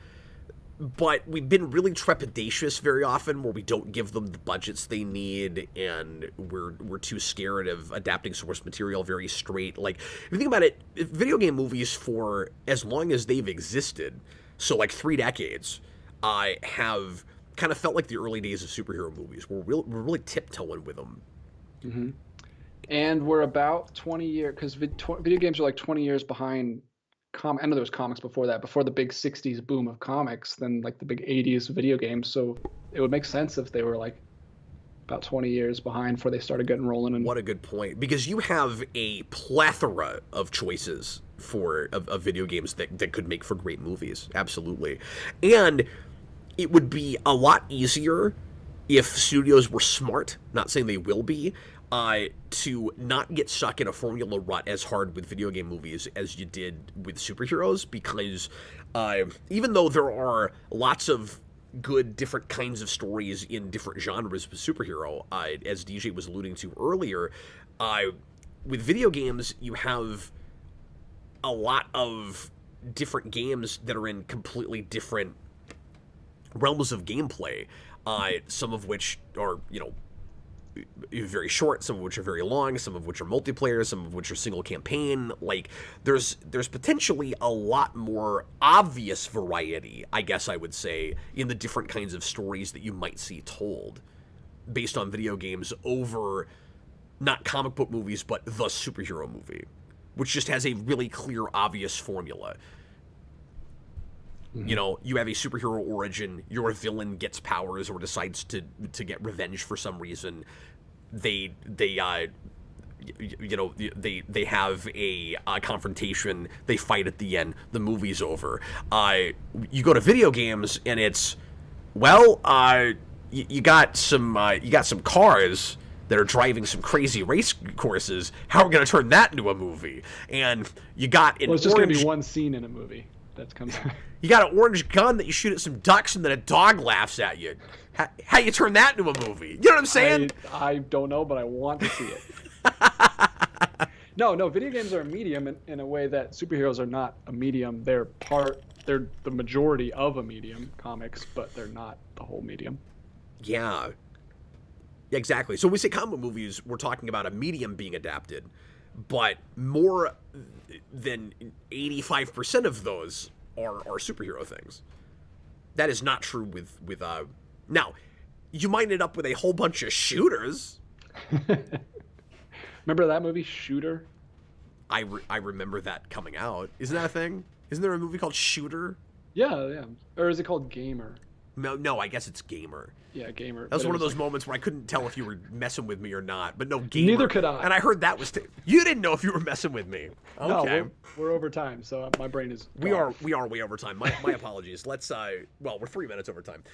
but we've been really trepidatious very often where we don't give them the budgets they need, and we're too scared of adapting source material very straight. Like, if you think about it, video game movies, for as long as they've existed, so like 3 decades, have kind of felt like the early days of superhero movies, where we're really tiptoeing with them. Mm-hmm. And we're about 20 years, because video games are like 20 years behind. I know there was comics before that, before the big 60s boom of comics, then like the big 80s video games. So it would make sense if they were like about 20 years behind before they started getting rolling. And what a good point, because you have a plethora of choices of video games that could make for great movies. Absolutely. And it would be a lot easier if studios were smart, not saying they will be, to not get stuck in a formula rut as hard with video game movies as you did with superheroes, because even though there are lots of good different kinds of stories in different genres with superhero, as DJ was alluding to earlier, with video games you have a lot of different games that are in completely different realms of gameplay, some of which are, very short, some of which are very long, some of which are multiplayer, some of which are single campaign. Like, there's potentially a lot more obvious variety, I guess I would say, in the different kinds of stories that you might see told based on video games over not comic book movies, but the superhero movie, which just has a really clear, obvious formula. Mm-hmm. You have a superhero origin, your villain gets powers or decides to get revenge for some reason. They have a confrontation, they fight at the end, the movie's over. You go to video games and it's, you got some cars that are driving some crazy race courses. How are we going to turn that into a movie? And you got it's just going to be one scene in a movie that comes out. You got an orange gun that you shoot at some ducks and then a dog laughs at you. How you turn that into a movie? You know what I'm saying? I don't know, but I want to see it. No, video games are a medium in a way that superheroes are not a medium. They're the majority of a medium, comics, but they're not the whole medium. Yeah. Exactly. So when we say comic movies, we're talking about a medium being adapted, but more than 85% of those are superhero things. That is not true with now, you might end up with a whole bunch of shooters. Remember that movie, Shooter? I remember that coming out. Isn't that a thing? Isn't there a movie called Shooter? Yeah. Or is it called Gamer? No, I guess it's Gamer. Yeah, Gamer. That was one of those moments where I couldn't tell if you were messing with me or not. But no, Gamer. Neither could I. And I heard that was... You didn't know if you were messing with me. Okay. No, we're over time, so my brain is... We are way over time. My apologies. Let's... we're 3 minutes over time.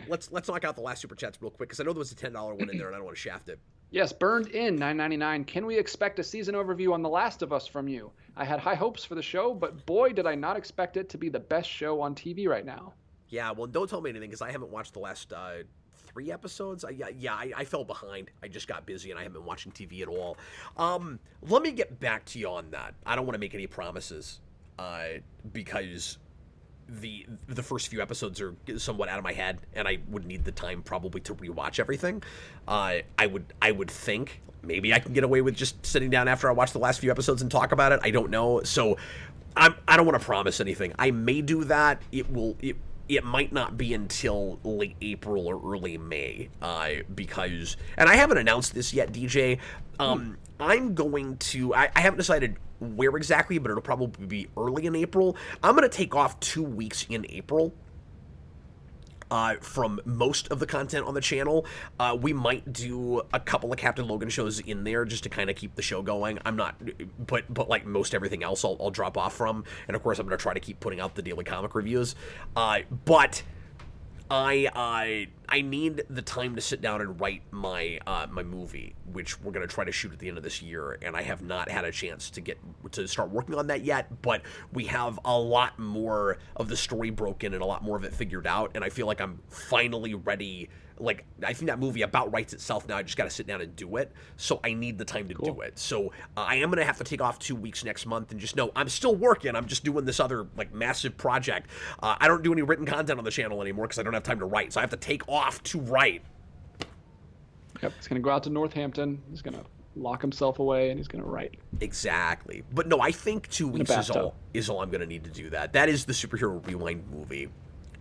Let's knock out the last Super Chats real quick, because I know there was a $10 one in there, and I don't want to shaft it. Yes, Burned In, $9.99. Can we expect a season overview on The Last of Us from you? I had high hopes for the show, but boy, did I not expect it to be the best show on TV right now. Yeah, well, don't tell me anything, because I haven't watched the last 3 episodes. I fell behind. I just got busy, and I haven't been watching TV at all. Let me get back to you on that. I don't want to make any promises, because the first few episodes are somewhat out of my head, and I would need the time probably to rewatch everything. I would think maybe I can get away with just sitting down after I watch the last few episodes and talk about it. I don't know. So I don't want to promise anything. I may do that. It might not be until late April or early May, because, and I haven't announced this yet, DJ. I'm going to, I haven't decided where exactly, but it'll probably be early in April. I'm going to take off 2 weeks in April from most of the content on the channel. We might do a couple of Captain Logan shows in there just to kind of keep the show going. I'm not, but like most everything else, I'll drop off from. And of course, I'm going to try to keep putting out the daily comic reviews. But I I need the time to sit down and write my my movie, which we're going to try to shoot at the end of this year, and I have not had a chance to start working on that yet, but we have a lot more of the story broken and a lot more of it figured out, and I feel like I'm finally ready. Like, I think that movie about writes itself now. I just got to sit down and do it. So I need the time to do it. So I am going to have to take off 2 weeks next month and just know I'm still working. I'm just doing this other, like, massive project. I don't do any written content on the channel anymore because I don't have time to write. So I have to take off to write. Yep, he's going to go out to Northampton. He's going to lock himself away, and he's going to write. Exactly. But no, I think 2 weeks is all I'm going to need to do that. That is the Superhero Rewind movie.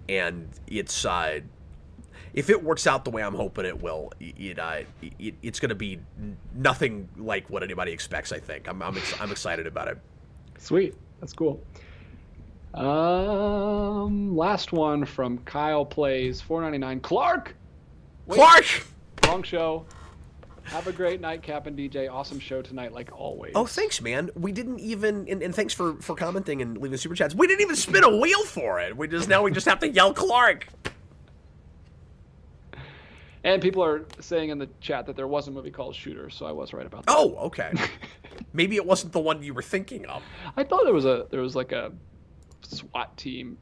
And it's... if it works out the way I'm hoping it will, it's going to be nothing like what anybody expects, I think. I'm excited about it. Sweet. That's cool. Last one from Kyle Plays, $4.99. Clark! Wait, Clark! Wrong show. Have a great night, Cap and DJ. Awesome show tonight, like always. Oh, thanks, man. We didn't even, and thanks for commenting and leaving super chats. We didn't even spin a wheel for it. We just have to yell Clark. And people are saying in the chat that there was a movie called Shooter, so I was right about that. Oh, okay. Maybe it wasn't the one you were thinking of. I thought there was like a SWAT team,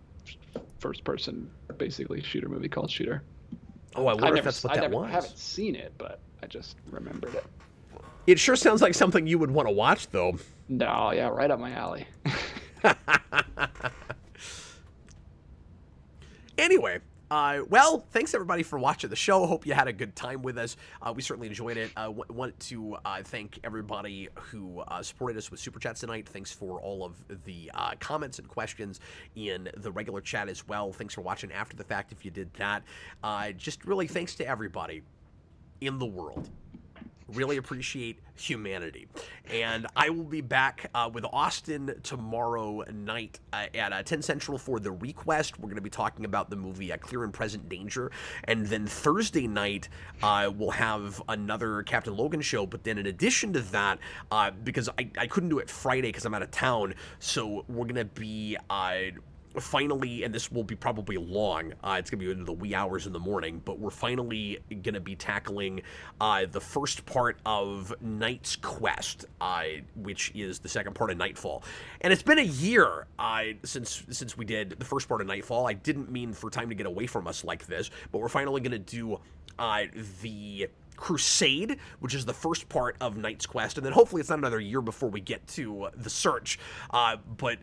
first person, basically shooter movie called Shooter. Oh, I wonder if that's what that was. I haven't seen it, but I just remembered it. It sure sounds like something you would want to watch, though. No, yeah, right up my alley. Anyway. Well, thanks everybody for watching the show. Hope you had a good time with us. We certainly enjoyed it. Want to thank everybody who supported us with Super Chats tonight. Thanks for all of the comments and questions in the regular chat as well. Thanks for watching after the fact if you did that. Just really thanks to everybody in the world. Really appreciate humanity. And I will be back with Austin tomorrow night at 10 Central for The Request. We're going to be talking about the movie Clear and Present Danger. And then Thursday night, we'll have another Captain Logan show. But then in addition to that, because I couldn't do it Friday because I'm out of town, so we're going to be... finally, and this will be probably long, it's going to be into the wee hours in the morning, but we're finally going to be tackling the first part of Knight's Quest, which is the second part of Nightfall. And it's been a year since we did the first part of Nightfall. I didn't mean for time to get away from us like this, but we're finally going to do the Crusade, which is the first part of Knight's Quest, and then hopefully it's not another year before we get to the Search, but...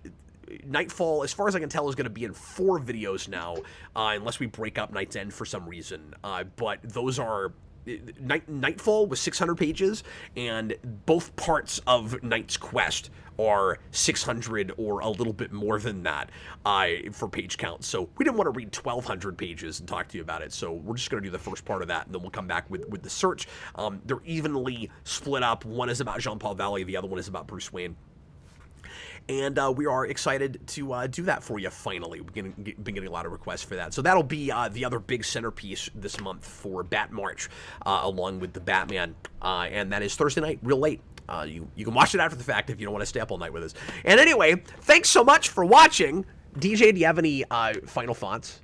Nightfall, as far as I can tell, is going to be in 4 videos now, unless we break up Night's End for some reason. But those are... Nightfall was 600 pages, and both parts of Knight's Quest are 600 or a little bit more than that for page count. So we didn't want to read 1,200 pages and talk to you about it, so we're just going to do the first part of that, and then we'll come back with the Search. They're evenly split up. One is about Jean-Paul Valley, the other one is about Bruce Wayne. And we are excited to do that for you, finally. We've been getting a lot of requests for that. So that'll be the other big centerpiece this month for Bat March, along with the Batman. And that is Thursday night, real late. You can watch it after the fact if you don't want to stay up all night with us. And anyway, thanks so much for watching. DJ, do you have any final thoughts?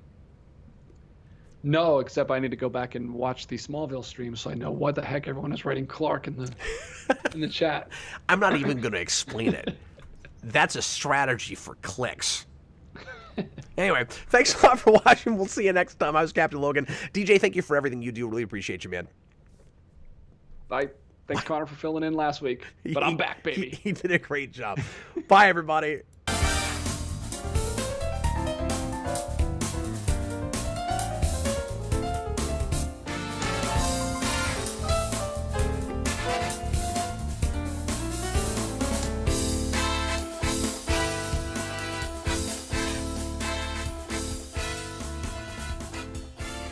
No, except I need to go back and watch the Smallville stream so I know what the heck everyone is writing Clark in the chat. I'm not even going to explain it. That's a strategy for clicks. Anyway, thanks a lot for watching. We'll see you next time. I was Captain Logan. DJ, thank you for everything you do. Really appreciate you, man. Bye. Thanks, Connor, for filling in last week. But I'm back, baby. He did a great job. Bye, everybody.